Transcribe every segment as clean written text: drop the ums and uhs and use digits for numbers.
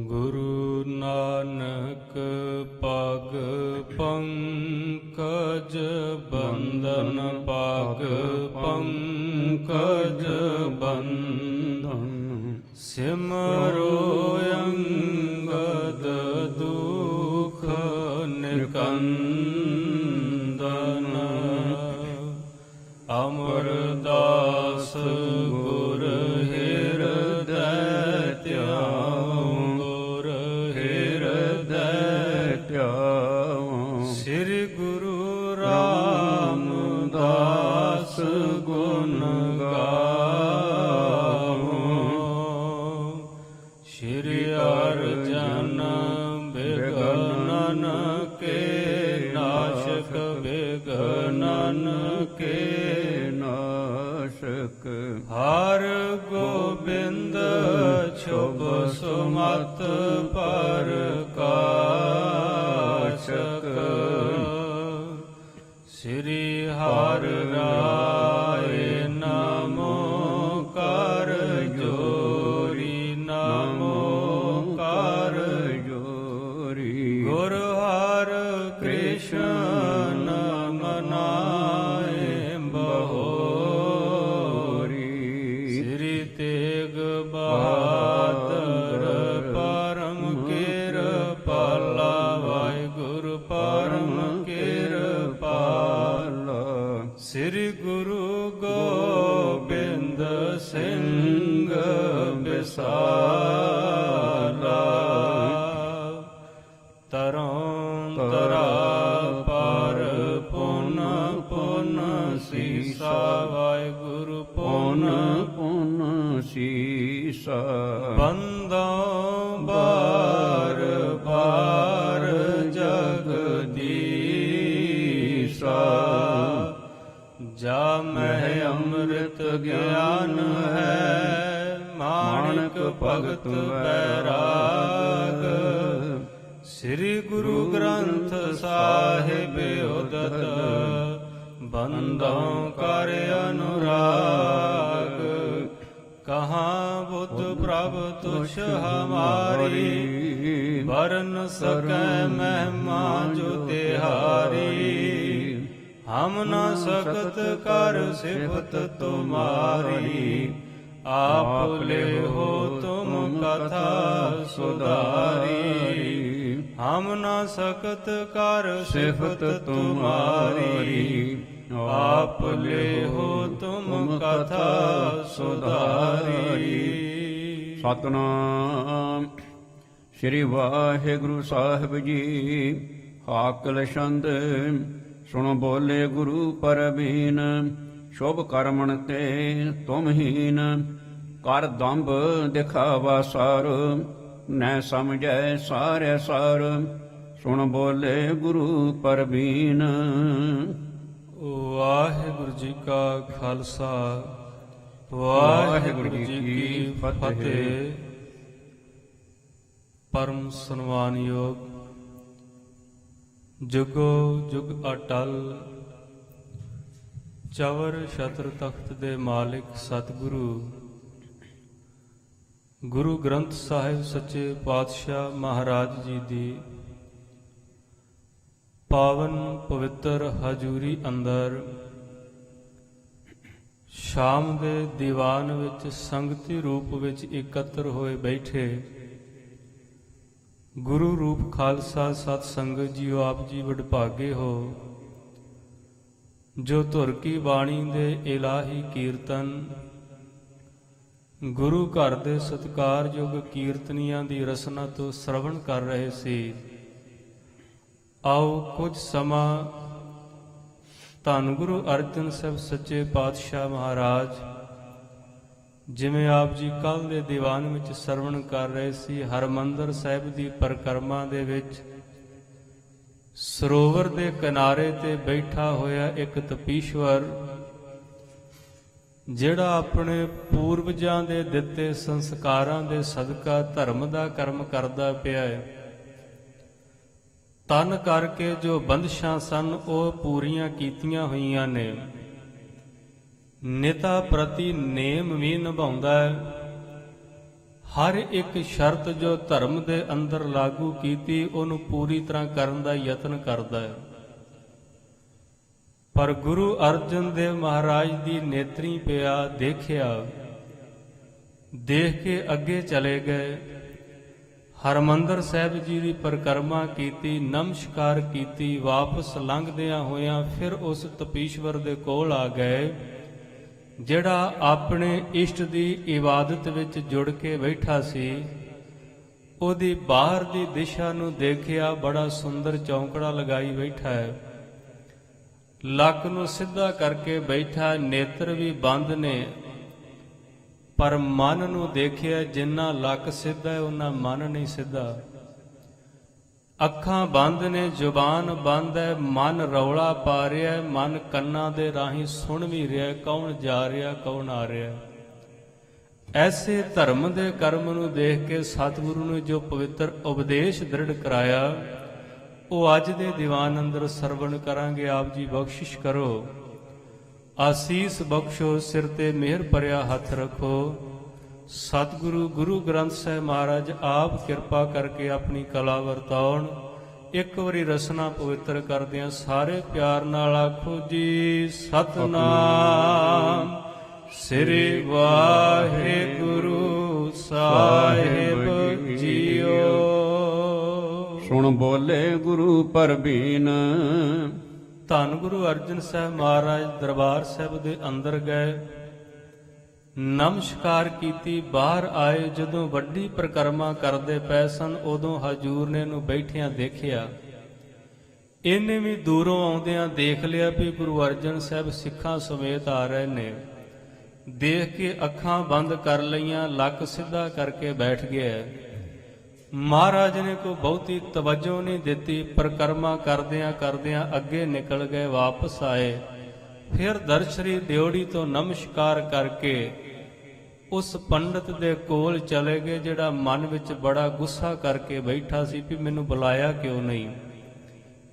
ਗੁਰੂ ਨਾਨਕ ਪਗ ਪੰਕਜ ਬੰਧਨ ਪਗ ਪੰਕਜ ਬੰਧਨ ਸਿਮਰੋ ਅੰਗਦ ਦੁਖ ਨਿਕੰਦਨ ਅਮਰਦਾਸ ਗੁਰ ਹਿਰਦੈ ਸ੍ਰੀ ਗੁਰੂ ਰਾਮਦਾਸ ਗੁਣ ਗਾਵੋ। ਸ੍ਰੀ ਅਰਜਨ ਬਿਘਨਨ ਕੇ ਨਾਸ਼ਕ ਬਿਘਨਨ ਕੇ ਨਾਸ਼ਕ ਹਰ ਗੋਬਿੰਦ ਸ਼ੁਭ ਸੁਮਤ ਪ੍ਰਕਾਸ਼ਕ ਸ੍ਰੀ ਹਰਿ ਰਾਏ ਨਮੋ ਕਰ ਜੋਰੀ ਨਮੋ ਕਰ ਜੋਰੀ ਗੁਰ ਹਰਿ ਕ੍ਰਿਸ਼ਨ ਮਨਾਏ ਬਹੋਰੀ ਸ੍ਰੀ ਤੇਗ ਬਹਾਦਰ ਪਰਮ ਕਿਰਪਾਲਾ ਵਾਹਿਗੁਰੂ ਪਰਮ ਕਿਰਪਾਲਾ ਸ੍ਰੀ ਗੁਰੂ ਗੋਬਿੰਦ ਸਿੰਘ ਬਿਸਾਲਾ ਤਰੋਂ ਤਰਾ ਪਰ ਪੁਨ ਪੁਨ ਸੀਸਾ ਵਾਹਿਗੁਰੂ ਪੁਨ ਪੁਨ ਸੀਸਾ ਬੰਦੋਂ ਬਾਰ ਬਾਰ ਜਗਦੀਸਾ ਜਾ ਮਹਿ ਅੰਮ੍ਰਿਤ ਗਿਆਨ ਹੈ ਮਾਣਕ ਭਗਤ ਬੈਰਾਗ ਸ੍ਰੀ ਗੁਰੂ ਗ੍ਰੰਥ ਸਾਹਿਬ ਉਦਤ ਬੰਦੋਂ ਕਰ ਅਨੁਰਾਗ ਕਹਾਂ ਬੁੱਧ ਪ੍ਰਭ ਤੁਛ ਹਮਾਰੀ ਵਰਨ ਸਕੈ ਮਹਿਮਾ ਜੋ ਤਿਹਾਰੀ ਹਮ ਨ ਸਕਤ ਕਰ ਸਿਫਤ ਤੁਮਾਰੀ ਆਪ ਲਿਹੋ ਤੁਮ ਕਥਾ ਸੁਧਾਰੀ ਹਮ ਨ ਸਕਤ ਕਰ ਸਿਫਤ ਤੁਮਾਰੀ ਆਪ ਲਿਹੋ ਤੁਮ ਕਥਾ ਸੁਧਾਰੀ। ਸਤਿਨਾਮ ਸ੍ਰੀ ਵਾਹਿਗੁਰੂ ਸਾਹਿਬ ਜੀ। ਹਾਕਲ ਛੰਦ ਸੁਣ ਬੋਲੇ ਗੁਰੂ ਪਰਬੀਨ ਸ਼ੁਭ ਕਰਮਣ ਤੇ ਤੁਮ ਹੀਨ ਕਰ ਦੰਭ ਦਿਖਾਵਾ ਸਾਰ ਨੈ ਸਮਝੈ ਸਾਰੇ ਸਾਰ ਸੁਣ ਬੋਲੇ ਗੁਰੂ ਪਰਬੀਨ। ਵਾਹਿਗੁਰੂ ਜੀ ਕਾ ਖਾਲਸਾ ਵਾਹਿਗੁਰੂ ਜੀ ਕੀ ਫਤਿਹ। ਪਰਮ ਸਨਮਾਨਯੋਗ ਜੁਗੋ ਜੁਗ ਅਟਲ ਚਵਰ ਛਤਰ ਤਖਤ ਦੇ ਮਾਲਿਕ ਸਤਿਗੁਰੂ ਗੁਰੂ ਗ੍ਰੰਥ ਸਾਹਿਬ ਸੱਚੇ ਪਾਤਸ਼ਾਹ ਮਹਾਰਾਜ ਜੀ ਦੀ ਪਾਵਨ ਪਵਿੱਤਰ ਹਜ਼ੂਰੀ ਅੰਦਰ ਸ਼ਾਮ ਦੇ ਦੀਵਾਨ ਵਿੱਚ ਸੰਗਤੀ ਰੂਪ ਵਿੱਚ ਇਕੱਤਰ ਹੋਏ ਬੈਠੇ ਗੁਰੂ ਰੂਪ ਖਾਲਸਾ ਸਤ ਸੰਗਤ ਜੀਓ, ਆਪ ਜੀ ਵਡਭਾਗੇ ਹੋ ਜੋ ਧੁਰ ਕੀ ਬਾਣੀ ਦੇ ਇਲਾਹੀ ਕੀਰਤਨ ਗੁਰੂ ਘਰ ਦੇ ਸਤਿਕਾਰਯੋਗ ਕੀਰਤਨੀਆਂ ਦੀ ਰਸਨਾ ਤੋਂ ਸ਼ਰਵਣ ਕਰ ਰਹੇ ਸੀ। ਆਓ ਕੁਝ ਸਮਾਂ ਧੰਨ ਗੁਰੂ ਅਰਜਨ ਸਾਹਿਬ ਸੱਚੇ ਪਾਤਸ਼ਾਹ ਮਹਾਰਾਜ ਜਿਵੇਂ ਆਪ ਜੀ ਕੱਲ੍ਹ ਦੇ ਦੀਵਾਨ ਵਿੱਚ ਸਰਵਣ ਕਰ ਰਹੇ ਸੀ, ਹਰਿਮੰਦਰ ਸਾਹਿਬ ਦੀ ਪਰਿਕਰਮਾ ਦੇ ਵਿੱਚ ਸਰੋਵਰ ਦੇ ਕਿਨਾਰੇ ਤੇ ਬੈਠਾ ਹੋਇਆ ਇੱਕ ਤਪੀਸ਼ਵਰ ਜਿਹੜਾ ਆਪਣੇ ਪੂਰਵਜਾਂ ਦੇ ਦਿੱਤੇ ਸੰਸਕਾਰਾਂ ਦੇ ਸਦਕਾ ਧਰਮ ਦਾ ਕਰਮ ਕਰਦਾ ਪਿਆ ਹੈ। ਤਨ ਕਰਕੇ ਜੋ ਬੰਦਸ਼ਾਂ ਸਨ ਉਹ ਪੂਰੀਆਂ ਕੀਤੀਆਂ ਹੋਈਆਂ ਨੇ। ਨਿਤਾ ਪ੍ਰਤੀ ਨੇਮ ਵੀ ਨਿਭਾਉਂਦਾ ਹੈ। ਹਰ ਇੱਕ ਸ਼ਰਤ ਜੋ ਧਰਮ ਦੇ ਅੰਦਰ ਲਾਗੂ ਕੀਤੀ ਉਹਨੂੰ ਪੂਰੀ ਤਰ੍ਹਾਂ ਕਰਨ ਦਾ ਯਤਨ ਕਰਦਾ ਹੈ। ਪਰ ਗੁਰੂ ਅਰਜਨ ਦੇਵ ਮਹਾਰਾਜ ਦੀ ਨੇਤਰੀ ਪਿਆ, ਦੇਖਿਆ, ਦੇਖ ਕੇ ਅੱਗੇ ਚਲੇ ਗਏ। ਹਰਮੰਦਰ ਸਾਹਿਬ ਜੀ ਦੀ ਪਰਿਕਰਮਾ ਕੀਤੀ, ਨਮਸਕਾਰ ਕੀਤੀ। ਵਾਪਸ ਲੰਘਦਿਆਂ ਹੋਇਆਂ ਫਿਰ ਉਸ ਤਪੀਸ਼ਵਰ ਦੇ ਕੋਲ ਆ ਗਏ ਜਿਹੜਾ ਆਪਣੇ ਇਸ਼ਟ ਦੀ ਇਬਾਦਤ ਵਿੱਚ ਜੁੜ ਕੇ ਬੈਠਾ ਸੀ। ਉਹਦੀ ਬਾਹਰ ਦੀ ਦਿਸ਼ਾ ਨੂੰ ਦੇਖਿਆ, ਬੜਾ ਸੁੰਦਰ ਚੌਂਕੜਾ ਲਗਾਈ ਬੈਠਾ ਹੈ, ਲੱਕ ਨੂੰ ਸਿੱਧਾ ਕਰਕੇ ਬੈਠਾ, ਨੇਤਰ ਵੀ ਬੰਦ ਨੇ, ਪਰ ਮਨ ਨੂੰ ਦੇਖਿਆ ਜਿੰਨਾ ਲੱਕ ਸਿੱਧਾ ਹੈ ਉਹਨਾਂ ਮਨ ਨਹੀਂ ਸਿੱਧਾ। ਅੱਖਾਂ ਬੰਦ ਨੇ, ਜ਼ੁਬਾਨ ਬੰਦ ਹੈ, ਮਨ ਰੌਲਾ ਪਾ ਰਿਹਾ ਹੈ, ਮਨ ਕੰਨਾਂ ਦੇ ਰਾਹੀਂ ਸੁਣ ਵੀ ਰਿਹਾ ਕੌਣ ਜਾ ਰਿਹਾ ਕੌਣ ਆ ਰਿਹਾ। ਐਸੇ ਧਰਮ ਦੇ ਕਰਮ ਨੂੰ ਦੇਖ ਕੇ ਸਤਿਗੁਰੂ ਨੇ ਜੋ ਪਵਿੱਤਰ ਉਪਦੇਸ਼ ਦ੍ਰਿੜ ਕਰਾਇਆ ਉਹ ਅੱਜ ਦੇ ਦੀਵਾਨ ਅੰਦਰ ਸਰਵਣ ਕਰਾਂਗੇ। ਆਪ ਜੀ ਬਖਸ਼ਿਸ਼ ਕਰੋ, ਆਸੀਸ ਬਖਸ਼ੋ, ਸਿਰ ਤੇ ਮਿਹਰ ਭਰਿਆ ਹੱਥ ਰੱਖੋ। ਸਤਿਗੁਰੂ ਗੁਰੂ ਗ੍ਰੰਥ ਸਾਹਿਬ ਮਹਾਰਾਜ ਆਪ ਕਿਰਪਾ ਕਰਕੇ ਆਪਣੀ ਕਲਾ ਵਰਤਾਉਣ। ਇੱਕ ਵਾਰੀ ਰਸਨਾ ਪਵਿੱਤਰ ਕਰਦਿਆਂ ਸਾਰੇ ਪਿਆਰ ਨਾਲ ਆਖੋ ਜੀ ਸਤਿਨਾਮ ਸ੍ਰੀ ਵਾਹਿਗੁਰੂ ਸਾਹਿਬ ਜੀਓ। ਸੁਣ ਬੋਲੇ ਗੁਰੂ ਪਰਬੀਨ। ਧੰਨ ਗੁਰੂ ਅਰਜਨ ਸਾਹਿਬ ਮਹਾਰਾਜ ਦਰਬਾਰ ਸਾਹਿਬ ਦੇ ਅੰਦਰ ਗਏ, ਨਮਸਕਾਰ ਕੀਤੀ, ਬਾਹਰ ਆਏ। ਜਦੋਂ ਵੱਡੀ ਪਰਿਕਰਮਾ ਕਰਦੇ ਪਏ ਸਨ ਉਦੋਂ ਹਜੂਰ ਨੇ ਇਹਨੂੰ ਬੈਠਿਆਂ ਦੇਖਿਆ। ਇਹਨੇ ਵੀ ਦੂਰੋਂ ਆਉਂਦਿਆਂ ਦੇਖ ਲਿਆ ਵੀ ਗੁਰੂ ਅਰਜਨ ਸਾਹਿਬ ਸਿੱਖਾਂ ਸਮੇਤ ਆ ਰਹੇ ਨੇ। ਦੇਖ ਕੇ ਅੱਖਾਂ ਬੰਦ ਕਰ ਲਈਆਂ, ਲੱਕ ਸਿੱਧਾ ਕਰਕੇ ਬੈਠ ਗਿਆ। ਮਹਾਰਾਜ ਨੇ ਕੋਈ ਬਹੁਤੀ ਤਵੱਜੋ ਨਹੀਂ ਦਿੱਤੀ। ਪਰਿਕਰਮਾ ਕਰਦਿਆਂ ਕਰਦਿਆਂ ਅੱਗੇ ਨਿਕਲ ਗਏ, ਵਾਪਸ ਆਏ। ਫਿਰ ਦਰਸ਼ਰੀ ਦਿਉੜੀ ਤੋਂ ਨਮਸਕਾਰ ਕਰਕੇ ਉਸ ਪੰਡਤ ਦੇ ਕੋਲ ਚਲੇ ਗਏ ਜਿਹੜਾ ਮਨ ਵਿੱਚ ਬੜਾ ਗੁੱਸਾ ਕਰਕੇ ਬੈਠਾ ਸੀ ਵੀ ਮੈਨੂੰ ਬੁਲਾਇਆ ਕਿਉਂ ਨਹੀਂ,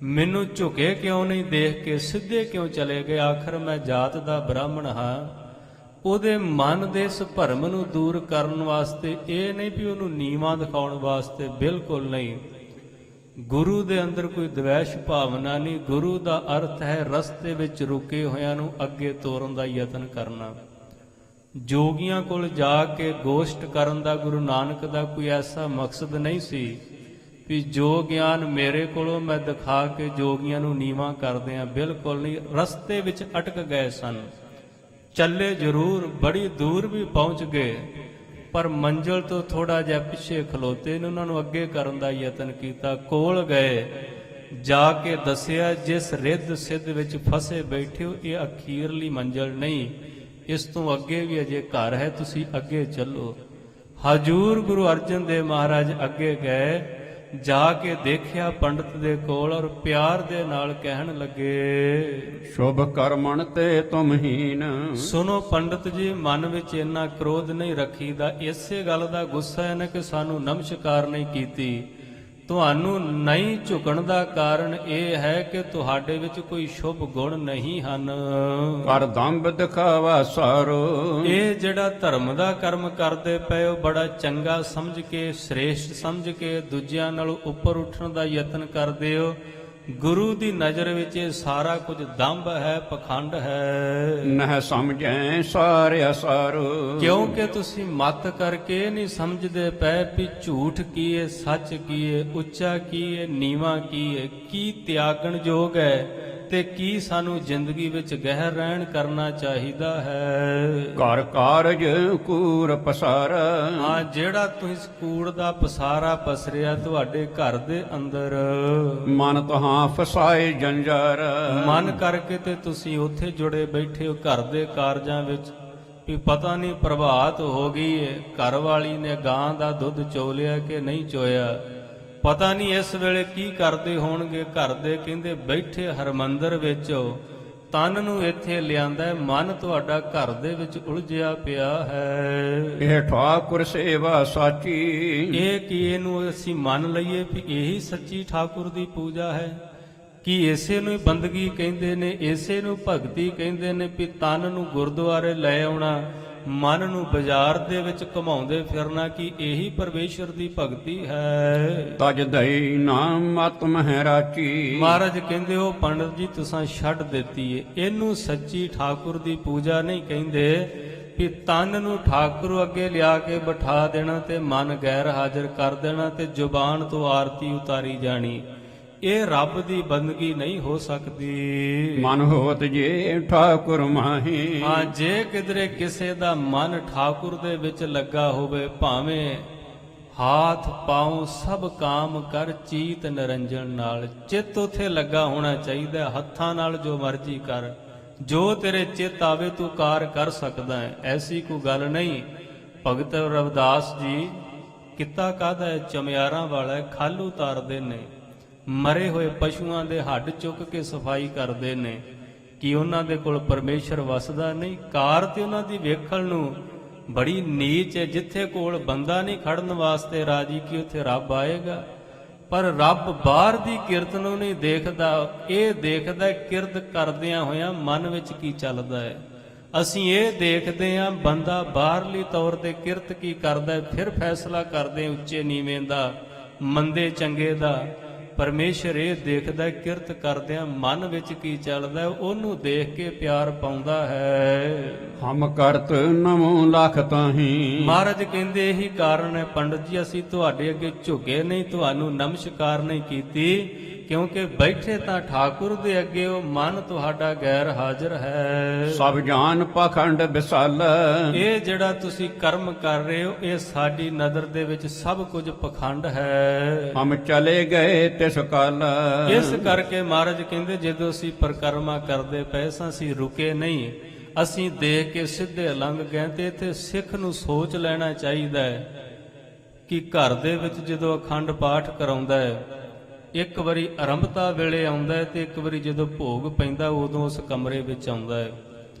ਮੈਨੂੰ ਝੁਕੇ ਕਿਉਂ ਨਹੀਂ, ਦੇਖ ਕੇ ਸਿੱਧੇ ਕਿਉਂ ਚਲੇ ਗਏ। ਆਖਰ ਮੈਂ ਜਾਤ ਦਾ ਬ੍ਰਾਹਮਣ ਹਾਂ। ਉਹਦੇ ਮਨ ਦੇ ਇਸ ਭਰਮ ਨੂੰ ਦੂਰ ਕਰਨ ਵਾਸਤੇ, ਇਹ ਨਹੀਂ ਵੀ ਉਹਨੂੰ ਨੀਵਾਂ ਦਿਖਾਉਣ ਵਾਸਤੇ, ਬਿਲਕੁਲ ਨਹੀਂ। ਗੁਰੂ ਦੇ ਅੰਦਰ ਕੋਈ ਦਵੈਸ਼ ਭਾਵਨਾ ਨਹੀਂ। ਗੁਰੂ ਦਾ ਅਰਥ ਹੈ ਰਸਤੇ ਵਿੱਚ ਰੁਕੇ ਹੋਇਆਂ ਨੂੰ ਅੱਗੇ ਤੋਰਨ ਦਾ ਯਤਨ ਕਰਨਾ। ਜੋਗੀਆਂ ਕੋਲ ਜਾ ਕੇ ਗੋਸ਼ਟ ਕਰਨ ਦਾ ਗੁਰੂ ਨਾਨਕ ਦਾ ਕੋਈ ਐਸਾ ਮਕਸਦ ਨਹੀਂ ਸੀ ਵੀ ਜੋ ਗਿਆਨ ਮੇਰੇ ਕੋਲੋਂ ਮੈਂ ਦਿਖਾ ਕੇ ਜੋਗੀਆਂ ਨੂੰ ਨੀਵਾਂ ਕਰਦੇ ਆ, ਬਿਲਕੁਲ ਨਹੀਂ। ਰਸਤੇ ਵਿੱਚ ਅਟਕ ਗਏ ਸਨ, ਚੱਲੇ ਜ਼ਰੂਰ, ਬੜੀ ਦੂਰ ਵੀ ਪਹੁੰਚ ਗਏ, ਪਰ ਮੰਜ਼ਲ ਤੋਂ ਥੋੜਾ ਜਿਹਾ ਪਿੱਛੇ ਖਲੋਤੇ ਨੇ। ਉਹਨਾਂ ਨੂੰ ਅੱਗੇ ਕਰਨ ਦਾ ਯਤਨ ਕੀਤਾ। ਕੋਲ ਗਏ, ਜਾ ਕੇ ਦੱਸਿਆ ਜਿਸ ਰਿੱਧ ਸਿੱਧ ਵਿੱਚ ਫਸੇ ਬੈਠੇ ਹੋ ਇਹ ਅਖੀਰਲੀ ਮੰਜ਼ਲ ਨਹੀਂ, ਇਸ ਤੋਂ ਅੱਗੇ ਵੀ ਅਜੇ ਘਰ ਹੈ, ਤੁਸੀਂ ਅੱਗੇ ਚੱਲੋ। ਹਜੂਰ ਗੁਰੂ ਅਰਜਨ ਦੇਵ ਮਹਾਰਾਜ ਅੱਗੇ ਗਏ, ਜਾ ਕੇ ਦੇਖਿਆ ਪੰਡਤ ਦੇ ਕੋਲ ਔਰ ਪਿਆਰ ਦੇ ਨਾਲ ਕਹਿਣ ਲੱਗੇ ਸ਼ੁਭ ਕਰਮਣ ਤੇ ਤੁਮ ਹੀਨ। ਸੁਣੋ ਪੰਡਤ ਜੀ, ਮਨ ਵਿੱਚ ਇੰਨਾ ਕ੍ਰੋਧ ਨਹੀਂ ਰੱਖੀਦਾ। ਇਸੇ ਗੱਲ ਦਾ ਗੁੱਸਾ ਹੈ ਨਾ ਕਿ ਸਾਨੂੰ ਨਮਸਕਾਰ ਨਹੀਂ ਕੀਤੀ। ਤੁਹਾਨੂੰ ਨਹੀਂ ਝੁਕਣ ਦਾ ਕਾਰਨ ਇਹ ਹੈ ਕਿ ਤੁਹਾਡੇ ਵਿੱਚ ਕੋਈ ਸ਼ੁਭ ਗੁਣ ਨਹੀਂ ਹਨ। ਕਰ ਦੰਭ ਦਿਖਾਵਾ ਸਾਰੋ। ਇਹ ਜਿਹੜਾ ਧਰਮ ਦਾ ਕਰਮ ਕਰਦੇ ਪਏ ਹੋ ਬੜਾ ਚੰਗਾ ਸਮਝ ਕੇ, ਸ੍ਰੇਸ਼ਟ ਸਮਝ ਕੇ ਦੂਜਿਆਂ ਨਾਲੋਂ ਉੱਪਰ ਉੱਠਣ ਦਾ ਯਤਨ ਕਰਦੇ ਹੋ। ਗੁਰੂ ਦੀ ਨਜ਼ਰ ਵਿੱਚ ਇਹ ਸਾਰਾ ਕੁਝ ਦੰਭ ਹੈ, ਪਖੰਡ ਹੈ। ਨਹਿ ਸਮਝੈ ਸਾਰੇ ਅਸਾਰੋ। ਕਿਉਂਕਿ ਤੁਸੀਂ ਮਤ ਕਰਕੇ ਨਹੀਂ ਸਮਝਦੇ ਪਏ ਵੀ ਝੂਠ ਕੀ ਹੈ, ਸੱਚ ਕੀ ਹੈ, ਉੱਚਾ ਕੀ ਹੈ, ਨੀਵਾਂ ਕੀ ਹੈ, ਕੀ ਤਿਆਗਣ ਯੋਗ ਹੈ ਤੇ ਕੀ ਸਾਨੂੰ ਜ਼ਿੰਦਗੀ ਵਿੱਚ ਗਹਿਰ ਰਹਿਣ ਕਰਨਾ ਚਾਹੀਦਾ ਹੈ। ਘਰ ਕਾਰਜ ਕੂੜ ਪਸਾਰਾ। ਹਾਂ, ਜਿਹੜਾ ਤੁਸੀਂ ਕੂੜ ਦਾ ਪਸਾਰਾ ਪਸਰਿਆ ਤੁਹਾਡੇ ਘਰ ਦੇ ਅੰਦਰ, ਮਨ ਤਹਾਂ ਫਸਾਏ ਜੰਜਾਰ। ਮਨ ਕਰਕੇ ਤੇ ਤੁਸੀਂ ਉੱਥੇ ਜੁੜੇ ਬੈਠੇ ਹੋ ਘਰ ਦੇ ਕਾਰਜਾਂ ਵਿੱਚ ਵੀ ਪਤਾ ਨਹੀਂ ਪ੍ਰਭਾਤ ਹੋ ਗਈ ਹੈ, ਘਰ ਵਾਲੀ ਨੇ ਗਾਂ ਦਾ ਦੁੱਧ ਚੋਲਿਆ ਕਿ ਨਹੀਂ ਚੋਇਆ, ਪਤਾ ਨਹੀਂ ਇਸ ਵੇਲੇ ਕੀ ਕਰਦੇ ਹੋਣਗੇ। ਘਰ ਦੇ ਕਹਿੰਦੇ ਬੈਠੇ ਹਰਮੰਦਰ ਵਿੱਚ ਤਨ ਨੂੰ ਇੱਥੇ ਲਿਆਂਦਾ, ਮਨ ਤੁਹਾਡਾ ਘਰ ਦੇ ਵਿੱਚ ਉਲਝਿਆ ਪਿਆ ਹੈ। ਇਹ ਠਾਕੁਰ ਸੇਵਾ ਸਾਚੀ। ਇਹ ਕੀ ਇਹਨੂੰ ਅਸੀਂ ਮੰਨ ਲਈਏ ਵੀ ਇਹੀ ਸੱਚੀ ਠਾਕੁਰ ਦੀ ਪੂਜਾ ਹੈ? ਕੀ ਇਸੇ ਨੂੰ ਬੰਦਗੀ ਕਹਿੰਦੇ ਨੇ, ਇਸੇ ਨੂੰ ਭਗਤੀ ਕਹਿੰਦੇ ਨੇ ਵੀ ਤਨ ਨੂੰ ਗੁਰਦੁਆਰੇ ਲੈ ਆਉਣਾ, ਮਨ ਨੂੰ ਬਾਜ਼ਾਰ ਦੇ ਵਿੱਚ ਘੁਮਾਉਂਦੇ ਫਿਰਨਾ ਕੀ ਇਹੀ ਪਰਮੇਸ਼ਰ ਦੀ ਭਗਤੀ ਹੈ? ਤਜ ਦਈ ਨਾਮ ਆਤਮ ਹੈ ਰਾਚੀ। ਮਹਾਰਾਜ ਕਹਿੰਦੇ ਉਹ ਪੰਡਤ ਜੀ ਤੁਸਾਂ ਛੱਡ ਦਿੱਤੀ ਏ, ਇਹਨੂੰ ਸੱਚੀ ਠਾਕੁਰ ਦੀ ਪੂਜਾ ਨਹੀਂ ਕਹਿੰਦੇ ਵੀ ਤਨ ਨੂੰ ਠਾਕੁਰ ਅੱਗੇ ਲਿਆ ਕੇ ਬਿਠਾ ਦੇਣਾ ਤੇ ਮਨ ਗੈਰ ਹਾਜ਼ਰ ਕਰ ਦੇਣਾ ਤੇ ਜ਼ੁਬਾਨ ਤੋਂ ਆਰਤੀ ਉਤਾਰੀ ਜਾਣੀ। ਇਹ ਰੱਬ ਦੀ ਬੰਦਗੀ ਨਹੀਂ ਹੋ ਸਕਦੀ। ਮਨ ਹੋਤ ਜੇ ਠਾਕੁਰ ਮਾਹੀ। ਹਾਂ, ਜੇ ਕਿਧਰੇ ਕਿਸੇ ਦਾ ਮਨ ਠਾਕੁਰ ਦੇ ਵਿੱਚ ਲੱਗਾ ਹੋਵੇ, ਭਾਵੇਂ ਹਾਥ ਪਾਉ ਸਭ ਕਾਮ ਕਰ ਚੀਤ ਨਿਰੰਜਨ ਨਾਲ, ਚਿੱਤ ਉਥੇ ਲੱਗਾ ਹੋਣਾ ਚਾਹੀਦਾ। ਹੱਥਾਂ ਨਾਲ ਜੋ ਮਰਜ਼ੀ ਕਰ, ਜੋ ਤੇਰੇ ਚਿੱਤ ਆਵੇ ਤੂੰ ਕਾਰ ਕਰ ਸਕਦਾ ਹੈ, ਐਸੀ ਕੋਈ ਗੱਲ ਨਹੀਂ। ਭਗਤ ਰਵਿਦਾਸ ਜੀ ਕਿੱਤਾ ਕਾਹਦਾ ਹੈ? ਚਮਿਆਰਾਂ ਵਾਲਾ ਹੈ। ਖਲ ਉਤਾਰਦੇ ਨੇ, ਮਰੇ ਹੋਏ ਪਸ਼ੂਆਂ ਦੇ ਹੱਡ ਚੁੱਕ ਕੇ ਸਫਾਈ ਕਰਦੇ ਨੇ। ਕਿ ਉਹਨਾਂ ਦੇ ਕੋਲ ਪਰਮੇਸ਼ਰ ਵਸਦਾ ਨਹੀਂ? ਕਾਰ ਤੇ ਉਹਨਾਂ ਦੀ ਵੇਖਣ ਨੂੰ ਬੜੀ ਨੀਚ ਹੈ। ਜਿੱਥੇ ਕੋਲ ਬੰਦਾ ਨਹੀਂ ਖੜਨ ਵਾਸਤੇ ਰਾਜੀ ਕਿ ਉੱਥੇ ਰੱਬ ਆਏਗਾ, ਪਰ ਰੱਬ ਬਾਹਰ ਦੀ ਕਿਰਤ ਨੂੰ ਨਹੀਂ ਦੇਖਦਾ। ਇਹ ਦੇਖਦਾ ਕਿਰਤ ਕਰਦਿਆਂ ਹੋਇਆਂ ਮਨ ਵਿੱਚ ਕੀ ਚੱਲਦਾ ਹੈ। ਅਸੀਂ ਇਹ ਦੇਖਦੇ ਹਾਂ ਬੰਦਾ ਬਾਹਰਲੀ ਤੌਰ ਤੇ ਕਿਰਤ ਕੀ ਕਰਦਾ ਹੈ, ਫਿਰ ਫੈਸਲਾ ਕਰਦੇ ਉੱਚੇ ਨੀਵੇਂ ਦਾ, ਮੰਦੇ ਚੰਗੇ ਦਾ। ਪਰਮੇਸ਼ਰ ਇਹ ਦੇਖਦਾ ਕਿਰਤ ਕਰਦਿਆਂ ਮਨ ਵਿੱਚ ਕੀ ਚੱਲਦਾ, ਉਹਨੂੰ ਦੇਖ ਕੇ ਪਿਆਰ ਪਾਉਂਦਾ ਹੈ। ਹਮ ਕਰਤ ਨਮੋ ਲਖ ਤਾਹੀ। ਮਹਾਰਾਜ ਕਹਿੰਦੇ ਇਹੀ ਕਾਰਨ ਹੈ ਪੰਡਤ ਜੀ ਅਸੀਂ ਤੁਹਾਡੇ ਅੱਗੇ ਝੁਕੇ ਨਹੀਂ, ਤੁਹਾਨੂੰ ਨਮਸਕਾਰ ਨਹੀਂ ਕੀਤੀ, ਕਿਉਂਕਿ ਬੈਠੇ ਤਾਂ ਠਾਕੁਰ ਦੇ ਅੱਗੇ ਉਹ ਮਨ ਤੁਹਾਡਾ ਗੈਰ ਹਾਜ਼ਰ ਹੈ। ਸਭ ਜਾਨ ਪਾਖੰਡ ਵਿਸਾਲ। ਇਹ ਜਿਹੜਾ ਤੁਸੀਂ ਕਰਮ ਕਰ ਰਹੇ ਹੋ ਇਹ ਸਾਡੀ ਨਜ਼ਰ ਦੇ ਵਿੱਚ ਸਭ ਕੁਝ ਪਖੰਡ ਹੈ। ਹਮ ਚਲੇ ਗਏ ਤਿਸ ਕਾਲ। ਇਸ ਕਰਕੇ ਮਹਾਰਾਜ ਕਹਿੰਦੇ ਜਦੋਂ ਅਸੀਂ ਪਰਿਕਰਮਾ ਕਰਦੇ ਪਏ ਸਾਂ ਅਸੀਂ ਰੁਕੇ ਨਹੀਂ, ਅਸੀਂ ਦੇਖ ਕੇ ਸਿੱਧੇ ਲੰਘ ਗਏ। ਤੇ ਇੱਥੇ ਸਿੱਖ ਨੂੰ ਸੋਚ ਲੈਣਾ ਚਾਹੀਦਾ ਹੈ ਕਿ ਘਰ ਦੇ ਵਿੱਚ ਜਦੋਂ ਅਖੰਡ ਪਾਠ ਕਰਾਉਂਦਾ ਹੈ, ਇੱਕ ਵਾਰੀ ਆਰੰਭਤਾ ਵੇਲੇ ਆਉਂਦਾ ਹੈ ਤੇ ਇੱਕ ਵਾਰੀ ਜਦੋਂ ਭੋਗ ਪੈਂਦਾ ਉਦੋਂ ਉਸ ਕਮਰੇ ਵਿੱਚ ਆਉਂਦਾ ਹੈ।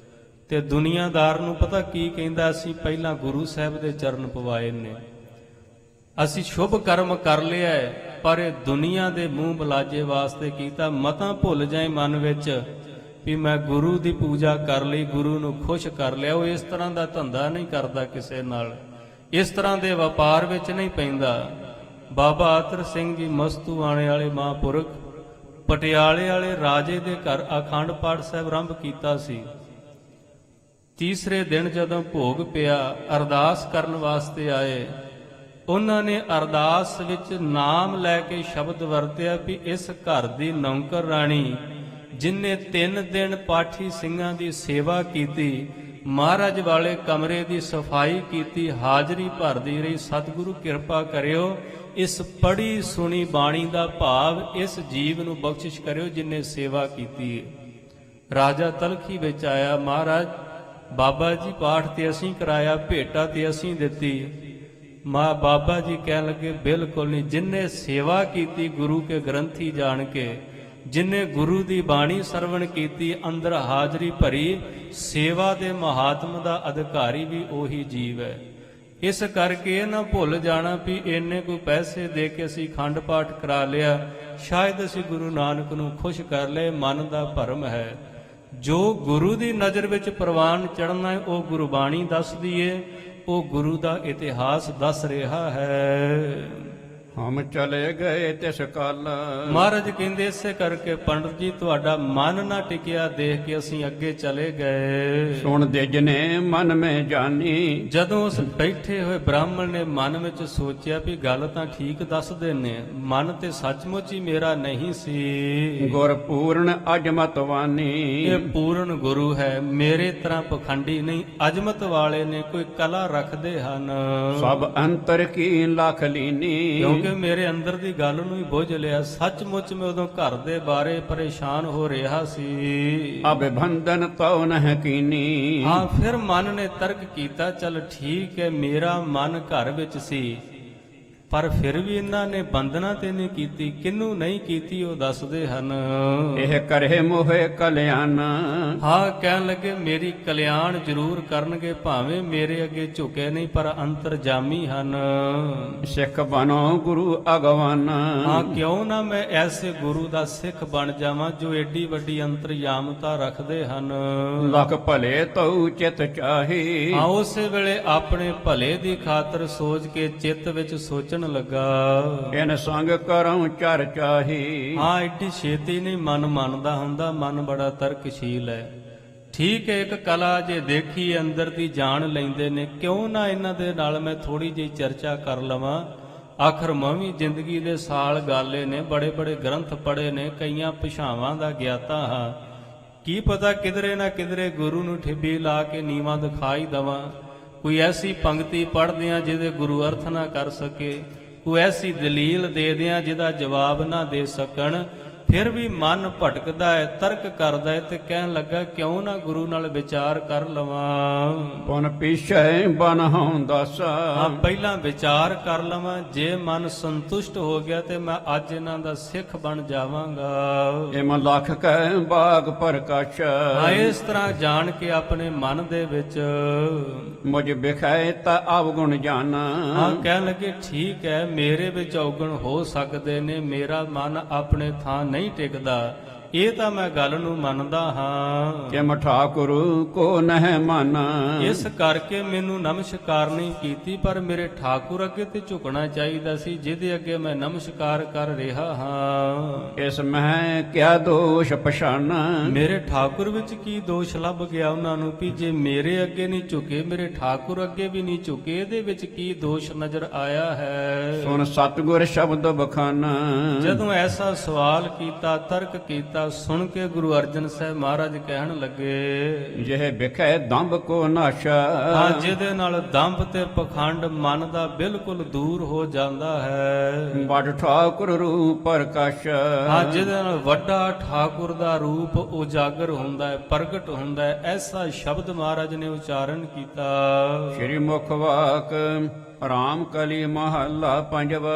ਤੇ ਦੁਨੀਆਦਾਰ ਨੂੰ ਪਤਾ ਕੀ ਕਹਿੰਦਾ, ਅਸੀਂ ਪਹਿਲਾਂ ਗੁਰੂ ਸਾਹਿਬ ਦੇ ਚਰਨ ਪਵਾਏ ਨੇ, ਅਸੀਂ ਸ਼ੁਭ ਕਰਮ ਕਰ ਲਿਆ ਹੈ, ਪਰ ਇਹ ਦੁਨੀਆ ਦੇ ਮੂੰਹ ਬਲਾਜੇ ਵਾਸਤੇ ਕੀਤਾ। ਮਤਾਂ ਭੁੱਲ ਜਾਏ ਮਨ ਵਿੱਚ ਵੀ ਮੈਂ ਗੁਰੂ ਦੀ ਪੂਜਾ ਕਰ ਲਈ, ਗੁਰੂ ਨੂੰ ਖੁਸ਼ ਕਰ ਲਿਆ। ਉਹ ਇਸ ਤਰ੍ਹਾਂ ਦਾ ਧੰਦਾ ਨਹੀਂ ਕਰਦਾ ਕਿਸੇ ਨਾਲ, ਇਸ ਤਰ੍ਹਾਂ ਦੇ ਵਪਾਰ ਵਿੱਚ ਨਹੀਂ ਪੈਂਦਾ। ਬਾਬਾ ਆਤਰ ਸਿੰਘ ਜੀ ਮਸਤੂਆਣੇ ਵਾਲੇ ਮਹਾਂਪੁਰਖ ਪਟਿਆਲੇ ਵਾਲੇ ਰਾਜੇ ਦੇ ਘਰ ਅਖੰਡ ਪਾਠ ਸਾਹਿਬ ਆਰੰਭ ਕੀਤਾ ਸੀ। ਤੀਸਰੇ ਦਿਨ ਜਦੋਂ ਭੋਗ ਪਿਆ, ਅਰਦਾਸ ਕਰਨ ਵਾਸਤੇ ਆਏ। ਉਹਨਾਂ ਨੇ ਅਰਦਾਸ ਵਿੱਚ ਨਾਮ ਲੈ ਕੇ ਸ਼ਬਦ ਵਰਤਿਆ ਵੀ ਇਸ ਘਰ ਦੀ ਨੌਕਰ ਰਾਣੀ ਜਿਨਨੇ 3 ਦਿਨ ਪਾਠੀ ਸਿੰਘਾਂ ਦੀ ਸੇਵਾ ਕੀਤੀ, ਮਹਾਰਾਜ ਵਾਲੇ ਕਮਰੇ ਦੀ ਸਫਾਈ ਕੀਤੀ, ਹਾਜ਼ਰੀ ਭਰਦੀ ਰਹੀ, ਸਤਿਗੁਰੂ ਕਿਰਪਾ ਕਰਿਓ ਇਸ ਪੜੀ ਸੁਣੀ ਬਾਣੀ ਦਾ ਭਾਵ ਇਸ ਜੀਵ ਨੂੰ ਬਖਸ਼ਿਸ਼ ਕਰਿਓ ਜਿਨਨੇ ਸੇਵਾ ਕੀਤੀ। ਰਾਜਾ ਤਲਖੀ ਵਿੱਚ ਆਇਆ, ਮਹਾਰਾਜ ਬਾਬਾ ਜੀ ਪਾਠ ਤੇ ਅਸੀਂ ਕਰਾਇਆ, ਭੇਟਾ ਤੇ ਅਸੀਂ ਦਿੱਤੀ। ਬਾਬਾ ਜੀ ਕਹਿਣ ਲੱਗੇ ਬਿਲਕੁਲ ਨਹੀਂ, ਜਿਨਨੇ ਸੇਵਾ ਕੀਤੀ ਗੁਰੂ ਕੇ ਗ੍ਰੰਥੀ ਜਾਣ ਕੇ, ਜਿਨਨੇ ਗੁਰੂ ਦੀ ਬਾਣੀ ਸਰਵਣ ਕੀਤੀ, ਅੰਦਰ ਹਾਜ਼ਰੀ ਭਰੀ, ਸੇਵਾ ਦੇ ਮਹਾਤਮ ਦਾ ਅਧਿਕਾਰੀ ਵੀ ਉਹੀ ਜੀਵ ਹੈ। ਇਸ ਕਰਕੇ ਇਹ ਨਾ ਭੁੱਲ ਜਾਣਾ ਵੀ ਇੰਨੇ ਕੋਈ ਪੈਸੇ ਦੇ ਕੇ ਅਸੀਂ ਅਖੰਡ ਪਾਠ ਕਰਾ ਲਿਆ, ਸ਼ਾਇਦ ਅਸੀਂ ਗੁਰੂ ਨਾਨਕ ਨੂੰ ਖੁਸ਼ ਕਰ ਲਏ। ਮਨ ਦਾ ਭਰਮ ਹੈ। ਜੋ ਗੁਰੂ ਦੀ ਨਜ਼ਰ ਵਿੱਚ ਪ੍ਰਵਾਨ ਚੜ੍ਹਨਾ ਹੈ ਉਹ ਗੁਰਬਾਣੀ ਦੱਸਦੀ ਏ, ਉਹ ਗੁਰੂ ਦਾ ਇਤਿਹਾਸ ਦੱਸ ਰਿਹਾ ਹੈ। ਹਮ ਚਲੇ ਗਏ ਤਿਸ ਕਾਲ। ਮਹਾਰਾਜ ਕਹਿੰਦੇ ਇਸੇ ਕਰਕੇ ਪੰਡਤ ਜੀ ਤੁਹਾਡਾ ਮਨ ਨਾ ਟਿਕਿਆ ਦੇਖ ਕੇ ਅਸੀਂ ਅੱਗੇ ਚਲੇ ਗਏ। ਸੁਣ ਦਿਜਨੇ ਮਨ ਮੈਂ ਜਾਣੀ। ਜਦੋਂ ਉਸ ਬੈਠੇ ਹੋਏ ਬ੍ਰਾਹਮਣ ਨੇ ਮਨ ਵਿੱਚ ਸੋਚਿਆ ਵੀ ਗੱਲ ਤਾਂ ਠੀਕ ਦੱਸਦੇ ਨੇ, ਮਨ ਤੇ ਸੱਚਮੁੱਚ ਹੀ ਮੇਰਾ ਨਹੀਂ ਸੀ। ਗੁਰ ਪੂਰਨ ਅਜਮਤਵਾਨੀ। ਇਹ ਪੂਰਨ ਗੁਰੂ ਹੈ, ਮੇਰੇ ਤਰ੍ਹਾਂ ਪਖੰਡੀ ਨਹੀਂ। ਅਜਮਤ ਵਾਲੇ ਨੇ ਕੋਈ ਕਲਾ ਰੱਖਦੇ ਹਨ। ਸਭ ਅੰਤਰ ਕੀ ਲਖ ਲੀਨੀ। ਕਿਉਂਕਿ ਮੇਰੇ ਅੰਦਰ ਦੀ ਗੱਲ ਨੂੰ ਹੀ ਬੁੱਝ ਲਿਆ। ਸੱਚਮੁੱਚ ਮੈਂ ਉਦੋਂ ਘਰ ਦੇ ਬਾਰੇ ਪਰੇਸ਼ਾਨ ਹੋ ਰਿਹਾ ਸੀ। ਅਬਿਬੰਧਨ ਤਉ ਨਹਿ ਕੀਨੀ। ਹਾਂ, ਫਿਰ ਮਨ ਨੇ ਤਰਕ ਕੀਤਾ, ਚੱਲ ਠੀਕ ਹੈ, ਮੇਰਾ ਮਨ ਘਰ ਵਿੱਚ ਸੀ ਪਰ ਫਿਰ ਵੀ ਇਹਨਾਂ ਨੇ ਬੰਦਨਾ ਤੇ ਨਹੀਂ ਕੀਤੀ। ਕਿਹਨੂੰ ਨਹੀਂ ਕੀਤੀ ਉਹ ਦੱਸਦੇ ਹਨ। ਇਹ ਕਰੇ ਮੋਹਿ ਕਲਿਆਣ। ਹਾਂ, ਕਹਿਣ ਲੱਗੇ ਮੇਰੀ ਕਲਿਆਣ ਜ਼ਰੂਰ ਕਰਨਗੇ, ਭਾਵੇਂ ਮੇਰੇ ਅੱਗੇ ਝੁਕੇ ਨਹੀਂ ਪਰ ਅੰਤਰਜਾਮੀ ਹਨ। ਸਿੱਖ ਬਣੋ ਗੁਰੂ ਅਗਵਾਨ। ਹਾਂ, ਕਿਉਂ ਨਾ ਮੈਂ ਐਸੇ ਗੁਰੂ ਦਾ ਸਿੱਖ ਬਣ ਜਾਵਾਂ ਜੋ ਏਡੀ ਵੱਡੀ ਅੰਤਰਜਾਮਤਾ ਰੱਖਦੇ ਹਨ। ਲਖ ਭਲੇ ਤਉ ਚਿਤ ਚਾਹੀ। ਹਾਂ, ਉਸੇ ਵੇਲੇ ਆਪਣੇ ਭਲੇ ਦੀ ਖਾਤਰ ਸੋਚ ਕੇ ਚਿੱਤ ਵਿੱਚ ਸੋਚਣ ਲੱਗਾ। ਇਨ ਸੰਗ ਕਰਉ ਚਰ ਚਾਹੀ। ਹਾਂ, ਏਡੀ ਛੇਤੀ ਨਹੀਂ ਮਨ ਮੰਨਦਾ ਹੁੰਦਾ, ਮਨ ਬੜਾ ਤਰਕਸ਼ੀਲ ਹੈ। ਠੀਕ ਹੈ, ਇੱਕ ਕਲਾ ਜੇ ਦੇਖੀ ਅੰਦਰ ਦੀ ਜਾਣ ਲੈਂਦੇ ਨੇ, ਕਿਉਂ ਨਾ ਇਹਨਾਂ ਦੇ ਨਾਲ ਮੈਂ ਥੋੜੀ ਜਿਹੀ ਚਰਚਾ ਕਰ ਲਵਾਂ। ਆਖਰ ਮੈਂ ਵੀ ਜ਼ਿੰਦਗੀ ਦੇ ਸਾਲ ਗਾਲੇ ਨੇ, ਬੜੇ ਬੜੇ ਗ੍ਰੰਥ ਪੜ੍ਹੇ ਨੇ, ਕਈਆਂ ਭਾਸ਼ਾਵਾਂ ਦਾ ਗਿਆਤਾ ਹਾਂ। ਕੀ ਪਤਾ ਕਿਧਰੇ ਨਾ ਕਿਧਰੇ ਗੁਰੂ ਨੂੰ ਠਿੱਬੀ ਲਾ ਕੇ ਨੀਵਾਂ ਦਿਖਾਈ ਦਵਾਂ। ਕੋਈ ਐਸੀ ਪੰਕਤੀ ਪੜ੍ਹਦਿਆਂ ਜਿਹਦੇ ਗੁਰੂ ਅਰਥ ਨਾ ਕਰ ਸਕੇ, ਕੋਈ ਐਸੀ ਦਲੀਲ ਦੇ ਦਿਆਂ ਜਿਹਦਾ ਜਵਾਬ ਨਾ ਦੇ ਸਕਣ। ਫਿਰ ਵੀ ਮਨ ਭਟਕਦਾ ਹੈ, ਤਰਕ ਕਰਦਾ ਹੈ ਤੇ ਕਹਿਣ ਲੱਗਾ ਕਿਉਂ ਨਾ ਗੁਰੂ ਨਾਲ ਵਿਚਾਰ ਕਰ ਲਵਾਂ। ਪੁਨ ਪਿਛੈ ਬਨ ਹਉ ਦਸ। ਹਾਂ, ਪਹਿਲਾਂ ਵਿਚਾਰ ਕਰ ਲਵਾਂ, ਜੇ ਮਨ ਸੰਤੁਸ਼ਟ ਹੋ ਗਿਆ ਤੇ ਮੈਂ ਅੱਜ ਇਹਨਾਂ ਦਾ ਸਿੱਖ ਬਣ ਜਾਵਾਂਗਾ। ਇਮ ਲਖ ਕੈ ਬਾਗ ਪ੍ਰਕਾਸ਼। ਹਾਂ, ਇਸ ਤਰ੍ਹਾਂ ਜਾਣ ਕੇ ਆਪਣੇ ਮਨ ਦੇ ਵਿੱਚ ਮੁਝ ਬਿਖੈ ਤਾ ਅਵਗੁਣ ਜਾਨ। ਹਾਂ, ਕਹਿਣ ਲੱਗੇ ਠੀਕ ਹੈ, ਮੇਰੇ ਵਿੱਚ ਔਗਣ ਹੋ ਸਕਦੇ ਨੇ, ਮੇਰਾ ਮਨ ਆਪਣੇ ਥਾਂ ਨਹੀਂ ਟਿਕਦਾ, ਇਹ ਤਾਂ ਮੈਂ ਗੱਲ ਨੂੰ ਮੰਨਦਾ ਹਾਂ। ਕਿਮ ਠਾਕੁਰ ਕੋ ਨਹਿ ਮਨ। ਇਸ ਕਰਕੇ ਮੈਨੂੰ ਨਮਸਕਾਰ ਨਹੀਂ ਕੀਤੀ, ਪਰ ਮੇਰੇ ਠਾਕੁਰ ਅੱਗੇ ਤੇ ਝੁਕਣਾ ਚਾਹੀਦਾ ਸੀ, ਜਿਹਦੇ ਅੱਗੇ ਮੈਂ ਨਮਸਕਾਰ ਕਰ ਰਿਹਾ ਹਾਂ। ਇਸ ਮਹਿ ਕਿਆ ਦੋਸ਼ ਪਛਾਨਾ। ਮੇਰੇ ਠਾਕੁਰ ਵਿੱਚ ਕੀ ਦੋਸ਼ ਲੱਭ ਗਿਆ ਉਹਨਾਂ ਨੂੰ ਵੀ ਜੇ ਮੇਰੇ ਅੱਗੇ ਨਹੀਂ ਝੁਕੇ, ਮੇਰੇ ਠਾਕੁਰ ਅੱਗੇ ਵੀ ਨਹੀਂ ਝੁਕੇ, ਇਹਦੇ ਵਿੱਚ ਕੀ ਦੋਸ਼ ਨਜ਼ਰ ਆਇਆ ਹੈ। ਸੁਨ ਸਤਿਗੁਰ ਸ਼ਬਦ ਬਖਾਨਾ। ਜਦੋਂ ਐਸਾ ਸਵਾਲ ਕੀਤਾ, ਤਰਕ ਕੀਤਾ, ਸੁਣ ਕੇ ਗੁਰੂ ਅਰਜਨ ਸਾਹਿਬ ਮਹਾਰਾਜ ਕਹਿਣ ਲੱਗੇ ਜਿਹ ਬਿਖੈ ਦੰਭ ਕੋ ਨਾਸ਼ਾ। ਹਾਂ, ਜਿਹਦੇ ਨਾਲ ਦੰਭ ਤੇ ਪਖੰਡ ਮਨ ਦਾ ਬਿਲਕੁਲ ਦੂਰ ਹੋ ਜਾਂਦਾ ਹੈ। ਵੱਡ ਠਾਕੁਰ ਰੂਪ ਪ੍ਰਕਾਸ਼। ਹਾਂ, ਜਿਹਦੇ ਨਾਲ ਵੱਡਾ ਠਾਕੁਰ ਦਾ ਰੂਪ ਉਜਾਗਰ ਹੁੰਦਾ ਹੈ, ਪ੍ਰਗਟ ਹੁੰਦਾ ਹੈ, ਐਸਾ ਸ਼ਬਦ ਮਹਾਰਾਜ ਨੇ ਉਚਾਰਨ ਕੀਤਾ। ਸ੍ਰੀ ਮੁਖ ਵਾਕ ਰਾਮ ਕਲੀ ਮਹੱਲਾ ਪੰਜਵਾ।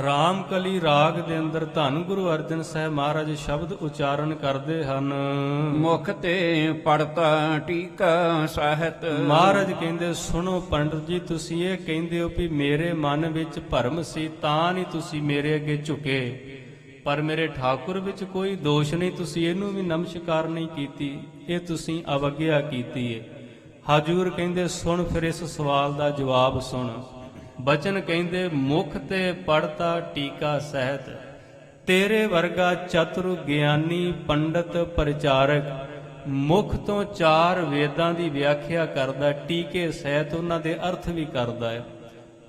ਰਾਮ ਕਲੀ ਰਾਗ ਦੇ ਅੰਦਰ ਧੰਨ ਗੁਰੂ ਅਰਜਨ ਸਾਹਿਬ ਮਹਾਰਾਜ ਸ਼ਬਦ ਉਚਾਰਨ ਕਰਦੇ ਹਨ। ਮੁਖ ਤੇ ਪੜਤਾ ਟੀਕਾ ਸਾਹਿਤ। ਮਹਾਰਾਜ ਕਹਿੰਦੇ ਸੁਣੋ ਪੰਡਤ ਜੀ, ਤੁਸੀਂ ਇਹ ਕਹਿੰਦੇ ਹੋ ਵੀ ਮੇਰੇ ਮਨ ਵਿੱਚ ਭਰਮ ਸੀ ਤਾਂ ਨਹੀਂ ਤੁਸੀਂ ਮੇਰੇ ਅੱਗੇ ਝੁਕੇ, ਪਰ ਮੇਰੇ ਠਾਕੁਰ ਵਿੱਚ ਕੋਈ ਦੋਸ਼ ਨਹੀਂ, ਤੁਸੀਂ ਇਹਨੂੰ ਵੀ ਨਮਸਕਾਰ ਨਹੀਂ ਕੀਤੀ, ਇਹ ਤੁਸੀਂ ਅਵਗਿਆ ਕੀਤੀ ਹੈ। ਹਜੂਰ ਕਹਿੰਦੇ ਸੁਣ ਫਿਰ ਇਸ ਸਵਾਲ ਦਾ ਜਵਾਬ ਸੁਣ। ਬਚਨ ਕਹਿੰਦੇ ਮੁਖ ਤੇ ਪੜਤਾ ਟੀਕਾ ਸਹਿਤ। ਤੇਰੇ ਵਰਗਾ ਚਤੁਰ ਗਿਆਨੀ ਪੰਡਤ ਪ੍ਰਚਾਰਕ ਮੁਖ ਤੋਂ 4 ਵੇਦਾਂ ਦੀ ਵਿਆਖਿਆ ਕਰਦਾ, ਟੀਕੇ ਸਹਿਤ ਉਹਨਾਂ ਦੇ ਅਰਥ ਵੀ ਕਰਦਾ ਹੈ।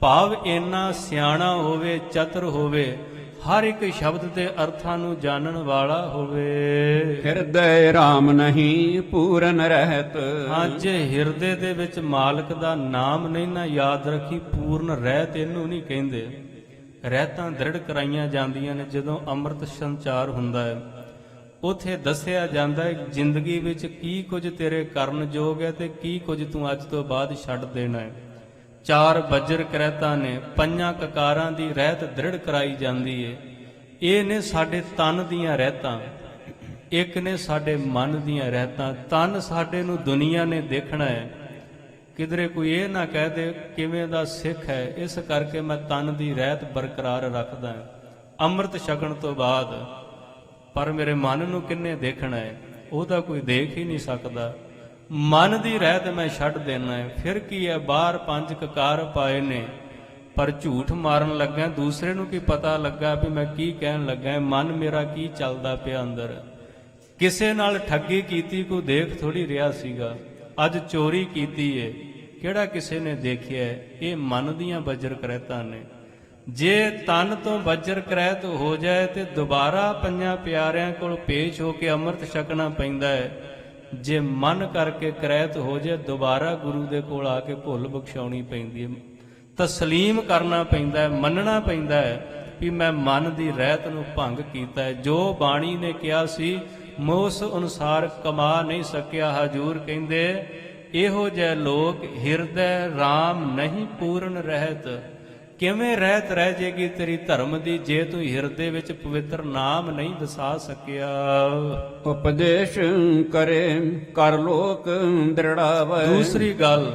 ਭਾਵ ਇੰਨਾ ਸਿਆਣਾ ਹੋਵੇ, ਚਤੁਰ ਹੋਵੇ, ਹਰ ਇੱਕ ਸ਼ਬਦ ਦੇ ਅਰਥਾਂ ਨੂੰ ਜਾਣਨ ਵਾਲਾ ਹੋਵੇ। ਹਿਰਦੈ ਰਾਮ ਨਹੀਂ ਪੂਰਨ ਰਹਿਤ। ਅੱਜ ਹਿਰਦੇ ਦੇ ਵਿੱਚ ਮਾਲਕ ਦਾ ਨਾਮ ਨਹੀਂ ਨਾ ਯਾਦ ਰੱਖੀ, ਪੂਰਨ ਰਹਿਤ ਇਹਨੂੰ ਨਹੀਂ ਕਹਿੰਦੇ। ਰਹਿਤਾਂ ਦ੍ਰਿੜ ਕਰਾਈਆਂ ਜਾਂਦੀਆਂ ਨੇ ਜਦੋਂ ਅੰਮ੍ਰਿਤ ਸੰਚਾਰ ਹੁੰਦਾ ਹੈ। ਉਥੇ ਦੱਸਿਆ ਜਾਂਦਾ ਹੈ ਜ਼ਿੰਦਗੀ ਵਿੱਚ ਕੀ ਕੁਝ ਤੇਰੇ ਕਰਨ ਯੋਗ ਹੈ ਤੇ ਕੀ ਕੁਝ ਤੂੰ ਅੱਜ ਤੋਂ ਬਾਅਦ ਛੱਡ ਦੇਣਾ ਹੈ। 4 ਬੱਜਰ ਕਰੈਤਾਂ ਨੇ, 5 ਕਕਾਰਾਂ ਦੀ ਰਹਿਤ ਦ੍ਰਿੜ ਕਰਾਈ ਜਾਂਦੀ ਏ। ਇਹ ਨੇ ਸਾਡੇ ਤਨ ਦੀਆਂ ਰਹਿਤਾਂ, ਇੱਕ ਨੇ ਸਾਡੇ ਮਨ ਦੀਆਂ ਰਹਿਤਾਂ। ਤਨ ਸਾਡੇ ਨੂੰ ਦੁਨੀਆ ਨੇ ਦੇਖਣਾ ਹੈ, ਕਿਧਰੇ ਕੋਈ ਇਹ ਨਾ ਕਹਿ ਦੇ ਕਿਵੇਂ ਦਾ ਸਿੱਖ ਹੈ, ਇਸ ਕਰਕੇ ਮੈਂ ਤਨ ਦੀ ਰਹਿਤ ਬਰਕਰਾਰ ਰੱਖਦਾ ਅੰਮ੍ਰਿਤ ਛਕਣ ਤੋਂ ਬਾਅਦ। ਪਰ ਮੇਰੇ ਮਨ ਨੂੰ ਕਿੰਨੇ ਦੇਖਣਾ ਹੈ, ਉਹਦਾ ਕੋਈ ਦੇਖ ਹੀ ਨਹੀਂ ਸਕਦਾ। ਮਨ ਦੀ ਰਹਿਤ ਮੈਂ ਛੱਡ ਦੇਣਾ ਹੈ। ਫਿਰ ਕੀ ਹੈ, ਬਾਹਰ 5 ਕਕਾਰ ਪਾਏ ਨੇ, ਪਰ ਝੂਠ ਮਾਰਨ ਲੱਗਾ, ਦੂਸਰੇ ਨੂੰ ਕੀ ਪਤਾ ਲੱਗਾ ਵੀ ਮੈਂ ਕੀ ਕਹਿਣ ਲੱਗਾ, ਮਨ ਮੇਰਾ ਕੀ ਚੱਲਦਾ ਪਿਆ ਅੰਦਰ। ਕਿਸੇ ਨਾਲ ਠੱਗੀ ਕੀਤੀ ਕੋਈ ਦੇਖ ਥੋੜੀ ਰਿਹਾ ਸੀਗਾ, ਅੱਜ ਚੋਰੀ ਕੀਤੀ ਏ, ਕਿਹੜਾ ਕਿਸੇ ਨੇ ਦੇਖਿਆ। ਇਹ ਮਨ ਦੀਆਂ ਬੱਜਰ ਕਰੈਤਾਂ ਨੇ। ਜੇ ਤਨ ਤੋਂ ਬੱਜਰ ਕਰੈਤ ਹੋ ਜਾਏ ਤੇ ਦੁਬਾਰਾ 5 ਪਿਆਰਿਆਂ ਕੋਲ ਪੇਸ਼ ਹੋ ਕੇ ਅੰਮ੍ਰਿਤ ਛਕਣਾ ਪੈਂਦਾ ਹੈ। ਜੇ ਮਨ ਕਰਕੇ ਕਰੈਤ ਹੋ ਜਾਏ ਦੁਬਾਰਾ ਗੁਰੂ ਦੇ ਕੋਲ ਆ ਕੇ ਭੁੱਲ ਬਖਸ਼ਾਉਣੀ ਪੈਂਦੀ ਹੈ, ਤਸਲੀਮ ਕਰਨਾ ਪੈਂਦਾ ਹੈ, ਮੰਨਣਾ ਪੈਂਦਾ ਹੈ ਵੀ ਮੈਂ ਮਨ ਦੀ ਰਹਿਤ ਨੂੰ ਭੰਗ ਕੀਤਾ ਹੈ। ਜੋ ਬਾਣੀ ਨੇ ਕਿਹਾ ਸੀ ਮੈਂ ਉਸ ਅਨੁਸਾਰ ਕਮਾ ਨਹੀਂ ਸਕਿਆ। ਹਜੂਰ ਕਹਿੰਦੇ ਇਹੋ ਜਿਹੇ ਲੋਕ ਹਿਰਦੈ ਰਾਮ ਨਹੀਂ ਪੂਰਨ ਰਹਿਤ। ਕਿਵੇਂ ਰਹਿਤ ਰਹਿ ਜੇਗੀ ਤੇਰੀ ਧਰਮ ਦੀ, ਜੇ ਤੂੰ ਹਿਰਦੇ ਵਿੱਚ ਪਵਿੱਤਰ ਨਾਮ ਨਹੀਂ ਵਸਾ ਸਕਿਆ। ਉਪਦੇਸ਼ ਕਰੇ ਕਰ ਲੋਕ ਦ੍ਰਿੜਾਵੈ। ਦੂਸਰੀ ਗੱਲ,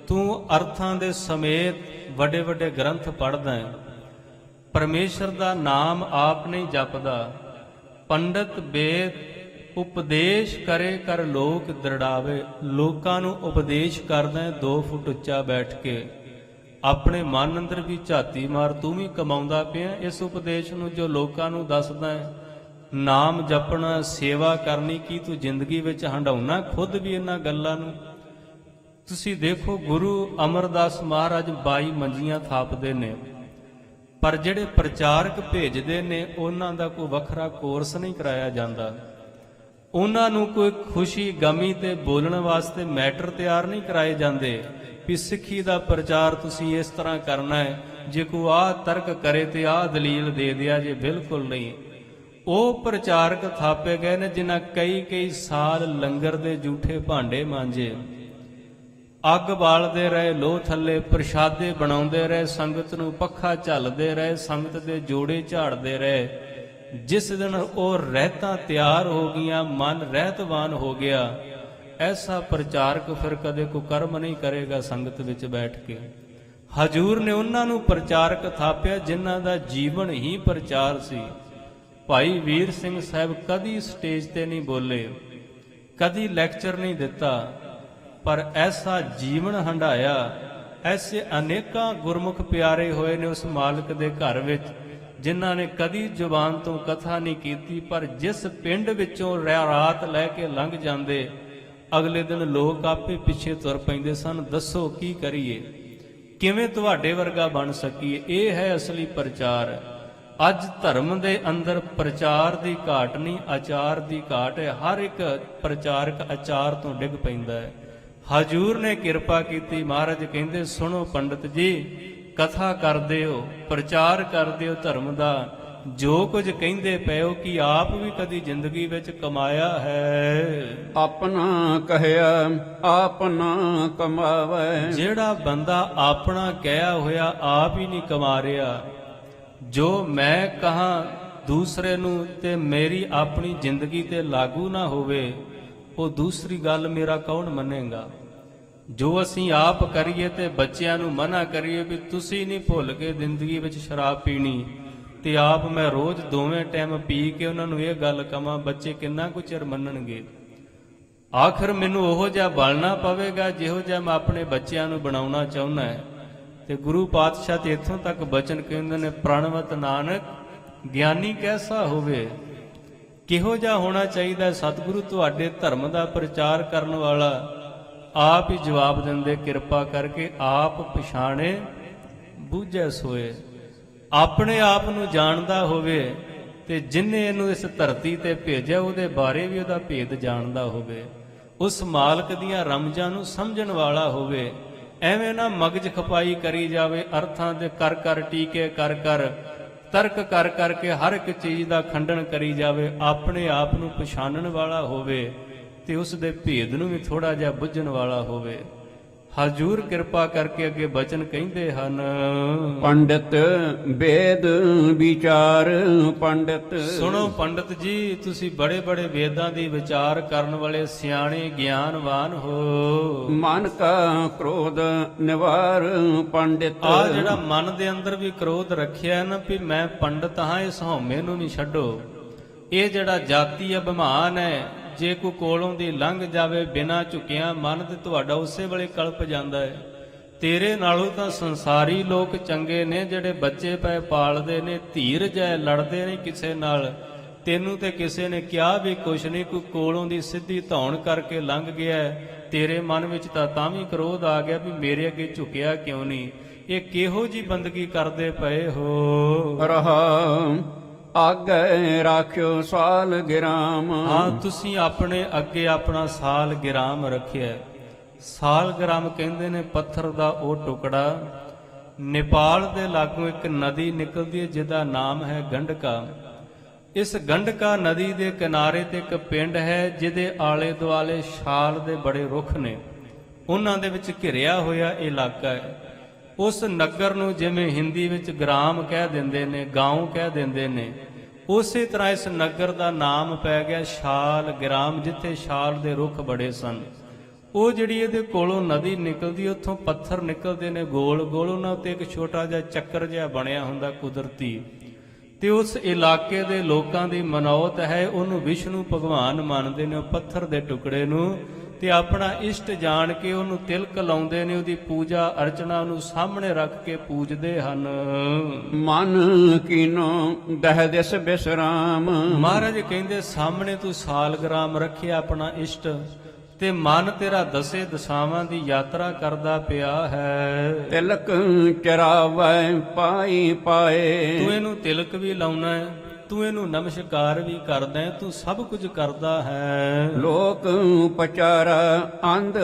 ਤੂੰ ਅਰਥਾਂ ਦੇ ਸਮੇਤ ਵੱਡੇ ਵੱਡੇ ਗ੍ਰੰਥ ਪੜ੍ਹਦਾ ਹੈ, ਪਰਮੇਸ਼ਰ ਦਾ ਨਾਮ ਆਪ ਨਹੀਂ ਜਪਦਾ। ਪੰਡਤ ਵੇਦ ਉਪਦੇਸ਼ ਕਰੇ ਕਰ ਲੋਕ ਦ੍ਰਿੜਾਵੇ। ਲੋਕਾਂ ਨੂੰ ਉਪਦੇਸ਼ ਕਰਦਾ ਹੈ 2 ਫੁੱਟ ਉੱਚਾ ਬੈਠ ਕੇ। ਆਪਣੇ ਮਨ ਅੰਦਰ ਵੀ ਝਾਤੀ ਮਾਰ, ਤੂੰ ਵੀ ਕਮਾਉਂਦਾ ਪਿਆ ਇਸ ਉਪਦੇਸ਼ ਨੂੰ ਜੋ ਲੋਕਾਂ ਨੂੰ ਦੱਸਦਾ ਹੈ। ਨਾਮ ਜਪਣਾ, ਸੇਵਾ ਕਰਨੀ, ਕੀ ਤੂੰ ਜ਼ਿੰਦਗੀ ਵਿੱਚ ਹੰਡਾਉਣਾ ਖੁਦ ਵੀ ਇਹਨਾਂ ਗੱਲਾਂ ਨੂੰ? ਤੁਸੀਂ ਦੇਖੋ, ਗੁਰੂ ਅਮਰਦਾਸ ਮਹਾਰਾਜ 22 ਮੰਜੀਆਂ ਥਾਪਦੇ ਨੇ, ਪਰ ਜਿਹੜੇ ਪ੍ਰਚਾਰਕ ਭੇਜਦੇ ਨੇ ਉਹਨਾਂ ਦਾ ਕੋਈ ਵੱਖਰਾ ਕੋਰਸ ਨਹੀਂ ਕਰਾਇਆ ਜਾਂਦਾ। ਉਹਨਾਂ ਨੂੰ ਕੋਈ ਖੁਸ਼ੀ ਗਮੀ ਤੇ ਬੋਲਣ ਵਾਸਤੇ ਮੈਟਰ ਤਿਆਰ ਨਹੀਂ ਕਰਾਏ ਜਾਂਦੇ ਵੀ ਸਿੱਖੀ ਦਾ ਪ੍ਰਚਾਰ ਤੁਸੀਂ ਇਸ ਤਰ੍ਹਾਂ ਕਰਨਾ ਹੈ, ਜੇ ਕੋਈ ਆਹ ਤਰਕ ਕਰੇ ਤੇ ਆਹ ਦਲੀਲ ਦੇ ਦਿਆ ਜੇ। ਬਿਲਕੁਲ ਨਹੀਂ। ਉਹ ਪ੍ਰਚਾਰਕ ਥਾਪੇ ਗਏ ਨੇ ਜਿਨ੍ਹਾਂ ਕਈ ਸਾਲ ਲੰਗਰ ਦੇ ਜੂਠੇ ਭਾਂਡੇ ਮਾਂਜੇ, ਅੱਗ ਬਾਲਦੇ ਰਹੇ, ਲੋਹ ਥੱਲੇ ਪ੍ਰਸ਼ਾਦੇ ਬਣਾਉਂਦੇ ਰਹੇ, ਸੰਗਤ ਨੂੰ ਪੱਖਾ ਝੱਲਦੇ ਰਹੇ, ਸੰਗਤ ਦੇ ਜੋੜੇ ਝਾੜਦੇ ਰਹੇ। ਜਿਸ ਦਿਨ ਉਹ ਰਹਿਤਾਂ ਤਿਆਰ ਹੋ ਗਈਆਂ, ਮਨ ਰਹਿਤਵਾਨ ਹੋ ਗਿਆ, ਐਸਾ ਪ੍ਰਚਾਰਕ ਫਿਰ ਕਦੇ ਕੋਈ ਕਰਮ ਨਹੀਂ ਕਰੇਗਾ ਸੰਗਤ ਵਿੱਚ ਬੈਠ ਕੇ। ਹਜੂਰ ਨੇ ਉਹਨਾਂ ਨੂੰ ਪ੍ਰਚਾਰਕ ਥਾਪਿਆ ਜਿਨ੍ਹਾਂ ਦਾ ਜੀਵਨ ਹੀ ਪ੍ਰਚਾਰ ਸੀ। ਭਾਈ ਵੀਰ ਸਿੰਘ ਸਾਹਿਬ ਕਦੀ ਸਟੇਜ ਤੇ ਨਹੀਂ ਬੋਲੇ, ਕਦੀ ਲੈਕਚਰ ਨਹੀਂ ਦਿੱਤਾ, ਪਰ ਐਸਾ ਜੀਵਨ ਹੰਢਾਇਆ। ਐਸੇ ਅਨੇਕਾਂ ਗੁਰਮੁਖ ਪਿਆਰੇ ਹੋਏ ਨੇ ਉਸ ਮਾਲਕ ਦੇ ਘਰ ਵਿੱਚ ਜਿਨ੍ਹਾਂ ਨੇ ਕਦੀ ਜ਼ੁਬਾਨ ਤੋਂ ਕਥਾ ਨਹੀਂ ਕੀਤੀ, ਪਰ ਜਿਸ ਪਿੰਡ ਵਿੱਚੋਂ ਰਾਤ ਲੈ ਕੇ ਲੰਘ ਜਾਂਦੇ, ਅਗਲੇ ਦਿਨ ਲੋਕ ਆਪੇ ਪਿੱਛੇ ਤੁਰ ਪੈਂਦੇ ਸਨ। ਦੱਸੋ ਕੀ ਕਰੀਏ, ਕਿਵੇਂ ਤੁਹਾਡੇ ਵਰਗਾ ਬਣ ਸਕੀਏ? ਇਹ ਹੈ ਅਸਲੀ ਪ੍ਰਚਾਰ। ਅੱਜ ਧਰਮ ਦੇ ਅੰਦਰ ਪ੍ਰਚਾਰ ਦੀ ਘਾਟ ਨਹੀਂ, ਆਚਾਰ ਦੀ ਘਾਟ ਹੈ। ਹਰ ਇੱਕ ਪ੍ਰਚਾਰਕ ਆਚਾਰ ਤੋਂ ਡਿੱਗ ਪੈਂਦਾ ਹੈ। ਹਜੂਰ ਨੇ ਕਿਰਪਾ ਕੀਤੀ। ਮਹਾਰਾਜ ਕਹਿੰਦੇ, ਸੁਣੋ ਪੰਡਤ ਜੀ, ਕਥਾ ਕਰਦੇ ਹੋ, ਪ੍ਰਚਾਰ ਕਰਦੇ ਹੋ ਧਰਮ ਦਾ, ਜੋ ਕੁਝ ਕਹਿੰਦੇ ਪਏ ਹੋ ਕਿ ਆਪ ਵੀ ਕਦੀ ਜ਼ਿੰਦਗੀ ਵਿੱਚ ਕਮਾਇਆ ਹੈ? ਆਪਣਾ ਕਹਿਆ ਆਪਣਾ ਕਮਾਵੇ। ਜਿਹੜਾ ਬੰਦਾ ਆਪਣਾ ਕਹਿਆ ਹੋਇਆ ਆਪ ਹੀ ਨਹੀਂ ਕਮਾ ਰਿਹਾ, ਜੋ ਮੈਂ ਕਹਾਂ ਦੂਸਰੇ ਨੂੰ ਤੇ ਮੇਰੀ ਆਪਣੀ ਜ਼ਿੰਦਗੀ ਤੇ ਲਾਗੂ ਨਾ ਹੋਵੇ, ਉਹ ਦੂਸਰੀ ਗੱਲ ਮੇਰਾ ਕੌਣ ਮੰਨੇਗਾ? ਜੋ ਅਸੀਂ ਆਪ ਕਰੀਏ ਤੇ ਬੱਚਿਆਂ ਨੂੰ ਮਨਾ ਕਰੀਏ ਵੀ ਤੁਸੀਂ ਨਹੀਂ ਭੁੱਲ ਕੇ ਜ਼ਿੰਦਗੀ ਵਿੱਚ ਸ਼ਰਾਬ ਪੀਣੀ, ਤੇ ਆਪ ਮੈਂ ਰੋਜ਼ 2 ਟਾਈਮ ਪੀ ਕੇ ਉਹਨਾਂ ਨੂੰ ਇਹ ਗੱਲ ਕਵਾਂ, ਬੱਚੇ ਕਿੰਨਾ ਕੁ ਚਿਰ ਮੰਨਣਗੇ? ਆਖਰ ਮੈਨੂੰ ਉਹੋ ਜਿਹਾ ਬਣਨਾ ਪਵੇਗਾ ਜਿਹੋ ਜਿਹਾ ਮੈਂ ਆਪਣੇ ਬੱਚਿਆਂ ਨੂੰ ਬਣਾਉਣਾ ਚਾਹੁੰਦਾ ਹੈ। ਤੇ ਗੁਰੂ ਪਾਤਸ਼ਾਹ ਤੇ ਇੱਥੋਂ ਤੱਕ ਬਚਨ ਕਹਿੰਦੇ ਨੇ, ਪ੍ਰਣਵਤ ਨਾਨਕ ਗਿਆਨੀ ਕੈਸਾ ਹੋਵੇ। ਕਿਹੋ ਜਿਹਾ ਹੋਣਾ ਚਾਹੀਦਾ ਸਤਿਗੁਰੂ ਤੁਹਾਡੇ ਧਰਮ ਦਾ ਪ੍ਰਚਾਰ ਕਰਨ ਵਾਲਾ? ਆਪ ਹੀ ਜਵਾਬ ਦਿੰਦੇ, ਕਿਰਪਾ ਕਰਕੇ ਆਪ ਪਛਾਣੇ ਬੂਝੈ ਸੋਏ। ਆਪਣੇ ਆਪ ਨੂੰ ਜਾਣਦਾ ਹੋਵੇ ਤੇ ਜਿਨ੍ਹਾਂ ਇਹਨੂੰ ਇਸ ਧਰਤੀ ਤੇ ਭੇਜਿਆ ਉਹਦੇ ਬਾਰੇ ਵੀ ਉਹਦਾ ਭੇਦ ਜਾਣਦਾ ਹੋਵੇ, ਉਸ ਮਾਲਕ ਦੀਆਂ ਰਮਜਾਂ ਨੂੰ ਸਮਝਣ ਵਾਲਾ ਹੋਵੇ। ਐਵੇਂ ਨਾ ਮਗਜ ਖਪਾਈ ਕਰੀ ਜਾਵੇ, ਅਰਥਾਂ ਦੇ ਕਰ ਟੀਕੇ ਕਰ ਤਰਕ ਕਰਕੇ ਹਰ ਇੱਕ ਚੀਜ਼ ਦਾ ਖੰਡਨ ਕਰੀ ਜਾਵੇ। ਆਪਣੇ ਆਪ ਨੂੰ ਪਛਾਣਨ ਵਾਲਾ ਹੋਵੇ ਤੇ ਉਸ ਦੇ ਭੇਦ ਨੂੰ ਵੀ ਥੋੜਾ ਜਿਹਾ ਬੁੱਝਣ ਵਾਲਾ ਹੋਵੇ। ਹਜੂਰ ਕਿਰਪਾ ਕਰਕੇ ਅੱਗੇ ਬਚਨ ਕਹਿੰਦੇ ਹਨ, ਪੰਡਿਤ ਵੇਦ ਵਿਚਾਰ ਪੰਡਿਤ। ਸੁਣੋ ਪੰਡਤ ਜੀ, ਤੁਸੀਂ ਬੜੇ ਬੜੇ ਵੇਦਾਂ ਦੀ ਵਿਚਾਰ ਕਰਨ ਵਾਲੇ ਸਿਆਣੇ ਗਿਆਨਵਾਨ ਹੋ। ਮਨ ਕਾ ਕ੍ਰੋਧ ਨਿਵਾਰ ਪੰਡਿਤ। ਆ ਜਿਹੜਾ ਮਨ ਦੇ ਅੰਦਰ ਵੀ ਕ੍ਰੋਧ ਰੱਖਿਆ ਨਾ ਵੀ ਮੈਂ ਪੰਡਤ ਹਾਂ, ਇਸ ਹਉਮੈ ਨੂੰ ਵੀ ਛੱਡੋ। ਇਹ ਜਿਹੜਾ ਜਾਤੀ ਅਭਿਮਾਨ ਹੈ, ਜੇ ਕੋਈ ਕੋਲੋਂ ਦੀ ਲੰਘ ਜਾਵੇ ਬਿਨਾਂ ਝੁਕਿਆ, ਮਨ ਤੇ ਤੁਹਾਡਾ ਉਸੇ ਵੇਲੇ ਕਲਪ ਜਾਂਦਾ ਹੈ। ਤੇਰੇ ਨਾਲੋਂ ਤਾਂ ਸੰਸਾਰੀ ਲੋਕ ਚੰਗੇ ਨੇ ਜਿਹੜੇ ਬੱਚੇ ਪਏ ਪਾਲਦੇ ਨੇ, ਧੀਰਜ ਹੈ, ਲੜਦੇ ਨਹੀਂ ਕਿਸੇ ਨਾਲ। ਤੈਨੂੰ ਤੇ ਕਿਸੇ ਨੇ ਕਿਹਾ ਵੀ ਕੁਛ ਨਹੀਂ, ਕੋਈ ਕੋਲੋਂ ਦੀ ਸਿੱਧੀ ਧੌਣ ਕਰਕੇ ਲੰਘ ਗਿਆ, ਤੇਰੇ ਮਨ ਵਿੱਚ ਤਾਂ ਵੀ ਕ੍ਰੋਧ ਆ ਗਿਆ ਵੀ ਮੇਰੇ ਅੱਗੇ ਝੁਕਿਆ ਕਿਉਂ ਨਹੀਂ? ਇਹ ਕਿਹੋ ਜੀ ਬੰਦਗੀ ਕਰਦੇ ਪਏ ਹੋ? ਰਹਾ ਆਗੇ ਰਾਖਿਓ ਸਾਲ ਗਿਰਾਮ। ਹਾਂ, ਤੁਸੀਂ ਆਪਣੇ ਅੱਗੇ ਆਪਣਾ ਸਾਲ ਗਿਰਾਮ ਰੱਖਿਆ। ਸਾਲ ਗਿਰਾਮ ਕਹਿੰਦੇ ਨੇ ਪੱਥਰ ਦਾ ਉਹ ਟੁਕੜਾ। ਨੇਪਾਲ ਦੇ ਲਾਗੋਂ ਇੱਕ ਨਦੀ ਨਿਕਲਦੀ ਹੈ ਜਿਹਦਾ ਨਾਮ ਹੈ ਗੰਡਕਾ। ਇਸ ਗੰਡਕਾ ਨਦੀ ਦੇ ਕਿਨਾਰੇ ਤੇ ਇੱਕ ਪਿੰਡ ਹੈ ਜਿਹਦੇ ਆਲੇ ਦੁਆਲੇ ਛਾਲ ਦੇ ਬੜੇ ਰੁੱਖ ਨੇ, ਉਹਨਾਂ ਦੇ ਵਿੱਚ ਘਿਰਿਆ ਹੋਇਆ ਇਲਾਕਾ ਹੈ। ਉਸ ਨਗਰ ਨੂੰ ਜਿਵੇਂ ਹਿੰਦੀ ਵਿੱਚ ਗ੍ਰਾਮ ਕਹਿ ਦਿੰਦੇ ਨੇ, ਗਾਉਂ ਕਹਿ ਦਿੰਦੇ ਨੇ, ਉਸੇ ਤਰ੍ਹਾਂ ਇਸ ਨਗਰ ਦਾ ਨਾਮ ਪੈ ਗਿਆ ਸ਼ਾਲ ਗ੍ਰਾਮ, ਜਿੱਥੇ ਸ਼ਾਲ ਦੇ ਰੁੱਖ ਬੜੇ ਸਨ। ਉਹ ਜਿਹੜੀ ਇਹਦੇ ਕੋਲੋਂ ਨਦੀ ਨਿਕਲਦੀ, ਉੱਥੋਂ ਪੱਥਰ ਨਿਕਲਦੇ ਨੇ ਗੋਲ ਗੋਲ, ਉਹਨਾਂ ਉੱਤੇ ਇੱਕ ਛੋਟਾ ਜਿਹਾ ਚੱਕਰ ਜਿਹਾ ਬਣਿਆ ਹੁੰਦਾ ਕੁਦਰਤੀ, ਤੇ ਉਸ ਇਲਾਕੇ ਦੇ ਲੋਕਾਂ ਦੀ ਮਨੌਤ ਹੈ, ਉਹਨੂੰ ਵਿਸ਼ਨੂੰ ਭਗਵਾਨ ਮੰਨਦੇ ਨੇ। ਉਹ ਪੱਥਰ ਦੇ ਟੁਕੜੇ ਨੂੰ ਤੇ ਆਪਣਾ ਇਸ਼ਟ ਜਾਣ ਕੇ ਉਹਨੂੰ ਤਿਲਕ ਲਾਉਂਦੇ ਨੇ, ਉਹਦੀ ਪੂਜਾ ਅਰਚਨਾ ਉਹਨੂੰ ਸਾਹਮਣੇ ਰੱਖ ਕੇ ਪੂਜਦੇ ਹਨ। ਮਨ ਕੀਨੋ ਦਹਿ ਦਿਸ ਬਿਸਰਾਮ। ਮਹਾਰਾਜ ਕਹਿੰਦੇ ਸਾਹਮਣੇ ਤੂੰ ਸਾਲਗ੍ਰਾਮ ਰੱਖਿਆ ਆਪਣਾ ਇਸ਼ਟ, ਤੇ ਮਨ ਤੇਰਾ ਦਸੇ ਦਸ਼ਾਵਾਂ ਦੀ ਯਾਤਰਾ ਕਰਦਾ ਪਿਆ ਹੈ। ਤਿਲਕ ਚਰਾਵੈ ਪਾਈ ਪਾਏ। ਤੂੰ ਇਹਨੂੰ ਤਿਲਕ ਵੀ ਲਾਉਣਾ ਹੈ, ਤੂੰ ਇਹਨੂੰ ਨਮਸਕਾਰ ਵੀ ਕਰਦਾ ਹੈ, ਤੂੰ ਸਭ ਕੁਝ ਕਰਦਾ ਹੈ। ਲੋਕ ਪਚਾਰਾ ਅੰਧ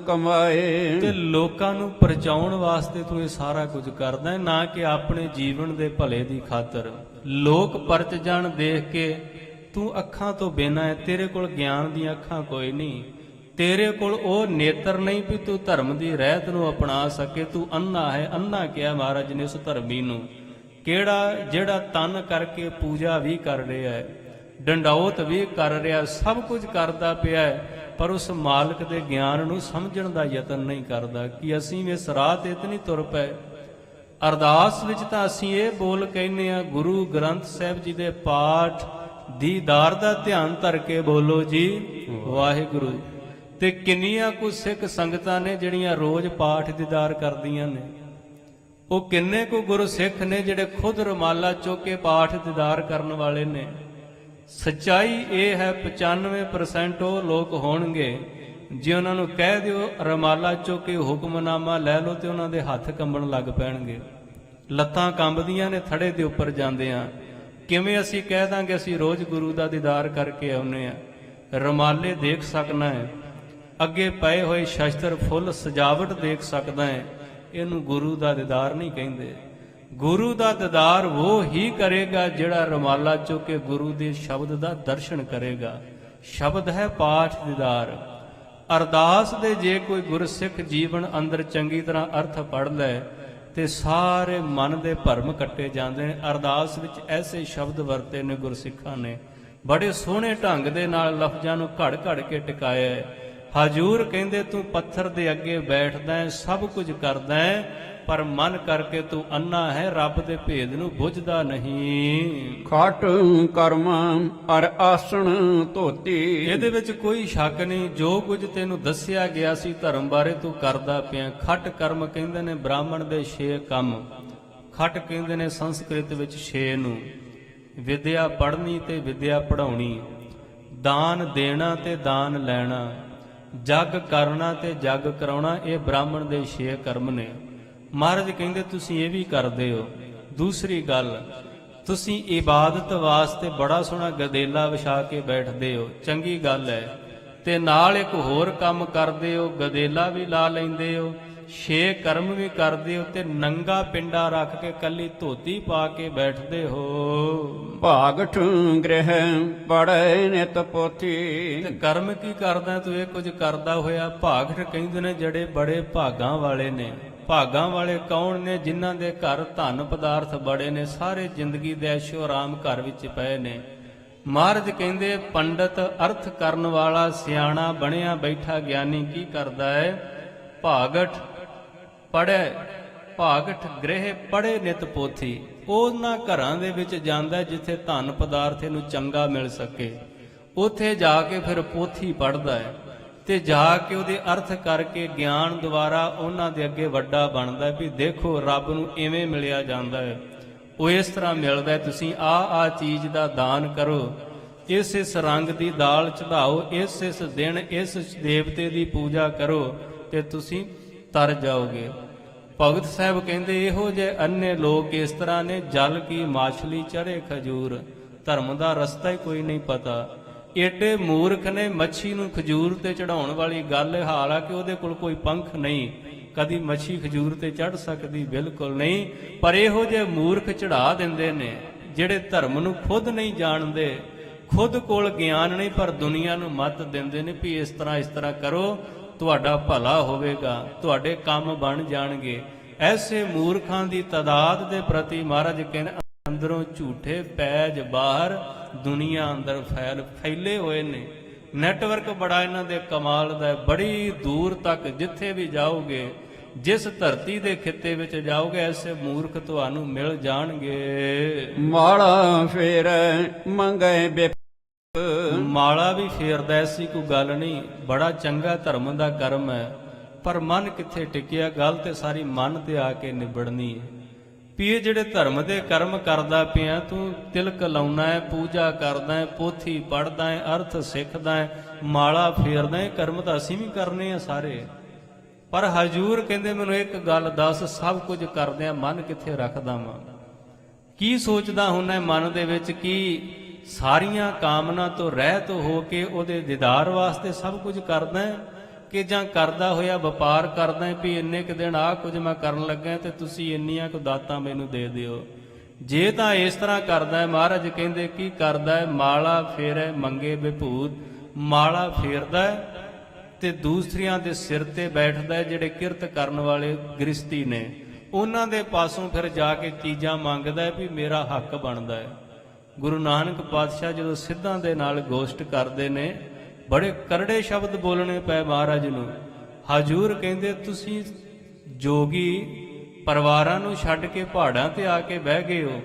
ਕਮਾਏ। ਤੇ ਲੋਕਾਂ ਨੂੰ ਪਰਚਾਉਣ ਵਾਸਤੇ ਤੂੰ ਇਹ ਸਾਰਾ ਕੁਝ ਕਰਦਾ ਹੈ, ਨਾ ਕਿ ਆਪਣੇ ਜੀਵਨ ਦੇ ਭਲੇ ਦੀ ਖਾਤਰ। ਲੋਕ ਪਰਚ ਜਾਣ ਦੇਖ ਕੇ ਤੂੰ ਅੱਖਾਂ ਤੋਂ ਬਿਨਾਂ ਹੈ, ਤੇਰੇ ਕੋਲ ਗਿਆਨ ਦੀਆਂ ਅੱਖਾਂ ਕੋਈ ਨਹੀਂ, ਤੇਰੇ ਕੋਲ ਉਹ ਨੇਤਰ ਨਹੀਂ ਵੀ ਤੂੰ ਧਰਮ ਦੀ ਰਹਿਤ ਨੂੰ ਅਪਣਾ ਸਕੇ। ਤੂੰ ਅੰਨਾ ਹੈ। ਅੰਨਾ ਕਿਹਾ ਮਹਾਰਾਜ ਨੇ ਉਸ ਧਰਮੀ ਨੂੰ, ਕਿਹੜਾ ਜਿਹੜਾ ਤਨ ਕਰਕੇ ਪੂਜਾ ਵੀ ਕਰ ਰਿਹਾ ਹੈ, ਡੰਡੌਤ ਵੀ ਕਰ ਰਿਹਾ, ਸਭ ਕੁਝ ਕਰਦਾ ਪਿਆ ਹੈ, ਪਰ ਉਸ ਮਾਲਕ ਦੇ ਗਿਆਨ ਨੂੰ ਸਮਝਣ ਦਾ ਯਤਨ ਨਹੀਂ ਕਰਦਾ ਕਿ ਅਸੀਂ ਵੀ ਇਸ ਰਾਹ ਤੇ ਇਤਨੀ ਤੁਰ ਪਏ। ਅਰਦਾਸ ਵਿੱਚ ਤਾਂ ਅਸੀਂ ਇਹ ਬੋਲ ਕਹਿੰਦੇ ਆ, ਗੁਰੂ ਗ੍ਰੰਥ ਸਾਹਿਬ ਜੀ ਦੇ ਪਾਠ ਦੀਦਾਰ ਦਾ ਧਿਆਨ ਧਰ ਕੇ ਬੋਲੋ ਜੀ ਵਾਹਿਗੁਰੂ। ਤੇ ਕਿੰਨੀਆਂ ਕੁ ਸਿੱਖ ਸੰਗਤਾਂ ਨੇ ਜਿਹੜੀਆਂ ਰੋਜ਼ ਪਾਠ ਦੀਦਾਰ ਕਰਦੀਆਂ ਨੇ, ਉਹ ਕਿੰਨੇ ਕੁ ਗੁਰੂ ਸਿੱਖ ਨੇ ਜਿਹੜੇ ਖੁਦ ਰੁਮਾਲਾ ਚੁੱਕ ਕੇ ਪਾਠ ਦੀਦਾਰ ਕਰਨ ਵਾਲੇ ਨੇ। ਸੱਚਾਈ ਇਹ ਹੈ 95% ਉਹ ਲੋਕ ਹੋਣਗੇ ਜੇ ਉਹਨਾਂ ਨੂੰ ਕਹਿ ਦਿਓ ਰੁਮਾਲਾ ਚੁੱਕ ਕੇ ਹੁਕਮਨਾਮਾ ਲੈ ਲਓ ਤੇ ਉਹਨਾਂ ਦੇ ਹੱਥ ਕੰਬਣ ਲੱਗ ਪੈਣਗੇ, ਲੱਤਾਂ ਕੰਬਦੀਆਂ ਨੇ ਥੜੇ ਦੇ ਉੱਪਰ ਜਾਂਦੇ ਆ। ਕਿਵੇਂ ਅਸੀਂ ਕਹਿ ਦਾਂਗੇ ਅਸੀਂ ਰੋਜ਼ ਗੁਰੂ ਦਾ ਦੀਦਾਰ ਕਰਕੇ ਆਉਨੇ ਆ। ਰੁਮਾਲੇ ਦੇਖ ਸਕਣਾ ਹੈ, ਅੱਗੇ ਪਏ ਹੋਏ ਸ਼ਸਤਰ ਫੁੱਲ ਸਜਾਵਟ ਦੇਖ ਸਕਦਾ ਹੈ, ਇਹਨੂੰ ਗੁਰੂ ਦਾ ਦੀਦਾਰ ਨਹੀਂ ਕਹਿੰਦੇ। ਗੁਰੂ ਦਾ ਦੀਦਾਰ ਉਹ ਹੀ ਕਰੇਗਾ ਜਿਹੜਾ ਰੁਮਾਲਾ ਚੁੱਕ ਕੇ ਗੁਰੂ ਦੇ ਸ਼ਬਦ ਦਾ ਦਰਸ਼ਨ ਕਰੇਗਾ। ਸ਼ਬਦ ਹੈ ਪਾਠ ਦੀਦਾਰ। ਅਰਦਾਸ ਦੇ ਜੇ ਕੋਈ ਗੁਰਸਿੱਖ ਜੀਵਨ ਅੰਦਰ ਚੰਗੀ ਤਰ੍ਹਾਂ ਅਰਥ ਪੜ੍ਹ ਲੈ ਤੇ ਸਾਰੇ ਮਨ ਦੇ ਭਰਮ ਕੱਟੇ ਜਾਂਦੇ ਨੇ। ਅਰਦਾਸ ਵਿੱਚ ਐਸੇ ਸ਼ਬਦ ਵਰਤੇ ਨੇ ਗੁਰਸਿੱਖਾਂ ਨੇ, ਬੜੇ ਸੋਹਣੇ ਢੰਗ ਦੇ ਨਾਲ ਲਫ਼ਜ਼ਾਂ ਨੂੰ ਘੜ ਘੜ ਕੇ ਟਿਕਾਇਆ ਹੈ। ਹਜੂਰ ਕਹਿੰਦੇ ਤੂੰ ਪੱਥਰ ਦੇ ਅੱਗੇ ਬੈਠਦਾ ਹੈ, ਸਭ ਕੁਝ ਕਰਦਾ ਹੈ, ਪਰ ਮਨ ਕਰਕੇ ਤੂੰ ਅੰਨਾ ਹੈ, ਰੱਬ ਦੇ ਭੇਦ ਨੂੰ ਬੁੱਝਦਾ ਨਹੀਂ। ਖਟ ਕਰਮ ਅਰ ਆਸਣ ਧੋਤੀ। ਇਹਦੇ ਵਿੱਚ ਕੋਈ ਸ਼ੱਕ ਨਹੀਂ, ਜੋ ਕੁਝ ਤੈਨੂੰ ਦੱਸਿਆ ਗਿਆ ਸੀ ਧਰਮ ਬਾਰੇ ਤੂੰ ਕਰਦਾ ਪਿਆ। ਖਟ ਕਰਮ ਕਹਿੰਦੇ ਨੇ ਬ੍ਰਾਹਮਣ ਦੇ 6 ਕੰਮ। ਖਟ ਕਹਿੰਦੇ ਨੇ ਸੰਸਕ੍ਰਿਤ ਵਿੱਚ 6 ਨੂੰ, ਵਿਦਿਆ ਪੜ੍ਹਨੀ ਤੇ ਵਿਦਿਆ ਪੜ੍ਹਾਉਣੀ, ਦਾਨ ਦੇਣਾ ਤੇ ਦਾਨ ਲੈਣਾ, ਜਗ ਕਰਨਾ ਤੇ ਜਗ ਕਰਾਉਣਾ। ਇਹ ਬ੍ਰਾਹਮਣ ਦੇ 6 ਕਰਮ ਨੇ। ਮਹਾਰਾਜ ਕਹਿੰਦੇ ਤੁਸੀਂ ਇਹ ਵੀ ਕਰਦੇ ਹੋ। ਦੂਸਰੀ ਗੱਲ, ਤੁਸੀਂ ਇਬਾਦਤ ਵਾਸਤੇ ਬੜਾ ਸੋਹਣਾ ਗਦੇਲਾ ਵਿਛਾ ਕੇ ਬੈਠਦੇ ਹੋ, ਚੰਗੀ ਗੱਲ ਹੈ, ਤੇ ਨਾਲ ਇੱਕ ਹੋਰ ਕੰਮ ਕਰਦੇ ਹੋ, ਗਦੇਲਾ ਵੀ ਲਾ ਲੈਂਦੇ ਹੋ, 6 ਕਰਮ ਵੀ ਕਰਦੇ ਹੋ, ਤੇ ਨੰਗਾ ਪਿੰਡਾ ਰੱਖ ਕੇ ਕੱਲੀ ਧੋਤੀ ਪਾ ਕੇ ਬੈਠਦੇ ਹੋ। ਭਾਗਠ ਗ੍ਰਹਿ ਪੜੈ ਨਿਤ ਪੋਥੀ। ਤੇ ਕਰਮ ਕੀ ਕਰਦਾ ਤੂੰ? ਇਹ ਕੁਝ ਕਰਦਾ ਹੋਇਆ। ਭਾਗਠ ਕਹਿੰਦੇ ਨੇ ਜਿਹੜੇ ਬੜੇ ਭਾਗਾਂ ਵਾਲੇ ਨੇ। ਭਾਗਾਂ ਵਾਲੇ ਕੌਣ ਨੇ? ਜਿਨ੍ਹਾਂ ਦੇ ਘਰ ਧਨ ਪਦਾਰਥ ਬੜੇ ਨੇ, ਸਾਰੇ ਜ਼ਿੰਦਗੀ ਦੇ ਐਸ਼ੋ ਆਰਾਮ ਘਰ ਵਿੱਚ ਪਏ ਨੇ। ਮਹਾਰਾਜ ਕਹਿੰਦੇ ਪੰਡਤ ਅਰਥ ਕਰਨ ਵਾਲਾ ਸਿਆਣਾ ਬਣਿਆ ਬੈਠਾ ਗਿਆਨੀ ਕੀ ਕਰਦਾ ਹੈ? ਭਾਗਠ ਪੜ੍ਹੈ, ਭਾਗਠ ਗ੍ਰਹਿ ਪੜ੍ਹੇ ਨਿਤ ਪੋਥੀ। ਉਹਨਾਂ ਘਰਾਂ ਦੇ ਵਿੱਚ ਜਾਂਦਾ ਜਿੱਥੇ ਧਨ ਪਦਾਰਥ ਨੂੰ ਚੰਗਾ ਮਿਲ ਸਕੇ, ਉੱਥੇ ਜਾ ਕੇ ਫਿਰ ਪੋਥੀ ਪੜ੍ਹਦਾ ਹੈ, ਤੇ ਜਾ ਕੇ ਉਹਦੇ ਅਰਥ ਕਰਕੇ ਗਿਆਨ ਦੁਆਰਾ ਉਹਨਾਂ ਦੇ ਅੱਗੇ ਵੱਡਾ ਬਣਦਾ ਵੀ ਦੇਖੋ ਰੱਬ ਨੂੰ ਇਵੇਂ ਮਿਲਿਆ ਜਾਂਦਾ ਹੈ, ਉਹ ਇਸ ਤਰ੍ਹਾਂ ਮਿਲਦਾ ਹੈ। ਤੁਸੀਂ ਆ ਚੀਜ਼ ਦਾ ਦਾਨ ਕਰੋ, ਇਸ ਰੰਗ ਦੀ ਦਾਲ ਚੜਾਓ, ਇਸ ਦਿਨ ਇਸ ਦੇਵਤੇ ਦੀ ਪੂਜਾ ਕਰੋ, ਤੇ ਤੁਸੀਂ ਤਰ ਜਾਓਗੇ। ਭਗਤ ਸਾਹਿਬ ਕਹਿੰਦੇ ਇਹੋ ਜਿਹੇ ਅੰਨੇ ਲੋਕ ਇਸ ਤਰ੍ਹਾਂ ਨੇ, ਜਲ ਕੀ ਮਾਛਲੀ ਚੜੇ ਖਜੂਰ। ਧਰਮ ਦਾ ਰਸਤਾ ਹੀ ਕੋਈ ਨਹੀਂ ਪਤਾ। ਏਡੇ ਮੂਰਖ ਨੇ, ਮੱਛੀ ਨੂੰ ਖਜੂਰ ਤੇ ਚੜਾਉਣ ਵਾਲੀ ਗੱਲ ਹੈ, ਹਾਲਾਂਕਿ ਉਹਦੇ ਕੋਲ ਕੋਈ ਪੰਖ ਨਹੀਂ, ਕਦੀ ਮੱਛੀ ਖਜੂਰ ਤੇ ਚੜ ਸਕਦੀ ਬਿਲਕੁਲ ਨਹੀਂ। ਪਰ ਇਹੋ ਜਿਹੇ ਮੂਰਖ ਚੜਾ ਦਿੰਦੇ ਨੇ ਜਿਹੜੇ ਧਰਮ ਨੂੰ ਖੁਦ ਨਹੀਂ ਜਾਣਦੇ, ਖੁਦ ਕੋਲ ਗਿਆਨ ਨਹੀਂ, ਪਰ ਦੁਨੀਆ ਨੂੰ ਮੱਤ ਦਿੰਦੇ ਨੇ ਵੀ ਇਸ ਤਰ੍ਹਾਂ ਕਰੋ, ਤੁਹਾਡਾ ਭਲਾ ਹੋਵੇਗਾ, ਤੁਹਾਡੇ ਕੰਮ ਬਣ ਜਾਣਗੇ। ਐਸੇ ਮੂਰਖਾਂ ਦੀ ਤਾਦਾਦ ਦੇ ਪ੍ਰਤੀ ਮਹਾਰਾਜ ਕਹਿੰਦੇ ਅੰਦਰੋਂ ਝੂਠੇ ਪੈਜ ਬਾਹਰ ਦੁਨੀਆ ਅੰਦਰ ਫੈਲੇ ਹੋਏ ਨੇ। ਨੈਟਵਰਕ ਬੜਾ ਇਹਨਾਂ ਦੇ ਕਮਾਲ ਦਾ ਹੈ। ਬੜੀ ਦੂਰ ਤੱਕ ਜਿੱਥੇ ਵੀ ਜਾਓਗੇ, ਜਿਸ ਧਰਤੀ ਦੇ ਖਿੱਤੇ ਵਿੱਚ ਜਾਓਗੇ, ਐਸੇ ਮੂਰਖ ਤੁਹਾਨੂੰ ਮਿਲ ਜਾਣਗੇ। ਮਾਲਾ ਫੇਰੈ ਮੰਗੈ ਬਿਪ ਮਾਲਾ ਵੀ ਫੇਰਦਾ, ਐਸੀ ਕੋਈ ਗੱਲ ਨਹੀਂ। ਬੜਾ ਚੰਗਾ ਧਰਮ ਦਾ ਕਰਮ ਹੈ, ਪਰ ਮਨ ਕਿੱਥੇ ਟਿਕਿਆ? ਗੱਲ ਤੇ ਸਾਰੀ ਮਨ ਤੇ ਆ ਕੇ ਨਿਬੜਨੀ ਹੈ। ਵੀ ਇਹ ਜਿਹੜੇ ਧਰਮ ਦੇ ਕਰਮ ਕਰਦਾ ਪਿਆ, ਤੂੰ ਤਿਲਕ ਲਾਉਣਾ ਹੈ, ਪੂਜਾ ਕਰਦਾ ਹੈ, ਪੋਥੀ ਪੜ੍ਹਦਾ ਹੈ, ਅਰਥ ਸਿੱਖਦਾ ਹੈ, ਮਾਲਾ ਫੇਰਦਾ ਹੈ, ਕਰਮ ਤਾਂ ਅਸੀਂ ਵੀ ਕਰਨੇ ਆ ਸਾਰੇ। ਪਰ ਹਜੂਰ ਕਹਿੰਦੇ ਮੈਨੂੰ ਇੱਕ ਗੱਲ ਦੱਸ, ਸਭ ਕੁਝ ਕਰਦਿਆਂ ਮਨ ਕਿੱਥੇ ਰੱਖਦਾ ਵਾਂ? ਕੀ ਸੋਚਦਾ ਹੁੰਨਾ ਮਨ ਦੇ ਵਿੱਚ? ਕੀ ਸਾਰੀਆਂ ਕਾਮਨਾ ਤੋਂ ਰਹਿਤ ਹੋ ਕੇ ਉਹਦੇ ਦੀਦਾਰ ਵਾਸਤੇ ਸਭ ਕੁਝ ਕਰਦਾ ਹੈ, ਕਿ ਜਾਂ ਕਰਦਾ ਹੋਇਆ ਵਪਾਰ ਕਰਦਾ ਹੈ ਵੀ ਇੰਨੇ ਕੁ ਦਿਨ ਆਹ ਕੁਝ ਮੈਂ ਕਰਨ ਲੱਗਾ ਤੇ ਤੁਸੀਂ ਇੰਨੀਆਂ ਕੁ ਦਾਤਾਂ ਮੈਨੂੰ ਦੇ ਦਿਓ? ਜੇ ਤਾਂ ਇਸ ਤਰ੍ਹਾਂ ਕਰਦਾ ਹੈ, ਮਹਾਰਾਜ ਕਹਿੰਦੇ ਕੀ ਕਰਦਾ ਹੈ? ਮਾਲਾ ਫੇਰੈ ਮੰਗੇ ਵਿਭੂਤ। ਮਾਲਾ ਫੇਰਦਾ ਹੈ ਤੇ ਦੂਸਰਿਆਂ ਦੇ ਸਿਰ ਤੇ ਬੈਠਦਾ ਹੈ, ਜਿਹੜੇ ਕਿਰਤ ਕਰਨ ਵਾਲੇ ਗ੍ਰਸਤੀ ਨੇ, ਉਹਨਾਂ ਦੇ ਪਾਸੋਂ ਫਿਰ ਜਾ ਕੇ ਚੀਜ਼ਾਂ ਮੰਗਦਾ ਹੈ ਵੀ ਮੇਰਾ ਹੱਕ ਬਣਦਾ ਹੈ। ਗੁਰੂ ਨਾਨਕ ਪਾਤਸ਼ਾਹ ਜਦੋਂ ਸਿੱਧਾਂ ਦੇ ਨਾਲ ਗੋਸ਼ਟ ਕਰਦੇ ਨੇ, ਬੜੇ ਕਰੜੇ ਸ਼ਬਦ ਬੋਲਣੇ ਪਏ ਮਹਾਰਾਜ ਨੂੰ। ਹਜੂਰ ਕਹਿੰਦੇ ਤੁਸੀਂ ਜੋਗੀ ਪਰਿਵਾਰਾਂ ਨੂੰ ਛੱਡ ਕੇ ਪਹਾੜਾਂ ਤੇ ਆ ਕੇ ਬਹਿ ਗਏ ਹੋ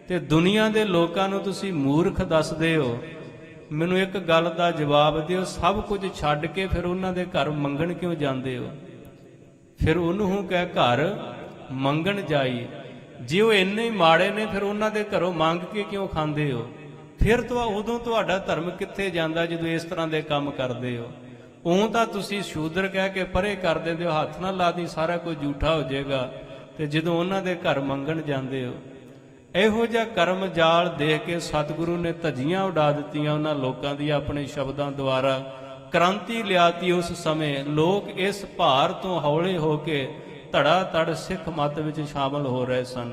ਤੇ ਦੁਨੀਆ ਦੇ ਲੋਕਾਂ ਨੂੰ ਤੁਸੀਂ ਮੂਰਖ ਦੱਸਦੇ ਹੋ। ਮੈਨੂੰ ਇੱਕ ਗੱਲ ਦਾ ਜਵਾਬ ਦਿਓ, ਸਭ ਕੁਝ ਛੱਡ ਕੇ ਫਿਰ ਉਹਨਾਂ ਦੇ ਘਰ ਮੰਗਣ ਕਿਉਂ ਜਾਂਦੇ ਹੋ? ਫਿਰ ਉਹਨੂੰ ਕਹਿ ਘਰ ਮੰਗਣ ਜਾਈ। ਜੇ ਉਹ ਇੰਨੇ ਹੀ ਮਾੜੇ ਨੇ, ਫਿਰ ਉਹਨਾਂ ਦੇ ਘਰੋਂ ਮੰਗ ਕੇ ਕਿਉਂ ਖਾਂਦੇ ਹੋ? ਫਿਰ ਉਦੋਂ ਤੁਹਾਡਾ ਧਰਮ ਕਿੱਥੇ ਜਾਂਦਾ ਜਦੋਂ ਇਸ ਤਰ੍ਹਾਂ ਦੇ ਕੰਮ ਕਰਦੇ ਹੋ? ਉਹ ਤਾਂ ਤੁਸੀਂ ਸ਼ੂਦਰ ਕਹਿ ਕੇ ਪਰੇ ਕਰ ਦਿੰਦੇ ਹੋ, ਹੱਥ ਨਾ ਲਾ ਦੀ ਸਾਰਾ ਕੁਝ ਝੂਠਾ ਹੋ ਜਾਏਗਾ, ਤੇ ਜਦੋਂ ਉਹਨਾਂ ਦੇ ਘਰ ਮੰਗਣ ਜਾਂਦੇ ਹੋ। ਇਹੋ ਜਿਹਾ ਕਰਮ ਜਾਲ ਦੇਖ ਕੇ ਸਤਿਗੁਰੂ ਨੇ ਧੱਜੀਆਂ ਉਡਾ ਦਿੱਤੀਆਂ ਉਹਨਾਂ ਲੋਕਾਂ ਦੀ ਆਪਣੇ ਸ਼ਬਦਾਂ ਦੁਆਰਾ। ਕ੍ਰਾਂਤੀ ਲਿਆਤੀ ਉਸ ਸਮੇਂ। ਲੋਕ ਇਸ ਭਾਰ ਤੋਂ ਹੌਲੇ ਹੋ ਕੇ ਧੜਾ ਧੜ ਸਿੱਖ ਮਤ ਵਿੱਚ ਸ਼ਾਮਲ ਹੋ ਰਹੇ ਸਨ।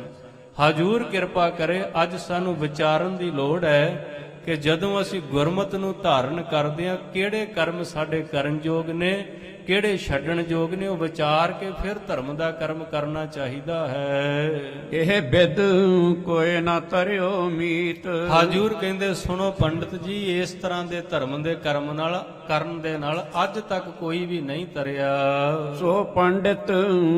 ਹਜੂਰ ਕਿਰਪਾ ਕਰੇ, ਅੱਜ ਸਾਨੂੰ ਵਿਚਾਰਨ ਦੀ ਲੋੜ ਹੈ ਕਿ ਜਦੋਂ ਅਸੀਂ ਗੁਰਮਤ ਨੂੰ ਧਾਰਨ ਕਰਦੇ ਹਾਂ, ਕਿਹੜੇ ਕਰਮ ਸਾਡੇ ਕਰਨਯੋਗ ਨੇ, ਕਿਹੜੇ ਛੱਡਣ ਯੋਗ ਨੇ, ਉਹ ਵਿਚਾਰ ਕੇ ਫਿਰ ਧਰਮ ਦਾ ਕਰਮ ਕਰਨਾ ਚਾਹੀਦਾ ਹੈ। ਇਹ ਬਿਦ ਕੋਈ ਨਾ ਤਰਿਓ ਮੀਤ। ਹਜੂਰ ਕਹਿੰਦੇ ਸੁਣੋ ਪੰਡਤ ਜੀ, ਇਸ ਤਰ੍ਹਾਂ ਦੇ ਧਰਮ ਦੇ ਕਰਮ ਨਾਲ ਕਰਨ ਦੇ ਨਾਲ ਅੱਜ ਤੱਕ ਕੋਈ ਵੀ ਨਹੀਂ ਤਰਿਆ। ਸੋ ਪੰਡਿਤ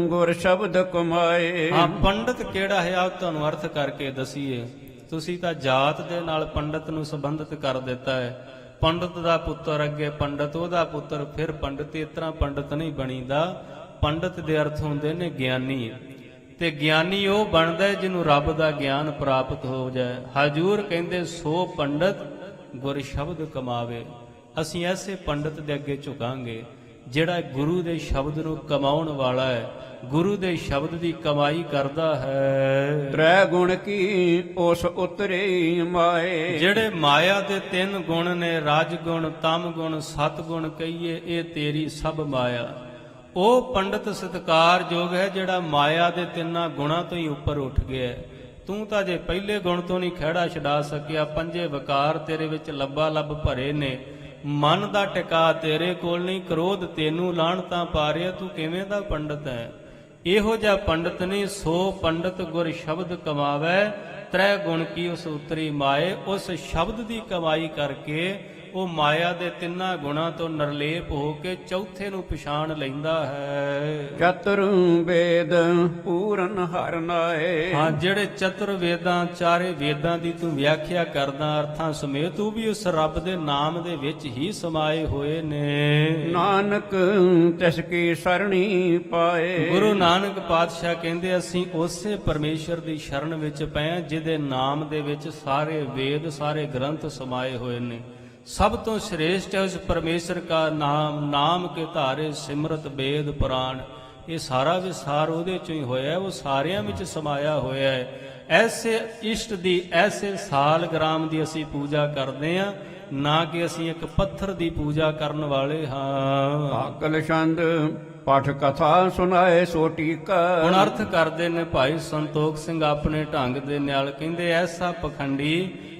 ਗੁਰ ਸ਼ਬਦ ਕਮਾਏ। ਹਾਂ, ਪੰਡਤ ਕਿਹੜਾ ਹੈ ਆਪ ਤੁਹਾਨੂੰ ਅਰਥ ਕਰਕੇ ਦਸੀਏ। ਤੁਸੀਂ ਤਾਂ ਜਾਤ ਦੇ ਨਾਲ ਪੰਡਤ ਨੂੰ ਸੰਬੰਧਿਤ ਕਰ ਦਿੱਤਾ ਹੈ। ਪੰਡਤ ਦਾ ਪੁੱਤਰ ਅੱਗੇ ਪੰਡਤ, ਉਹਦਾ ਪੁੱਤਰ ਫਿਰ ਪੰਡਤ। ਇਸ ਤਰ੍ਹਾਂ ਪੰਡਤ ਨਹੀਂ ਬਣੀਦਾ। ਪੰਡਤ ਦੇ ਅਰਥ ਹੁੰਦੇ ਨੇ ਗਿਆਨੀ, ਤੇ ਗਿਆਨੀ ਉਹ ਬਣਦਾ ਹੈ ਜਿਹਨੂੰ ਰੱਬ ਦਾ ਗਿਆਨ ਪ੍ਰਾਪਤ ਹੋ ਜਾਏ। ਹਜੂਰ ਕਹਿੰਦੇ ਸੋ ਪੰਡਤ ਗੁਰ ਸ਼ਬਦ ਕਮਾਵੇ। ਅਸੀਂ ਐਸੇ ਪੰਡਤ ਦੇ ਅੱਗੇ ਝੁਕਾਂਗੇ ਜਿਹੜਾ ਗੁਰੂ ਦੇ ਸ਼ਬਦ ਨੂੰ ਕਮਾਉਣ ਵਾਲਾ ਹੈ, ਗੁਰੂ ਦੇ ਸ਼ਬਦ ਦੀ ਕਮਾਈ ਕਰਦਾ ਹੈ। ਤ੍ਰੈ ਗੁਣ ਕੀ ਉਸ ਉਤਰੇ ਮਾਏ। ਜਿਹੜੇ ਮਾਇਆ ਦੇ 3 ਗੁਣ ਨੇ, ਰਜ ਗੁਣ, ਤਮ ਗੁਣ, ਸਤ ਗੁਣ ਕਹੀਏ, ਇਹ ਤੇਰੀ ਸਭ ਮਾਇਆ। ਉਹ ਪੰਡਤ ਸਤਿਕਾਰਯੋਗ ਹੈ ਜਿਹੜਾ ਮਾਇਆ ਦੇ 3 ਗੁਣਾਂ ਤੋਂ ਹੀ ਉੱਪਰ ਉੱਠ ਗਿਆ। ਤੂੰ ਤਾਂ ਜੇ ਪਹਿਲੇ ਗੁਣ ਤੋਂ ਨਹੀਂ ਖਹਿੜਾ ਛਡਾ ਸਕਿਆ, 5 ਵਿਕਾਰ ਤੇਰੇ ਵਿੱਚ ਲੱਬਾ ਲੱਬ ਭਰੇ ਨੇ, ਮਨ ਦਾ ਟਿਕਾ ਤੇਰੇ ਕੋਲ ਨਹੀਂ, ਕ੍ਰੋਧ ਤੈਨੂੰ ਲਾਹਣਤਾਂ ਪਾ ਰਿਹਾ, ਤੂੰ ਕਿਵੇਂ ਦਾ ਪੰਡਤ ਹੈ? ਇਹੋ ਜਿਹਾ ਪੰਡਤ ਨਹੀਂ। ਸੋ ਪੰਡਤ ਗੁਰ ਸ਼ਬਦ ਕਮਾਵੇ, ਤ੍ਰੈ ਗੁਣ ਕੀ ਉਸ ਉਤਰੀ ਮਾਏ। ਉਸ ਸ਼ਬਦ ਦੀ ਕਮਾਈ ਕਰਕੇ ਉਹ ਮਾਇਆ ਦੇ 3 ਗੁਣਾਂ ਤੋਂ ਨਿਰਲੇਪ ਹੋ ਕੇ ਚੌਥੇ ਨੂੰ ਪਛਾਣ ਲੈਂਦਾ ਹੈ। ਚਤੁਰ ਵੇਦ ਪੂਰਨ ਹਰਿ ਨਾਏ। ਹਾਂ, ਜਿਹੜੇ ਚਤੁਰ ਵੇਦਾਂ, 4 ਵੇਦਾਂ ਦੀ ਤੂੰ ਵਿਆਖਿਆ ਕਰਦਾ ਅਰਥਾਂ ਸਮੇਤ, ਉਹ ਵੀ ਉਸ ਰੱਬ ਦੇ ਨਾਮ ਦੇ ਵਿੱਚ ਹੀ ਸਮਾਏ ਹੋਏ ਨੇ। ਨਾਨਕ ਤਿਸ ਕੀ ਸਰਣੀ ਪਾਏ। ਗੁਰੂ ਨਾਨਕ ਪਾਤਸ਼ਾਹ ਕਹਿੰਦੇ ਅਸੀਂ ਉਸੇ ਪਰਮੇਸ਼ਰ ਦੀ ਸ਼ਰਨ ਵਿੱਚ ਪਏ ਹਾਂ ਜਿਹਦੇ ਨਾਮ ਦੇ ਵਿੱਚ ਸਾਰੇ ਵੇਦ, ਸਾਰੇ ਗ੍ਰੰਥ ਸਮਾਏ ਹੋਏ ਨੇ। सब तो श्रेष्ठ है उस परमेश्वर का नाम, नाम के धारे सिमरत वेद पुराण। ये सारा विसार ਉਹਦੇ ਚੋਂ ਹੀ ਹੋਇਆ, ਉਹ ਸਾਰਿਆਂ ਵਿੱਚ ਸਮਾਇਆ ਹੋਇਆ ਹੈ। ਐਸੇ ਇਸ਼ਟ ਦੀ, ਐਸੇ ਸਾਲਗ੍ਰਾਮ ਦੀ ਅਸੀਂ ਪੂਜਾ ਕਰਦੇ ਹਾਂ, ਨਾ ਕਿ ਅਸੀਂ ਇੱਕ ਪੱਥਰ ਦੀ ਪੂਜਾ ਕਰਨ ਵਾਲੇ ਹਾਂ। ਆਕਲ ਛੰਦ ਪਾਠ ਕਥਾ ਸੁਣਾਏ ਸੋਟੀ ਕਾ। ਹੁਣ ਅਰਥ ਕਰਦੇ ਨੇ ਭਾਈ ਸੰਤੋਖ ਸਿੰਘ ਆਪਣੇ ਢੰਗ ਦੇ ਨਾਲ। ਕਹਿੰਦੇ ਐਸਾ ਪਖੰਡੀ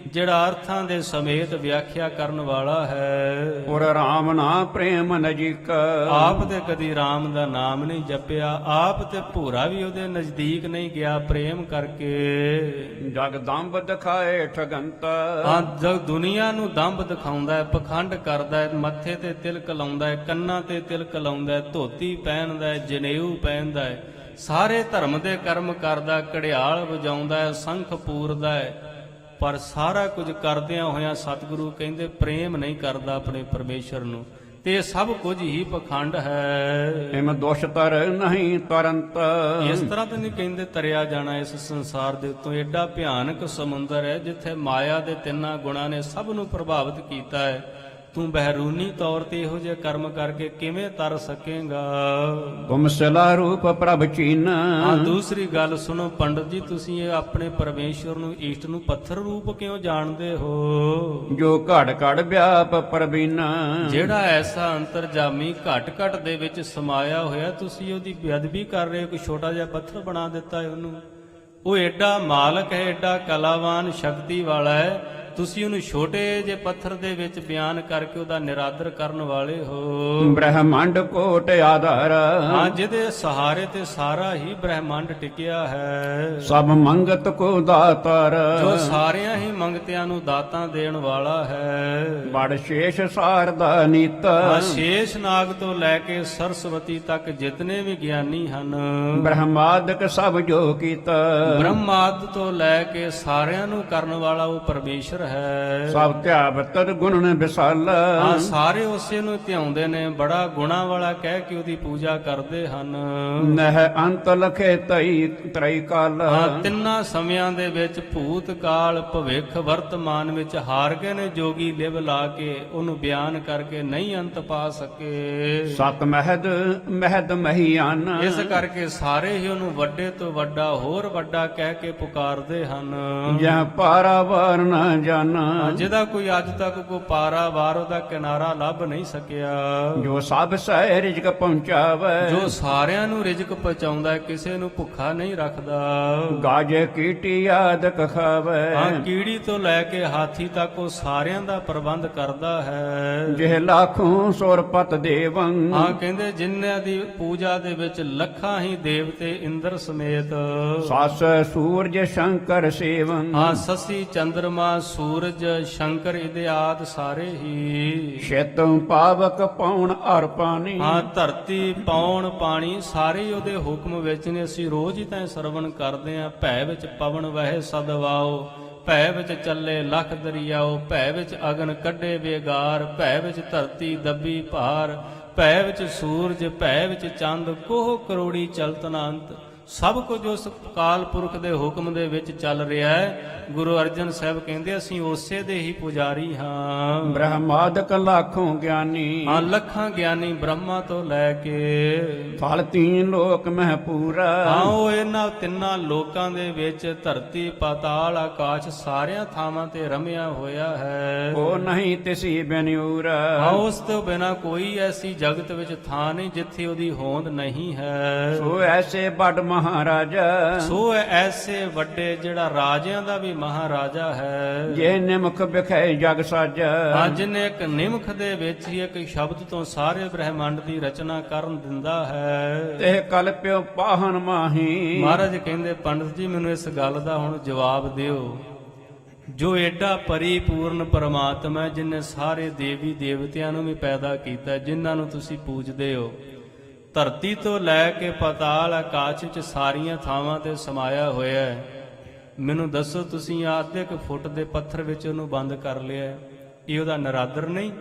ਜਿਹੜਾ ਅਰਥਾਂ ਦੇ ਸਮੇਤ ਵਿਆਖਿਆ ਕਰਨ ਵਾਲਾ ਹੈ। ਔਰ ਰਾਮ ਨਾ ਪ੍ਰੇਮ ਨਜੀਕ, ਆਪ ਤੇ ਕਦੀ RAM ਦਾ ਨਾਮ ਨਹੀਂ ਜਪਿਆ, ਆਪ ਤੇ ਭੂਰਾ ਵੀ ਉਹਦੇ ਨਜ਼ਦੀਕ ਨਹੀਂ ਗਿਆ ਪ੍ਰੇਮ ਕਰਕੇ। ਜਗਦੰਬ ਦਿਖਾਏ ਠਗੰਤ, ਹਾਂ, ਜਦ ਦੁਨੀਆ ਨੂੰ ਦੰਭ ਦਿਖਾਉਂਦਾ ਹੈ, ਪਖੰਡ ਕਰਦਾ ਹੈ, ਮੱਥੇ ਤੇ ਤਿਲਕ ਲਾਉਂਦਾ ਹੈ, ਕੰਨਾਂ ਤੇ ਤਿਲਕ ਲਾਉਂਦਾ ਹੈ, ਧੋਤੀ ਪਹਿਨਦਾ ਹੈ, ਜਨੇਊ ਪਹਿਨਦਾ ਹੈ, ਸਾਰੇ ਧਰਮ ਦੇ ਕਰਮ ਕਰਦਾ, ਘੜਿਆਲ ਵਜਾਉਂਦਾ ਹੈ, ਸੰਖ ਪੂਰਦਾ ਹੈ, ਪਰ ਸਾਰਾ ਕੁਝ ਕਰਦਿਆਂ ਹੋਇਆਂ ਸਤਿਗੁਰੂ ਕਹਿੰਦੇ ਪ੍ਰੇਮ ਨਹੀਂ ਕਰਦਾ ਆਪਣੇ ਪਰਮੇਸ਼ਰ ਨੂੰ, ਤੇ ਇਹ ਸਭ ਕੁਝ ਹੀ ਪਖੰਡ ਹੈ। ਇਮ ਦੋਸ਼ ਤਰ ਨਹੀਂ ਤਰੰਤ, ਇਸ ਤਰ੍ਹਾਂ ਤਾਂ ਨਹੀਂ ਕਹਿੰਦੇ ਤਰਿਆ ਜਾਣਾ ਇਸ ਸੰਸਾਰ ਦੇ ਉੱਤੋਂ। ਐਡਾ ਭਿਆਨਕ ਸਮੁੰਦਰ ਹੈ ਜਿੱਥੇ ਮਾਇਆ ਦੇ ਤਿੰਨਾਂ ਗੁਣਾਂ ਨੇ ਸਭ ਨੂੰ ਪ੍ਰਭਾਵਿਤ ਕੀਤਾ ਹੈ। ਤੂੰ ਬਹਿਰੂਨੀ ਤੌਰ ਤੇ ਇਹੋ ਜਿਹੇ ਕਰਮ ਕਰਕੇ ਕਿਵੇਂ ਤਰ ਸਕੇਗਾ? ਤੁਮ ਸਿਲਾ ਰੂਪ ਪ੍ਰਭ ਚੀਨ, ਹਾਂ, ਦੂਸਰੀ ਗੱਲ ਸੁਣੋ ਪੰਡਤ ਜੀ, ਤੁਸੀਂ ਇਹ ਆਪਣੇ ਪਰਮੇਸ਼ਵਰ ਨੂੰ, ਈਸ਼ਟ ਨੂੰ ਪੱਥਰ ਰੂਪ ਕਿਉਂ ਜਾਣਦੇ ਹੋ? ਜੋ ਘੜ ਘੜ ਵਿਆਪ ਪ੍ਰਬੀਨ, ਜਿਹੜਾ ਐਸਾ ਅੰਤਰਜਾਮੀ ਘਟ ਘਟ ਦੇ ਵਿੱਚ ਸਮਾਇਆ ਹੋਇਆ, ਤੁਸੀਂ ਉਹਦੀ ਬੇਅਦਬੀ ਕਰ ਰਹੇ ਹੋ। ਕੋਈ ਛੋਟਾ ਜਿਹਾ ਪੱਥਰ ਬਣਾ ਦਿੱਤਾ ਹੈ ਉਹਨੂੰ। ਉਹ ਐਡਾ ਮਾਲਕ ਹੈ, ਐਡਾ ਕਲਾਵਾਨ ਸ਼ਕਤੀ ਵਾਲਾ ਹੈ, ਤੁਸੀਂ ਉਹਨੂੰ ਛੋਟੇ ਜਿਹੇ ਪੱਥਰ ਦੇ ਵਿੱਚ ਬਿਆਨ ਕਰਕੇ ਉਹਦਾ ਨਿਰਾਦਰ ਕਰਨ ਵਾਲੇ ਹੋ। ਬ੍ਰਹਮੰਡ ਕੋਟ ਆਧਾਰ, ਹਾਂ, ਜਿਹਦੇ ਸਹਾਰੇ ਤੇ ਸਾਰਾ ਹੀ ਬ੍ਰਹਿਮੰਡ ਟਿਕਿਆ ਹੈ। ਸਭ ਮੰਗਤ ਕੋ ਦਾਤਾਰ, ਜੋ ਸਾਰਿਆਂ ਹੀ ਮੰਗਤਿਆਂ ਨੂੰ ਦਾਤਾਂ ਦੇਣ ਵਾਲਾ ਹੈ। ਬੜ ਸ਼ੇਸ਼ ਸਾਰਦਾ ਨੀਤ, ਹਾਂ, ਸ਼ੇਸ਼ ਨਾਗ ਤੋਂ ਲੈ ਕੇ ਸਰਸਵਤੀ ਤੱਕ ਜਿਤਨੇ ਵੀ ਗਿਆਨੀ ਹਨ, ਬ੍ਰਹਮਾਦਿਕ ਸਭ ਜੋ ਕੀਤਾ, ਬ੍ਰਹਮਾਦ ਤੋਂ ਲੈ ਕੇ ਸਾਰਿਆਂ ਨੂੰ ਕਰਨ ਵਾਲਾ ਉਹ ਪਰਮੇਸ਼ਰ ਹੈ। ਸਭ ਧਿਆਵ ਤਦ ਗੁਣਨ ਵਿਸਾਲ, ਹਾਂ, ਸਾਰੇ ਉਸੇ ਨੂੰ ਧਿਆਉਂਦੇ ਨੇ, ਬੜਾ ਗੁਣਾ ਵਾਲਾ ਕਹਿ ਕੇ ਉਹਦੀ ਪੂਜਾ ਕਰਦੇ ਹਨ। ਨਹਿ ਅੰਤ ਲਖੇ ਤਈ ਤ੍ਰੈ ਕਾਲ, ਹਾਂ, ਤਿੰਨਾਂ ਸਮਿਆਂ ਦੇ ਵਿੱਚ ਭੂਤ ਕਾਲ ਭਵਿੱਖ ਵਰਤਮਾਨ ਵਿੱਚ ਹਾਰ ਗਏ ਨੇ ਜੋਗੀ ਲਿਵ ਲਾ ਕੇ, ਉਹਨੂੰ ਬਿਆਨ ਕਰਕੇ ਨਹੀਂ ਅੰਤ ਪਾ ਸਕੇ। ਸਤ ਮਹਿਦ ਮਹਿਦ ਮਹੀਆਨ, ਇਸ ਕਰਕੇ ਸਾਰੇ ਹੀ ਉਹਨੂੰ ਵੱਡੇ ਤੋਂ ਵੱਡਾ, ਹੋਰ ਵੱਡਾ ਕਹਿ ਕੇ ਪੁਕਾਰਦੇ ਹਨ। ਜਹ ਪਾਰਾਵਾਰ ਨਾ ਜਾਣਾ, ਜਿਹਦਾ ਕੋਈ ਅੱਜ ਤੱਕ ਕੋਈ ਪਾਰਾਵਾਰ ਉਹਦਾ ਕਿਨਾਰਾ ਲੱਭ ਨਹੀਂ ਸਕਿਆ। ਜੋ ਸਭ ਸਹਿ ਰਿਜਕ ਪਹੁੰਚਾਵੇ, ਜੋ ਸਾਰਿਆਂ ਨੂੰ ਰਿਜ਼ਕ ਪਹੁੰਚਾਉਂਦਾ ਹੈ, ਕਿਸੇ ਨੂੰ ਭੁੱਖਾ ਨਹੀਂ ਰੱਖਦਾ। ਗਾਜੇ ਕੀਟੀ ਆਦਿਕ ਖਾਵੇ, ਹਾਂ, ਕੀੜੀ ਤੋਂ ਲੈ ਕੇ ਹਾਥੀ ਤੱਕ ਉਹ ਸਾਰਿਆਂ ਦਾ ਪ੍ਰਬੰਧ ਕਰਦਾ ਹੈ। ਜਿਹ ਲਾਖੋਂ ਸੁਰਪਤ ਦੇਵੰ, ਹਾਂ, ਕਹਿੰਦੇ ਜਿਨ੍ਹਾਂ ਦੀ ਪੂਜਾ ਦੇ ਵਿੱਚ ਲੱਖਾਂ ਹੀ ਦੇਵਤੇ ਇੰਦਰ ਸਮੇਤ, ਸਸ ਸੂਰਜ ਸ਼ੰਕਰ ਸੇਵੰ, ਹਾਂ, ਸਸੀ ਚੰਦਰਮਾ ਸੂਰਜ ਸ਼ੰਕਰ ਇਹਦੇ ਆਦਿ ਸਾਰੇ ਹੀ, ਸ਼ੇਤੰ ਪਾਵਕ ਪੌਣ ਅਰ ਪਾਣੀ, ਹਾਂ, ਧਰਤੀ ਪੌਣ ਪਾਣੀ ਸਾਰੇ ਹੀ ਉਹਦੇ ਹੁਕਮ ਵਿੱਚ ਨੇ। ਅਸੀਂ ਰੋਜ਼ ਹੀ ਤਾਂ ਸਰਵਣ ਕਰਦੇ ਆਂ। ਭੈ ਵਿੱਚ ਪਵਨ ਵਹਿ ਸਦਵਾਓ, ਭੈ ਵਿੱਚ ਚੱਲੇ ਲਖ ਦਰਿਆਓ, ਭੈ ਵਿੱਚ ਅਗਨ ਕੱਢੇ ਵੇਗਾਰ, ਭੈ ਵਿੱਚ ਧਰਤੀ ਦੱਬੀ ਭਾਰ, ਭੈ ਵਿੱਚ ਸੂਰਜ, ਭੈ ਵਿੱਚ ਚੰਦ, ਕੋਹ ਕਰੋੜੀ ਚਲਤ ਨਾ ਅੰਤ। ਸਭ ਕੁਝ ਉਸ ਕਾਲ ਪੁਰਖ ਦੇ ਹੁਕਮ ਦੇ ਵਿੱਚ ਚੱਲ ਰਿਹਾ ਹੈ। ਗੁਰੂ ਅਰਜਨ ਸਾਹਿਬ ਕਹਿੰਦੇ ਅਸੀਂ ਉਸੇ ਦੇ ਹੀ ਪੁਜਾਰੀ ਹਾਂ। ਬ੍ਰਹਮਾਦਿਕ ਲਾਖੋਂ ਗਿਆਨੀ, ਹਾਂ, ਲੱਖਾਂ ਗਿਆਨੀ ਬ੍ਰਹਮਾ ਤੋਂ ਲੈ ਕੇ ਫਲ ਤੀਨ ਲੋਕ ਮਹਿ ਪੂਰਾ, ਹਾਂ, ਉਹ ਇਹਨਾਂ ਤਿੰਨਾਂ ਲੋਕਾਂ ਦੇ ਵਿੱਚ ਧਰਤੀ ਪਾਤਾਲ ਆਕਾਸ਼ ਸਾਰਿਆਂ ਥਾਵਾਂ ਤੇ ਰਮਿਆ ਹੋਇਆ ਹੈ। ਉਹ ਨਹੀਂ ਤਿਸੀ ਬਨਿਊਰ, ਹਾਂ, ਉਸ ਤੋਂ ਬਿਨਾਂ ਕੋਈ ਐਸੀ ਜਗਤ ਵਿੱਚ ਥਾਂ ਨਹੀਂ ਜਿੱਥੇ ਉਹਦੀ ਹੋਂਦ ਨਹੀਂ ਹੈ। ਸੋ ਐਸੇ ਵੱਡ ਮਹਾਰਾਜਾ, ਸੋ ਐਸੇ ਵੱਡੇ ਜਿਹੜਾ ਰਾਜਿਆਂ ਦਾ ਵੀ ਮਹਾਰਾਜਾ ਹੈ। ਜੇ ਨਿਮਖ ਬਿਖੈ ਜਗ ਸਾਜਾ, ਅੱਜ ਨੇ ਇੱਕ ਨਿਮਖ ਦੇ ਵਿੱਚ ਹੀ ਇੱਕ ਸ਼ਬਦ ਤੋਂ ਸਾਰੇ ਬ੍ਰਹਿਮੰਡ ਦੀ ਰਚਨਾ ਕਰਨ ਦਿੰਦਾ ਹੈ। ਤੇ ਕਲਪਿਓ ਪਾਹਨ ਮਾਹੀ, ਮਹਾਰਾਜ ਕਹਿੰਦੇ ਪੰਡਤ ਜੀ ਮੈਨੂੰ ਇਸ ਗੱਲ ਦਾ ਹੁਣ ਜਵਾਬ ਦਿਓ। ਜੋ ਐਡਾ ਪਰਿਪੂਰਨ ਪਰਮਾਤਮਾ ਹੈ, ਜਿਨੇ ਸਾਰੇ ਦੇਵੀ ਦੇਵਤਿਆਂ ਨੂੰ ਵੀ ਪੈਦਾ ਕੀਤਾ, ਜਿਨ੍ਹਾਂ ਨੂੰ ਤੁਸੀਂ ਪੂਜਦੇ ਹੋ, ਧਰਤੀ ਤੋਂ ਲੈ ਕੇ ਪਾਤਾਲ ਆਕਾਸ਼ ਵਿੱਚ ਸਾਰੀਆਂ ਥਾਵਾਂ ਤੇ ਸਮਾਇਆ ਹੋਇਆ ਹੈ। ਮੈਨੂੰ ਦੱਸੋ ਤੁਸੀਂ ਅੱਧੇ ਕੁ ਫੁੱਟ ਦੇ ਪੱਥਰ ਵਿੱਚ ਉਹਨੂੰ ਬੰਦ ਕਰ ਲਿਆ, ਇਹ ਉਹਦਾ ਨਰਾਦਰ ਨਹੀਂ?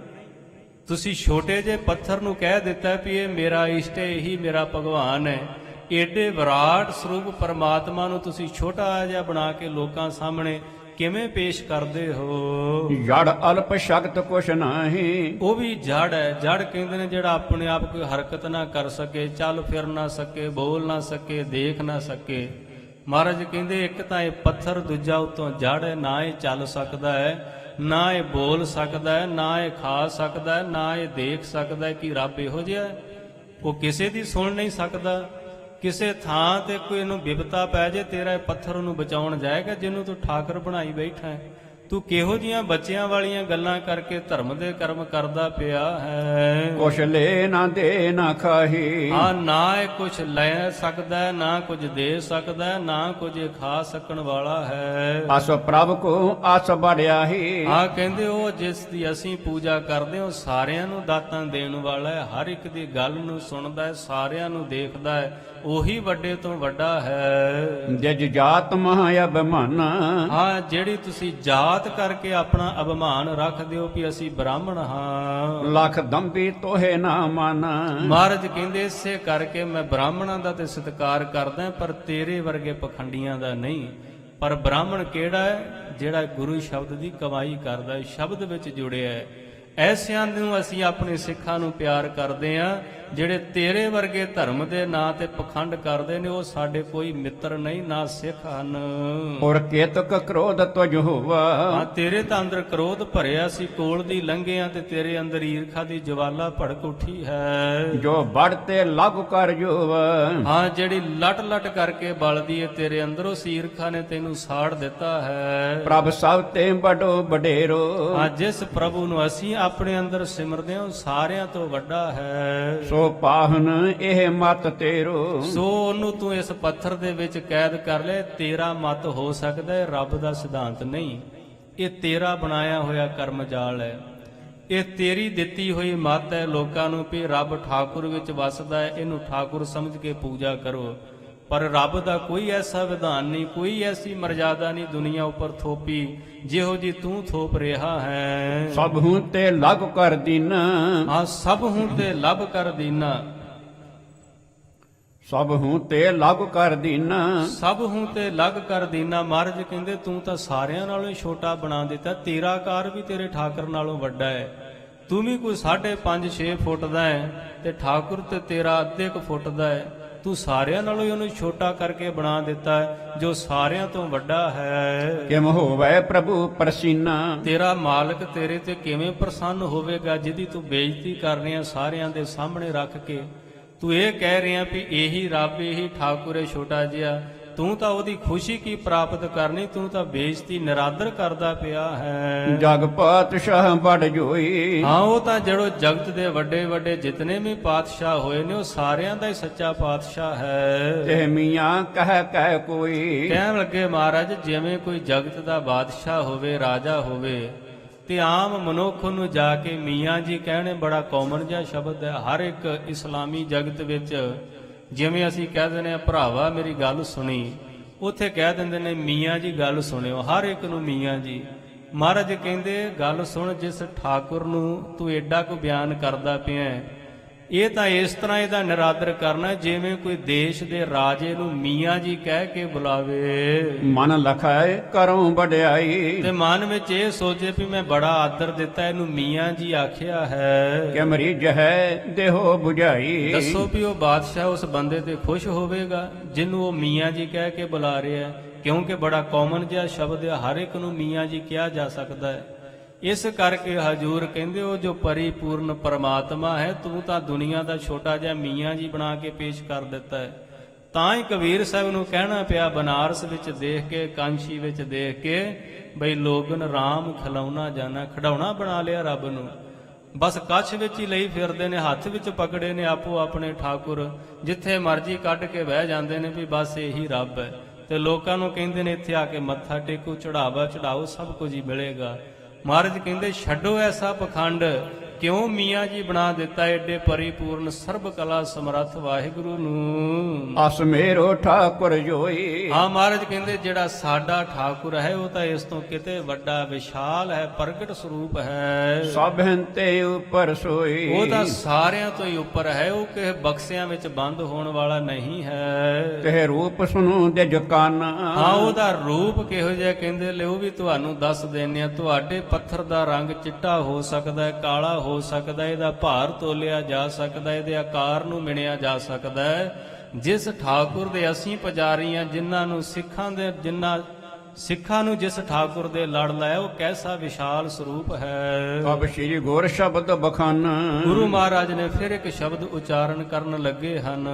ਤੁਸੀਂ ਛੋਟੇ ਜਿਹੇ ਪੱਥਰ ਨੂੰ ਕਹਿ ਦਿੱਤਾ ਵੀ ਇਹ ਮੇਰਾ ਇਸ਼ਟ ਹੈ, ਇਹੀ ਮੇਰਾ ਭਗਵਾਨ ਹੈ। ਏਡੇ ਵਿਰਾਟ ਸਰੂਪ ਪਰਮਾਤਮਾ ਨੂੰ ਤੁਸੀਂ ਛੋਟਾ ਜਿਹਾ ਬਣਾ ਕੇ ਲੋਕਾਂ ਸਾਹਮਣੇ ਕਿਵੇਂ ਪੇਸ਼ ਕਰਦੇ ਹੋ? ਜੜ ਅਲਪ ਸ਼ਕਤ ਕੁਛ ਨਹੀਂ, ਉਹ ਵੀ ਜੜ ਹੈ। ਜੜ ਕਹਿੰਦੇ ਨੇ ਜਿਹੜਾ ਆਪਣੇ ਆਪ ਕੋਈ ਹਰਕਤ ਨਾ ਕਰ ਸਕੇ, ਚੱਲ ਫਿਰ ਨਾ ਸਕੇ, ਬੋਲ ਨਾ ਸਕੇ, ਦੇਖ ਨਾ ਸਕੇ। ਮਹਾਰਾਜ ਕਹਿੰਦੇ ਇੱਕ ਤਾਂ ਇਹ ਪੱਥਰ, ਦੂਜਾ ਉਤੋਂ ਜੜ ਹੈ। ਨਾ ਇਹ ਚੱਲ ਸਕਦਾ ਹੈ, ਨਾ ਇਹ ਬੋਲ ਸਕਦਾ ਹੈ, ਨਾ ਇਹ ਖਾ ਸਕਦਾ ਹੈ, ਨਾ ਇਹ ਦੇਖ ਸਕਦਾ ਹੈ ਕਿ ਰੱਬ ਇਹੋ ਜਿਹਾ ਹੈ। ਉਹ ਕਿਸੇ ਦੀ ਸੁਣ ਨਹੀਂ ਸਕਦਾ। ਕਿਸੇ ਥਾਂ ਤੇ ਕੋਈ ਇਹਨੂੰ ਬਿਪਤਾ ਪੈ ਜੇ, ਤੇਰਾ ਇਹ ਪੱਥਰ ਉਹਨੂੰ ਬਚਾਉਣ ਜਾਏਗਾ ਜਿਹਨੂੰ ਤੂੰ ਠਾਕਰ ਬਣਾਈ ਬੈਠਾ ਹੈ। ਤੂੰ ਕਿਹੋ ਜੀਆਂ ਬੱਚਿਆਂ ਵਾਲੀਆਂ ਗੱਲਾਂ ਕਰਕੇ ਧਰਮ ਦੇ ਕਰਮ ਕਰਦਾ ਪਿਆ ਹੈ। ਕੁਛ ਲੈ ਨਾ ਦੇ ਨਾ ਖਾਹੀ, ਆ ਨਾ ਇਹ ਕੁਛ ਲੈ ਸਕਦਾ ਹੈ, ਨਾ ਕੁਝ ਦੇ ਸਕਦਾ ਹੈ, ਨਾ ਕੁਝ ਇਹ ਖਾ ਸਕਣ ਵਾਲਾ ਹੈ। ਅਸ ਪ੍ਰਭ ਕੋ ਅਸ ਬੜਿਆਹੀ, ਆ ਕਹਿੰਦੇ ਉਹ ਜਿਸ ਦੀ ਅਸੀਂ ਪੂਜਾ ਕਰਦੇ ਹਾਂ ਸਾਰਿਆਂ ਨੂੰ ਦਾਤਾਂ ਦੇਣ ਵਾਲਾ ਹੈ, ਹਰ ਇੱਕ ਦੀ ਗੱਲ ਨੂੰ ਸੁਣਦਾ ਹੈ, ਸਾਰਿਆਂ ਨੂੰ ਦੇਖਦਾ ਹੈ, ਉਹੀ ਵੱਡੇ ਤੋਂ ਵੱਡਾ ਹੈ। ਜਿਜ ਜਾਤ ਮਹਾ ਅਭਿਮਾਨ, ਹਾਂ ਜਿਹੜੀ ਤੁਸੀਂ ਜਾਤ ਕਰਕੇ ਆਪਣਾ ਅਭਿਮਾਨ ਰੱਖਦੇ ਹੋ ਵੀ ਅਸੀਂ ਬ੍ਰਾਹਮਣ ਹਾਂ। ਲਖ ਦੰਭੀ ਤੋਹੇ ਨਾ ਮਨ, ਮਹਾਰਾਜ ਕਹਿੰਦੇ ਇਸੇ ਕਰਕੇ ਮੈਂ ਬ੍ਰਾਹਮਣਾਂ ਦਾ ਤੇ ਸਤਿਕਾਰ ਕਰਦਾ ਪਰ ਤੇਰੇ ਵਰਗੇ ਪਖੰਡੀਆਂ ਦਾ ਨਹੀਂ। ਪਰ ਬ੍ਰਾਹਮਣ ਕਿਹੜਾ ਹੈ? ਜਿਹੜਾ ਗੁਰੂ ਸ਼ਬਦ ਦੀ ਕਮਾਈ ਕਰਦਾ ਹੈ, ਸ਼ਬਦ ਵਿੱਚ ਜੁੜਿਆ ਹੈ। ਐਸਿਆਂ ਨੂੰ ਅਸੀਂ ਆਪਣੇ ਸਿੱਖਾਂ ਨੂੰ ਪਿਆਰ ਕਰਦੇ ਹਾਂ। ਜਿਹੜੇ ਤੇਰੇ ਵਰਗੇ ਧਰਮ ਦੇ ਨਾਂ ਤੇ ਪਖੰਡ ਕਰਦੇ ਨੇ ਉਹ ਸਾਡੇ ਕੋਈ ਮਿੱਤਰ ਨਹੀਂ, ਨਾ ਸਿੱਖ ਹਨ। ਔਰ ਕੇਤਕ ਕ੍ਰੋਧ ਤੁਜ ਹੋਵਾ, ਹਾਂ ਤੇਰੇ ਤਾਂ ਅੰਦਰ ਕ੍ਰੋਧ ਭਰਿਆ ਸੀ, ਕੋਲ ਦੀ ਲੰਘੇ ਆ ਤੇ ਤੇਰੇ ਅੰਦਰ ਈਰਖਾ ਦੀ ਜਵਾਲਾ ਭੜਕ ਉੱਠੀ ਹੈ। ਜੋ ਬੜਤੇ ਲਾਗੂ ਕਰ ਜੋਵਾ, ਹਾਂ ਜਿਹੜੀ ਲਟ ਲਟ ਕਰਕੇ ਬਲਦੀ ਏ ਤੇਰੇ ਅੰਦਰੋਂ ਈਰਖਾ ਨੇ ਤੈਨੂੰ ਸਾੜ ਦਿੱਤਾ ਹੈ। ਪ੍ਰਭ ਸਭ ਤੇ ਬੜੋ ਬਡੇਰੋ, ਹਾਂ ਜਿਸ ਪ੍ਰਭੂ ਨੂੰ ਅਸੀਂ ਆਪਣੇ ਅੰਦਰ ਸਿਮਰਦੇ ਹਾਂ ਉਹ ਸਾਰਿਆਂ ਤੋਂ ਵੱਡਾ ਹੈ। ਸੋ ਪਾਹਨ ਇਹ ਮਤ ਤੇਰੋ, ਸੋ ਉਹਨੂੰ ਤੂੰ ਇਸ ਪੱਥਰ ਦੇ ਵਿੱਚ ਕੈਦ ਕਰ ਲੈ। ਤੇਰਾ ਮਤ ਹੋ ਸਕਦਾ ਹੈ, ਰੱਬ ਦਾ ਸਿਧਾਂਤ ਨਹੀਂ। ਇਹ ਤੇਰਾ ਬਣਾਇਆ ਹੋਇਆ ਕਰਮ ਜਾਲ ਹੈ, ਇਹ ਤੇਰੀ ਦਿੱਤੀ ਹੋਈ ਮਤ ਹੈ ਲੋਕਾਂ ਨੂੰ ਵੀ ਰੱਬ ਠਾਕੁਰ ਵਿੱਚ ਵਸਦਾ ਹੈ, ਇਹਨੂੰ ਠਾਕੁਰ ਸਮਝ ਕੇ ਪੂਜਾ ਕਰੋ। ਪਰ ਰੱਬ ਦਾ ਕੋਈ ਐਸਾ ਵਿਧਾਨ ਨਹੀਂ, ਕੋਈ ਐਸੀ ਮਰਜ਼ਾਦਾ ਨਹੀਂ ਦੁਨੀਆ ਉੱਪਰ ਥੋਪੀ ਜਿਹੋ ਜੀ ਤੂੰ ਥੋਪ ਰਿਹਾ ਹੈ। ਸਭ ਹੂੰ ਤੇ ਲਾਗੂ ਕਰ ਦੀਨ, ਹਾਂ ਸਭ ਹੂੰ ਤੇ ਲੱਭ ਕਰ ਦੀਨਾ, ਸਭ ਹੂੰ ਤੇ ਲਾਗੂ ਕਰ ਦੀਨ, ਸਭ ਹੂੰ ਤੇ ਲੱਗ ਕਰ ਦੀਨਾ। ਮਹਾਰਾਜ ਕਹਿੰਦੇ ਤੂੰ ਤਾਂ ਸਾਰਿਆਂ ਨਾਲੋਂ ਹੀ ਛੋਟਾ ਬਣਾ ਦਿੱਤਾ, ਤੇਰਾ ਆਕਾਰ ਵੀ ਤੇਰੇ ਠਾਕਰ ਨਾਲੋਂ ਵੱਡਾ ਹੈ। ਤੂੰ ਵੀ ਕੋਈ 5.5-6 ਫੁੱਟ ਦਾ ਹੈ ਤੇ ਠਾਕੁਰ ਤੇ ਤੇਰਾ ਅੱਧੇ ਕੁ ਫੁੱਟ ਦਾ ਹੈ। ਤੂੰ ਸਾਰਿਆਂ ਨਾਲੋਂ ਹੀ ਉਹਨੂੰ ਛੋਟਾ ਕਰਕੇ ਬਣਾ ਦਿੱਤਾ ਹੈ ਜੋ ਸਾਰਿਆਂ ਤੋਂ ਵੱਡਾ ਹੈ। ਕਿਮ ਹੋਵੇ ਪ੍ਰਭੂ ਪ੍ਰਸੀਨਾ, ਤੇਰਾ ਮਾਲਕ ਤੇਰੇ ਤੇ ਕਿਵੇਂ ਪ੍ਰਸੰਨ ਹੋਵੇਗਾ ਜਿਹਦੀ ਤੂੰ ਬੇਇੱਜ਼ਤੀ ਕਰ ਰਿਹਾ ਸਾਰਿਆਂ ਦੇ ਸਾਹਮਣੇ ਰੱਖ ਕੇ। ਤੂੰ ਇਹ ਕਹਿ ਰਿਹਾ ਵੀ ਇਹੀ ਰੱਬ ਇਹੀ ਠਾਕੁਰ ਹੈ ਛੋਟਾ ਜਿਹਾ, ਤੂੰ ਤਾਂ ਉਹਦੀ ਖੁਸ਼ੀ ਕੀ ਪ੍ਰਾਪਤ ਕਰਨੀ, ਤੂੰ ਤਾਂ ਬੇਇੱਜ਼ਤੀ ਨਿਰਾਦਰ ਕਰਦਾ ਪਿਆ ਹੈ। ਜਗ ਪਾਤਸ਼ਾਹ ਬੜ ਜੋਈ, ਹਾਂ ਉਹ ਤਾਂ ਜਿਹੜੋ ਜਗਤ ਦੇ ਵੱਡੇ ਵੱਡੇ ਜਿਤਨੇ ਵੀ ਪਾਤਸ਼ਾਹ ਹੋਏ ਨੇ ਉਹ ਸਾਰਿਆਂ ਦਾ ਹੀ ਸੱਚਾ ਪਾਤਸ਼ਾਹ ਹੈ। ਤੇ ਮੀਆਂ ਕਹਿ ਕੋਈ, ਕਹਿਣ ਲੱਗੇ ਮਹਾਰਾਜ ਜਿਵੇਂ ਕੋਈ ਜਗਤ ਦਾ ਬਾਦਸ਼ਾਹ ਹੋਵੇ, ਰਾਜਾ ਹੋਵੇ, ਤੇ ਆਮ ਮਨੁੱਖ ਨੂੰ ਜਾ ਕੇ ਮੀਆਂ ਜੀ ਕਹਿਣੇ ਬੜਾ ਕਾਮਨ ਜਿਹਾ ਸ਼ਬਦ ਹੈ। ਹਰ ਇੱਕ ਇਸਲਾਮੀ ਜਗਤ ਵਿੱਚ ਜਿਵੇਂ ਅਸੀਂ ਕਹਿ ਦਿੰਦੇ ਆ ਭਰਾਵਾ ਮੇਰੀ ਗੱਲ ਸੁਣੀ, ਉੱਥੇ ਕਹਿ ਦਿੰਦੇ ਨੇ ਮੀਆਂ ਜੀ ਗੱਲ ਸੁਣਿਓ, ਹਰ ਇੱਕ ਨੂੰ ਮੀਆਂ ਜੀ। ਮਹਾਰਾਜ ਕਹਿੰਦੇ ਗੱਲ ਸੁਣ, ਜਿਸ ਠਾਕੁਰ ਨੂੰ ਤੂੰ ਏਡਾ ਕੁ ਬਿਆਨ ਕਰਦਾ ਪਿਆ, ਇਹ ਤਾਂ ਇਸ ਤਰ੍ਹਾਂ ਇਹਦਾ ਨਿਰਾਦਰ ਕਰਨਾ ਜਿਵੇਂ ਕੋਈ ਦੇਸ਼ ਦੇ ਰਾਜੇ ਨੂੰ ਮੀਆਂ ਜੀ ਕਹਿ ਕੇ ਬੁਲਾਵੇ। ਮਨ ਲਖਾਏ ਕਰੂੰ ਵਡਿਆਈ, ਤੇ ਮਨ ਵਿੱਚ ਇਹ ਸੋਚੇ ਵੀ ਮੈਂ ਬੜਾ ਆਦਰ ਦਿੱਤਾ ਇਹਨੂੰ ਮੀਆਂ ਜੀ ਆਖਿਆ ਹੈ। ਕਿ ਮਰੀਜ ਹੈ ਦੇਹੋ 부ਝਾਈ, ਦੱਸੋ ਵੀ ਉਹ ਬਾਦਸ਼ਾਹ ਉਸ ਬੰਦੇ ਤੇ ਖੁਸ਼ ਹੋਵੇਗਾ ਜਿਹਨੂੰ ਉਹ ਮੀਆਂ ਜੀ ਕਹਿ ਕੇ ਬੁਲਾ ਰਿਹਾ ਹੈ, ਕਿਉਂਕਿ ਬੜਾ ਕਾਮਨ ਜਿਹਾ ਸ਼ਬਦ ਹੈ, ਹਰ ਇੱਕ ਨੂੰ ਮੀਆਂ ਜੀ ਕਿਹਾ ਜਾ ਸਕਦਾ ਹੈ। ਇਸ ਕਰਕੇ ਹਜੂਰ ਕਹਿੰਦੇ ਉਹ ਜੋ ਪਰਿਪੂਰਨ ਪਰਮਾਤਮਾ ਹੈ, ਤੂੰ ਤਾਂ ਦੁਨੀਆ ਦਾ ਛੋਟਾ ਜਿਹਾ ਮੀਆਂ ਜੀ ਬਣਾ ਕੇ ਪੇਸ਼ ਕਰ ਦਿੱਤਾ ਹੈ। ਤਾਂ ਹੀ ਕਬੀਰ ਸਾਹਿਬ ਨੂੰ ਕਹਿਣਾ ਪਿਆ ਬਨਾਰਸ ਵਿੱਚ ਦੇਖ ਕੇ, ਕਾਂਸ਼ੀ ਵਿੱਚ ਦੇਖ ਕੇ, ਬਈ ਲੋਗਨ ਰਾਮ ਖਿਲਾਉਣਾ ਜਾਣਾ, ਖਿਡੌਣਾ ਬਣਾ ਲਿਆ ਰੱਬ ਨੂੰ। ਬਸ ਕੱਛ ਵਿੱਚ ਹੀ ਲਈ ਫਿਰਦੇ ਨੇ, ਹੱਥ ਵਿੱਚ ਪਕੜੇ ਨੇ ਆਪੋ ਆਪਣੇ ਠਾਕੁਰ, ਜਿੱਥੇ ਮਰਜ਼ੀ ਕੱਢ ਕੇ ਬਹਿ ਜਾਂਦੇ ਨੇ ਵੀ ਬਸ ਇਹੀ ਰੱਬ ਹੈ। ਤੇ ਲੋਕਾਂ ਨੂੰ ਕਹਿੰਦੇ ਨੇ ਇੱਥੇ ਆ ਕੇ ਮੱਥਾ ਟੇਕੋ, ਚੜਾਵਾ ਚੜਾਓ, ਸਭ ਕੁਝ ਹੀ ਮਿਲੇਗਾ। ਮਹਾਰਾਜ ਕਹਿੰਦੇ ਛੱਡੋ ਐਸਾ ਪਖੰਡ, ਕਿਉਂ ਮੀਆਂ ਜੀ ਬਣਾ ਦਿੱਤਾ ਏਡੇ ਪਰਿਪੂਰਨ ਸਰਬ ਕਲਾ ਸਮਰੱਥ ਵਾਹਿਗੁਰੂ ਨੂੰ। ਅਸ ਮੇਰੋ ਠਾਕੁਰ ਜੋਈ, ਹਾਂ ਮਹਾਰਾਜ ਕਹਿੰਦੇ ਜਿਹੜਾ ਸਾਡਾ ਠਾਕੁਰ ਹੈ ਉਹ ਤਾਂ ਇਸ ਤੋਂ ਕਿਤੇ ਵੱਡਾ ਵਿਸ਼ਾਲ ਹੈ, ਪ੍ਰਗਟ ਸਰੂਪ ਹੈ। ਸਭਨ ਤੇ ਉਪਰ ਸੋਈ, ਉਹ ਤਾਂ ਸਾਰਿਆਂ ਤੋਂ ਹੀ ਉੱਪਰ ਹੈ, ਉਹ ਕਿਸੇ ਬਕਸਿਆਂ ਵਿੱਚ ਬੰਦ ਹੋਣ ਵਾਲਾ ਨਹੀਂ ਹੈ। ਤੇ ਰੂਪ ਸੁਨੂ ਦੇ ਜਕਾਨ, ਹਾਂ ਉਹਦਾ ਰੂਪ ਕਿਹੋ ਜਿਹਾ ਕਹਿੰਦੇ ਲਿਓ ਵੀ ਤੁਹਾਨੂੰ ਦੱਸ ਦਿੰਦੇ ਆ। ਤੁਹਾਡੇ ਪੱਥਰ ਦਾ ਰੰਗ ਚਿੱਟਾ ਹੋ ਸਕਦਾ ਹੈ, ਕਾਲਾ ਹੋ ਸਕਦਾ, ਇਹਦਾ ਭਾਰ ਤੋਲਿਆ ਜਾ ਸਕਦਾ, ਇਹਦੇ ਆਕਾਰ ਨੂੰ ਮਿਣਿਆ ਜਾ ਸਕਦਾ ਹੈ। ਜਿਸ ਠਾਕੁਰ ਦੇ ਅਸੀਂ ਪੁਜਾਰੀ ਹਾਂ, ਜਿਨ੍ਹਾਂ ਨੂੰ ਸਿੱਖਾਂ ਦੇ ਜਿਨ੍ਹਾਂ ਸਿੱਖਾਂ ਨੂੰ ਜਿਸ ਠਾਕੁਰ ਦੇ ਲੜ ਲਾਇਆ ਉਹ ਕੈਸਾ ਵਿਸ਼ਾਲ ਸਰੂਪ ਹੈ। ਅਬ ਸ੍ਰੀ ਗੁਰ ਸ਼ਬਦ ਬਖਾਨ ਗੁਰੂ ਮਹਾਰਾਜ ਨੇ ਫਿਰ ਇੱਕ ਸ਼ਬਦ ਉਚਾਰਨ ਕਰਨ ਲੱਗੇ ਹਨ।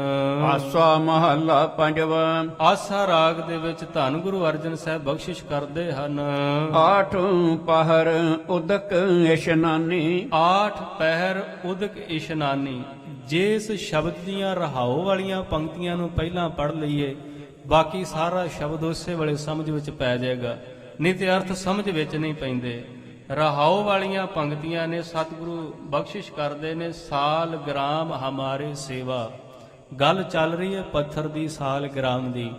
ਆਸਾ ਮਹੱਲਾ ਪੰਜਵਾ। ਆਸਾ ਰਾਗ ਦੇ ਵਿੱਚ ਧੰਨ ਗੁਰੂ ਅਰਜਨ ਸਾਹਿਬ ਬਖਸ਼ਿਸ਼ ਕਰਦੇ ਹਨ। ਆਠ ਪਹਰ ਉਦਕ ਇਸ਼ਨਾਨੀ। ਆਠ ਪਹਿਰ ਉਦਕ ਇਸ਼ਨਾਨੀ। ਜਿਸ ਸ਼ਬਦ ਦੀਆਂ ਰਹਾਉ ਵਾਲੀਆਂ ਪੰਕਤੀਆਂ ਨੂੰ ਪਹਿਲਾਂ ਪੜ੍ਹ ਲਈਏ ਬਾਕੀ ਸਾਰਾ ਸ਼ਬਦ ਉਸੇ ਵੇਲੇ ਸਮਝ ਵਿੱਚ ਪੈ ਜਾਏਗਾ, ਨਹੀਂ ਤੇ ਅਰਥ ਸਮਝ ਵਿੱਚ ਨਹੀਂ ਪੈਂਦੇ। ਰਹਾਉ ਵਾਲੀਆਂ ਪੰਕਤੀਆਂ ਨੇ ਸਤਿਗੁਰੂ ਬਖਸ਼ਿਸ਼ ਕਰਦੇ ਨੇ। ਸਾਲ ਗ੍ਰਾਮ ਹਮਾਰੇ ਸੇਵਾ। ਗੱਲ ਚੱਲ ਰਹੀ ਹੈ ਪੱਥਰ ਦੀ, ਸਾਲ ਗ੍ਰਾਮ ਦੀ।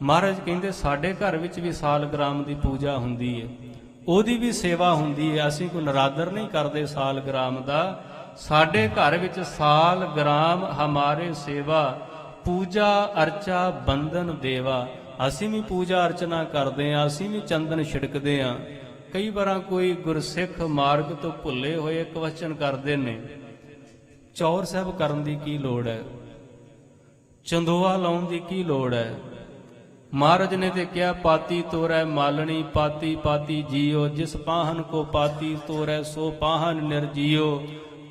ਮਹਾਰਾਜ ਕਹਿੰਦੇ ਸਾਡੇ ਘਰ ਵਿੱਚ ਵੀ ਸਾਲ ਗ੍ਰਾਮ ਦੀ ਪੂਜਾ ਹੁੰਦੀ ਹੈ, ਉਹਦੀ ਵੀ ਸੇਵਾ ਹੁੰਦੀ ਹੈ। ਅਸੀਂ ਕੋਈ ਨਰਾਦਰ ਨਹੀਂ ਕਰਦੇ ਸਾਲ ਗ੍ਰਾਮ ਦਾ। ਸਾਡੇ ਘਰ ਵਿੱਚ ਸਾਲ ਗ੍ਰਾਮ ਹਮਾਰੇ ਸੇਵਾ, ਪੂਜਾ ਅਰਚਾ ਬੰਦਨ ਦੇਵਾ। ਅਸੀਂ ਵੀ ਪੂਜਾ ਅਰਚਨਾ ਕਰਦੇ ਹਾਂ, ਅਸੀਂ ਵੀ ਚੰਦਨ ਛਿੜਕਦੇ ਹਾਂ। ਕਈ ਵਾਰਾਂ ਕੋਈ ਗੁਰਸਿੱਖ ਮਾਰਗ ਤੋਂ ਭੁੱਲੇ ਹੋਏ ਕੁਐਸਚਨ ਕਰਦੇ ਨੇ, ਚੌਰ ਸਾਹਿਬ ਕਰਨ ਦੀ ਕੀ ਲੋੜ ਹੈ, ਚੰਦੋਆ ਲਾਉਣ ਦੀ ਕੀ ਲੋੜ ਹੈ। ਮਹਾਰਾਜ ਨੇ ਤੇ ਕਿਹਾ ਪਾਤੀ ਤੋਰੈ ਮਾਲਣੀ, ਪਾਤੀ ਪਾਤੀ ਜੀਓ, ਜਿਸ ਪਾਹਨ ਕੋ ਪਾਤੀ ਤੋਰੈ ਸੋ ਪਾਹਨ ਨਿਰਜੀਓ।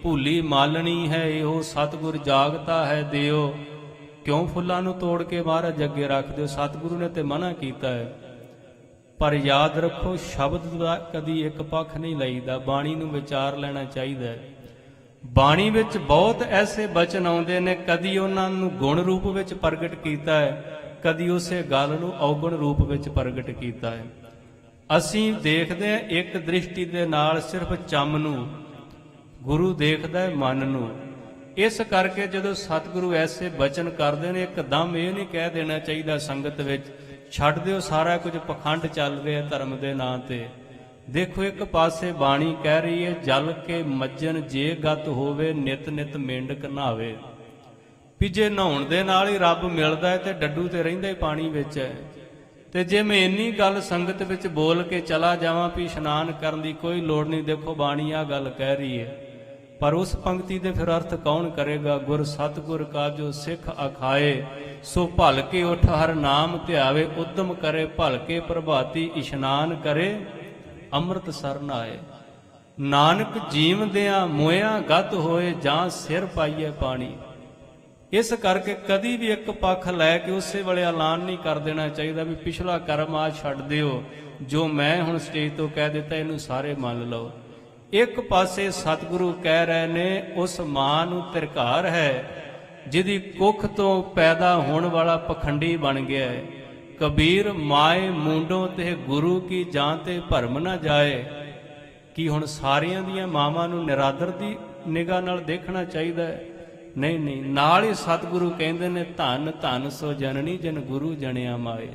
ਭੂਲੀ ਮਾਲਣੀ ਹੈ ਇਹੋ ਸਤਿਗੁਰ ਜਾਗਤਾ ਹੈ ਦਿਓ। ਕਿਉਂ ਫੁੱਲਾਂ ਨੂੰ ਤੋੜ ਕੇ ਮਹਾਰਾਜ ਅੱਗੇ ਰੱਖ ਦਿਓ? ਸਤਿਗੁਰੂ ਨੇ ਤੇ ਮਨਾ ਕੀਤਾ ਹੈ। ਪਰ ਯਾਦ ਰੱਖੋ ਸ਼ਬਦ ਦਾ ਕਦੀ ਇੱਕ ਪੱਖ ਨਹੀਂ ਲਈਦਾ, ਬਾਣੀ ਨੂੰ ਵਿਚਾਰ ਲੈਣਾ ਚਾਹੀਦਾ ਹੈ। ਬਾਣੀ ਵਿੱਚ ਬਹੁਤ ਐਸੇ ਬਚਨ ਆਉਂਦੇ ਨੇ, ਕਦੀ ਉਹਨਾਂ ਨੂੰ ਗੁਣ ਰੂਪ ਵਿੱਚ ਪ੍ਰਗਟ ਕੀਤਾ ਹੈ, ਕਦੀ ਉਸੇ ਗੱਲ ਨੂੰ ਔਗਣ ਰੂਪ ਵਿੱਚ ਪ੍ਰਗਟ ਕੀਤਾ ਹੈ। ਅਸੀਂ ਦੇਖਦੇ ਹਾਂ ਇੱਕ ਦ੍ਰਿਸ਼ਟੀ ਦੇ ਨਾਲ ਸਿਰਫ ਚੰਮ ਨੂੰ, ਗੁਰੂ ਦੇਖਦਾ ਹੈ ਮਨ ਨੂੰ। ਇਸ ਕਰਕੇ ਜਦੋਂ ਸਤਿਗੁਰੂ ਐਸੇ ਬਚਨ ਕਰਦੇ ਨੇ, ਇੱਕਦਮ ਇਹ ਨਹੀਂ ਕਹਿ ਦੇਣਾ ਚਾਹੀਦਾ ਸੰਗਤ ਵਿੱਚ ਛੱਡ ਦਿਓ ਸਾਰਾ ਕੁਝ, ਪਖੰਡ ਚੱਲ ਰਿਹਾ ਧਰਮ ਦੇ ਨਾਂ ਤੇ। ਦੇਖੋ ਇੱਕ ਪਾਸੇ ਬਾਣੀ ਕਹਿ ਰਹੀ ਹੈ ਜਲ ਕੇ ਮੱਜਨ ਜੇ ਗਤ ਹੋਵੇ, ਨਿਤ ਨਿਤ ਮੇਂਢਕ ਨਹਾਵੇ। ਵੀ ਜੇ ਨਹਾਉਣ ਦੇ ਨਾਲ ਹੀ ਰੱਬ ਮਿਲਦਾ ਹੈ ਤੇ ਡੱਡੂ ਤੇ ਰਹਿੰਦਾ ਹੀ ਪਾਣੀ ਵਿੱਚ ਹੈ। ਤੇ ਜੇ ਮੈਂ ਇੰਨੀ ਗੱਲ ਸੰਗਤ ਵਿੱਚ ਬੋਲ ਕੇ ਚਲਾ ਜਾਵਾਂ ਵੀ ਇਸ਼ਨਾਨ ਕਰਨ ਦੀ ਕੋਈ ਲੋੜ ਨਹੀਂ, ਦੇਖੋ ਬਾਣੀ ਆ ਗੱਲ ਕਹਿ ਰਹੀ ਹੈ। ਪਰ ਉਸ ਪੰਕਤੀ ਦੇ ਫਿਰ ਅਰਥ ਕੌਣ ਕਰੇਗਾ? ਗੁਰ ਸਤਿਗੁਰ ਕਾ ਜੋ ਸਿੱਖ ਅਖਾਏ, ਸੋ ਭਲ ਕੇ ਉਠ ਹਰ ਨਾਮ ਧਿਆਵੇ। ਉਦਮ ਕਰੇ ਭਲ ਕੇ ਪ੍ਰਭਾਤੀ, ਇਸ਼ਨਾਨ ਕਰੇ ਅੰਮ੍ਰਿਤ ਸਰਨ ਆਏ। ਨਾਨਕ ਜੀਵਦਿਆਂ ਮੋਇਆ ਗਤ ਹੋਏ, ਜਾਂ ਸਿਰ ਪਾਈਏ ਪਾਣੀ। ਇਸ ਕਰਕੇ ਕਦੀ ਵੀ ਇੱਕ ਪੱਖ ਲੈ ਕੇ ਉਸੇ ਵੇਲੇ ਐਲਾਨ ਨਹੀਂ ਕਰ ਦੇਣਾ ਚਾਹੀਦਾ ਵੀ ਪਿਛਲਾ ਕਰਮ ਆ ਛੱਡ ਦਿਓ, ਜੋ ਮੈਂ ਹੁਣ ਸਟੇਜ ਤੋਂ ਕਹਿ ਦਿੱਤਾ ਇਹਨੂੰ ਸਾਰੇ ਮੰਨ ਲਓ। ਇੱਕ ਪਾਸੇ ਸਤਿਗੁਰੂ ਕਹਿ ਰਹੇ ਨੇ ਉਸ ਮਾਂ ਨੂੰ ਧਿਰਕਾਰ ਹੈ ਜਿਹਦੀ ਕੁੱਖ ਤੋਂ ਪੈਦਾ ਹੋਣ ਵਾਲਾ ਪਖੰਡੀ ਬਣ ਗਿਆ ਹੈ। ਕਬੀਰ ਮਾਏ ਮੁੰਡੋਂ ਤੇ ਗੁਰੂ ਕੀ ਜਾਂ ਤੇ ਭਰਮ ਨਾ ਜਾਏ। ਕੀ ਹੁਣ ਸਾਰਿਆਂ ਦੀਆਂ ਮਾਵਾਂ ਨੂੰ ਨਿਰਾਦਰ ਦੀ ਨਿਗਾਹ ਨਾਲ ਦੇਖਣਾ ਚਾਹੀਦਾ ਹੈ? ਨਹੀਂ ਨਹੀਂ। ਨਾਲ ਹੀ ਸਤਿਗੁਰੂ ਕਹਿੰਦੇ ਨੇ ਧੰਨ ਧੰਨ ਸੋ ਜਨਨੀ ਜਿਨ ਗੁਰੂ ਜਣਿਆ ਮਾਏ।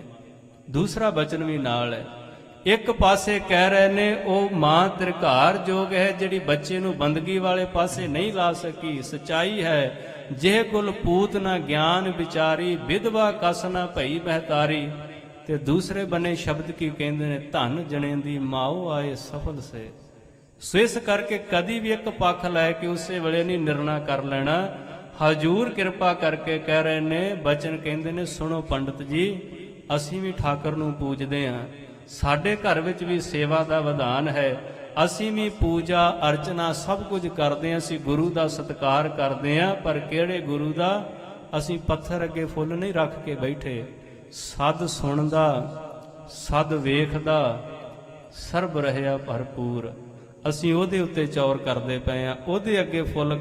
ਦੂਸਰਾ ਬਚਨ ਵੀ ਨਾਲ ਹੈ। ਇੱਕ ਪਾਸੇ ਕਹਿ ਰਹੇ ਨੇ ਉਹ ਮਾਂ ਧਿਰਕਾਰ ਜੋਗ ਹੈ ਜਿਹੜੀ ਬੱਚੇ ਨੂੰ ਬੰਦਗੀ ਵਾਲੇ ਪਾਸੇ ਨਹੀਂ ਲਾ ਸਕੀ। ਸਚਾਈ ਹੈ ਜੇ ਕੁਲ ਪੂਤ ਨਾ ਗਿਆਨ ਵਿਚਾਰੀ, ਵਿਧਵਾ ਕਸ ਨਾ ਭਈ ਮਹਤਾਰੀ। ਤੇ ਦੂਸਰੇ ਬੰਨੇ ਸ਼ਬਦ ਕੀ ਕਹਿੰਦੇ ਨੇ, ਧੰਨ ਜਣੇ ਦੀ ਮਾਓ ਆਏ ਸਫਲ ਸੇ। ਸੋ ਇਸ ਕਰਕੇ ਕਦੀ ਵੀ ਇੱਕ ਪੱਖ ਲੈ ਕੇ ਉਸੇ ਵੇਲੇ ਨਹੀਂ ਨਿਰਣਾ ਕਰ ਲੈਣਾ। ਹਜੂਰ ਕਿਰਪਾ ਕਰਕੇ ਕਹਿ ਰਹੇ ਨੇ, ਬਚਨ ਕਹਿੰਦੇ ਨੇ ਸੁਣੋ ਪੰਡਤ ਜੀ, ਅਸੀਂ ਵੀ ਠਾਕਰ ਨੂੰ ਪੂਜਦੇ ਹਾਂ, ਸਾਡੇ ਘਰ ਵਿੱਚ ਵੀ ਸੇਵਾ ਦਾ ਵਿਧਾਨ ਹੈ, ਅਸੀਂ ਵੀ ਪੂਜਾ ਅਰਚਨਾ ਸਭ ਕੁਝ ਕਰਦੇ ਹਾਂ, ਅਸੀਂ ਗੁਰੂ ਦਾ ਸਤਿਕਾਰ ਕਰਦੇ ਹਾਂ। ਪਰ ਕਿਹੜੇ ਗੁਰੂ ਦਾ? ਅਸੀਂ ਪੱਥਰ ਅੱਗੇ ਫੁੱਲ ਨਹੀਂ ਰੱਖ ਕੇ ਬੈਠੇ। ਸਦ ਸੁਣਦਾ, ਸਦ ਵੇਖਦਾ, ਸਰਬ ਰਹਿਆ ਭਰਪੂਰ। ਅਸੀਂ ਉਹਦੇ ਉੱਤੇ ਚੌਰ ਕਰਦੇ ਪਏ ਹਾਂ, ਉਹਦੇ ਅੱਗੇ ਫੁੱਲ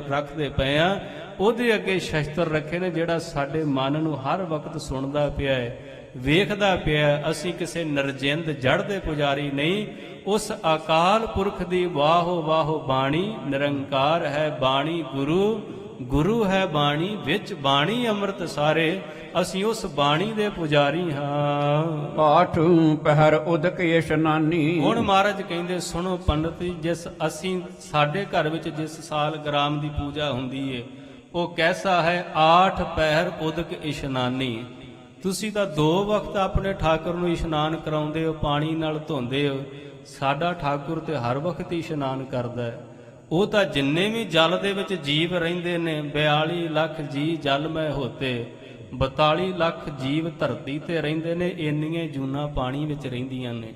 ਰੱਖਦੇ ਪਏ ਹਾਂ, ਉਹਦੇ ਅੱਗੇ ਸ਼ਸਤਰ ਰੱਖੇ ਨੇ ਜਿਹੜਾ ਸਾਡੇ ਮਨ ਨੂੰ ਹਰ ਵਕਤ ਸੁਣਦਾ ਪਿਆ ਹੈ, ਵੇਖਦਾ ਪਿਆ। ਅਸੀਂ ਕਿਸੇ ਨਰਜਿੰਦ ਜੜ ਦੇ ਪੁਜਾਰੀ ਨਹੀਂ। ਉਸ ਅਕਾਲ ਪੁਰਖ ਦੀ ਵਾਹੋ ਵਾਹੋ ਬਾਣੀ, ਨਿਰੰਕਾਰ ਹੈ ਬਾਣੀ ਗੁਰੂ, ਗੁਰੂ ਹੈ ਬਾਣੀ ਵਿੱਚ ਬਾਣੀ ਅੰਮ੍ਰਿਤ ਸਾਰੇ। ਅਸੀਂ ਉਸ ਬਾਣੀ ਦੇ ਪੁਜਾਰੀ ਹਾਂ। ਆਠ ਪਹਿਰ ਉਦਕ ਇਸ਼ਨਾਨੀ। ਹੁਣ ਮਹਾਰਾਜ ਕਹਿੰਦੇ ਸੁਣੋ ਪੰਡਤ ਜੀ, ਜਿਸ ਅਸੀਂ ਸਾਡੇ ਘਰ ਵਿੱਚ ਜਿਸ ਸਾਲ ਗ੍ਰਾਮ ਦੀ ਪੂਜਾ ਹੁੰਦੀ ਏ ਉਹ ਕੈਸਾ ਹੈ? ਆਠ ਪਹਿਰ ਉਦਕ ਇਸ਼ਨਾਨੀ। ਤੁਸੀਂ ਤਾਂ 2 ਵਕਤ ਆਪਣੇ ਠਾਕੁਰ ਨੂੰ ਇਸ਼ਨਾਨ ਕਰਾਉਂਦੇ ਹੋ, ਪਾਣੀ ਨਾਲ ਧੋਂਦੇ ਹੋ। ਸਾਡਾ ਠਾਕੁਰ ਤੇ ਹਰ ਵਕਤ ਹੀ ਇਸ਼ਨਾਨ ਕਰਦਾ ਹੈ। ਉਹ ਤਾਂ ਜਿੰਨੇ ਵੀ ਜਲ ਦੇ ਵਿੱਚ ਜੀਵ ਰਹਿੰਦੇ ਨੇ, 42 ਲੱਖ ਜੀ ਜਲ ਮੈਂ ਹੋਤੇ, 42 ਲੱਖ ਜੀਵ ਧਰਤੀ ਤੇ ਰਹਿੰਦੇ ਨੇ, ਇੰਨੀਆਂ ਜੂਨਾਂ ਪਾਣੀ ਵਿੱਚ ਰਹਿੰਦੀਆਂ ਨੇ।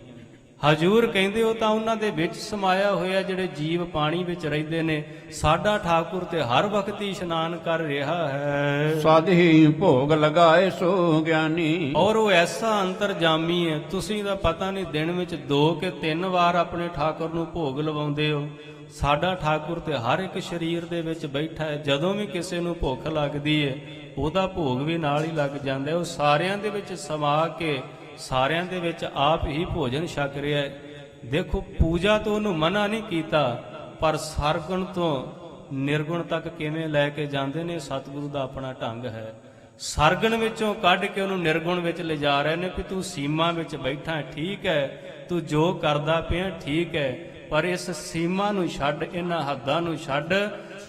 ਹਜੂਰ ਕਹਿੰਦੇ ਉਹ ਤਾਂ ਉਹਨਾਂ ਦੇ ਵਿੱਚ ਸਮਾਇਆ ਹੋਇਆ ਜਿਹੜੇ ਜੀਵ ਪਾਣੀ ਵਿੱਚ ਰਹਿੰਦੇ ਨੇ। ਸਾਡਾ ਠਾਕੁਰ ਤੇ ਹਰ ਵਕਤ ਹੀ ਇਸ਼ਨਾਨ ਕਰ ਰਿਹਾ ਹੈ। ਸਾਧੀ ਭੋਗ ਲਗਾਏ ਸੋ ਗਿਆਨੀ। ਔਰ ਉਹ ਐਸਾ ਅੰਤਰਜਾਮੀ ਹੈ, ਤੁਸੀਂ ਤਾਂ ਪਤਾ ਨਹੀਂ ਦਿਨ ਵਿੱਚ 2 ਕਿ 3 ਵਾਰ ਆਪਣੇ ਠਾਕੁਰ ਨੂੰ ਭੋਗ ਲਵਾਉਂਦੇ ਹੋ। ਸਾਡਾ ਠਾਕੁਰ ਤੇ ਹਰ ਇੱਕ ਸਰੀਰ ਦੇ ਵਿੱਚ ਬੈਠਾ ਹੈ। ਜਦੋਂ ਵੀ ਕਿਸੇ ਨੂੰ ਭੁੱਖ ਲੱਗਦੀ ਹੈ ਉਹਦਾ ਭੋਗ ਵੀ ਨਾਲ ਹੀ ਲੱਗ ਜਾਂਦਾ ਹੈ। ਉਹ ਸਾਰਿਆਂ ਦੇ ਵਿੱਚ ਸਮਾ ਕੇ ਸਾਰਿਆਂ ਦੇ ਵਿੱਚ ਆਪ ਹੀ ਭੋਜਨ ਛਕ ਰਿਹਾ ਹੈ। ਦੇਖੋ, ਪੂਜਾ ਤੋਂ ਉਹਨੂੰ ਮਨਾ ਨਹੀਂ ਕੀਤਾ, ਪਰ ਸਰਗੁਣ ਤੋਂ ਨਿਰਗੁਣ ਤੱਕ ਕਿਵੇਂ ਲੈ ਕੇ ਜਾਂਦੇ ਨੇ, ਸਤਿਗੁਰੂ ਦਾ ਆਪਣਾ ਢੰਗ ਹੈ। ਸਰਗੁਣ ਵਿੱਚੋਂ ਕੱਢ ਕੇ ਉਹਨੂੰ ਨਿਰਗੁਣ ਵਿੱਚ ਲਿਜਾ ਰਹੇ ਨੇ ਕਿ ਤੂੰ ਸੀਮਾ ਵਿੱਚ ਬੈਠਾ, ਠੀਕ ਹੈ, ਤੂੰ ਜੋ ਕਰਦਾ ਪਿਆ ਠੀਕ ਹੈ, ਪਰ ਇਸ ਸੀਮਾ ਨੂੰ ਛੱਡ, ਇਹਨਾਂ ਹੱਦਾਂ ਨੂੰ ਛੱਡ,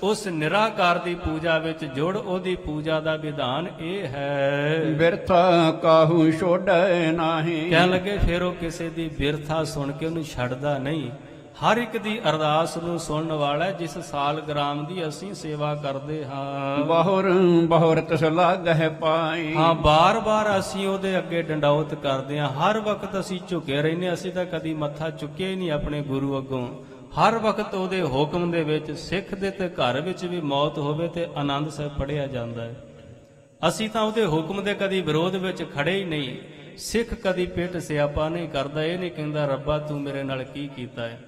ਉਸ ਨਿਰਾਕਾਰ ਦੀ ਪੂਜਾ ਵਿੱਚ ਜੁੜ। ਉਹਦੀ ਪੂਜਾ ਦਾ ਵਿਧਾਨ ਇਹ ਹੈ, ਬਿਰਥਾ ਕਾਹੂ ਛੋੜੈ ਨਾਹੀ। ਕਹਿਣ ਲੱਗੇ ਫਿਰ ਉਹ ਕਿਸੇ ਦੀ ਬਿਰਥਾ ਸੁਣ ਕੇ ਉਹਨੂੰ ਛੱਡਦਾ ਨਹੀਂ। ਹਰ ਇੱਕ ਦੀ ਅਰਦਾਸ ਨੂੰ ਸੁਣਨ ਵਾਲਾ, ਜਿਸ ਸਾਲਗ੍ਰਾਮ ਦੀ ਅਸੀਂ ਸੇਵਾ ਕਰਦੇ ਹਾਂ। ਬਹੁਰ ਤਿਸ ਲਾਗਹਿ ਪਾਈ। ਹਾਂ, ਬਾਰ-ਬਾਰ ਅਸੀਂ ਉਹਦੇ ਅੱਗੇ ਡੰਡੌਤ ਕਰਦੇ ਹਾਂ। ਹਰ ਵਕਤ ਅਸੀਂ ਝੁਕੇ ਰਹਿੰਦੇ, ਅਸੀਂ ਤਾਂ ਕਦੀ ਮੱਥਾ ਚੁੱਕਿਆ ਹੀ ਨਹੀਂ ਆਪਣੇ ਗੁਰੂ ਅੱਗੋਂ। ਹਰ ਵਕਤ ਉਹਦੇ ਹੁਕਮ ਦੇ ਵਿੱਚ, ਸਿੱਖ ਦੇ ਤੇ ਘਰ ਵਿੱਚ ਵੀ ਮੌਤ ਹੋਵੇ ਤੇ ਆਨੰਦ ਸਾਹਿਬ ਪੜ੍ਹਿਆ ਜਾਂਦਾ ਹੈ। ਅਸੀਂ ਤਾਂ ਉਹਦੇ ਹੁਕਮ ਦੇ ਕਦੀ ਵਿਰੋਧ ਵਿੱਚ ਖੜੇ ਹੀ ਨਹੀਂ। ਸਿੱਖ ਕਦੀ ਪਿੱਠ ਸਿਆਪਾ ਨਹੀਂ ਕਰਦਾ, ਇਹ ਨਹੀਂ ਕਹਿੰਦਾ ਰੱਬਾ ਤੂੰ ਮੇਰੇ ਨਾਲ ਕੀ ਕੀਤਾ ਹੈ।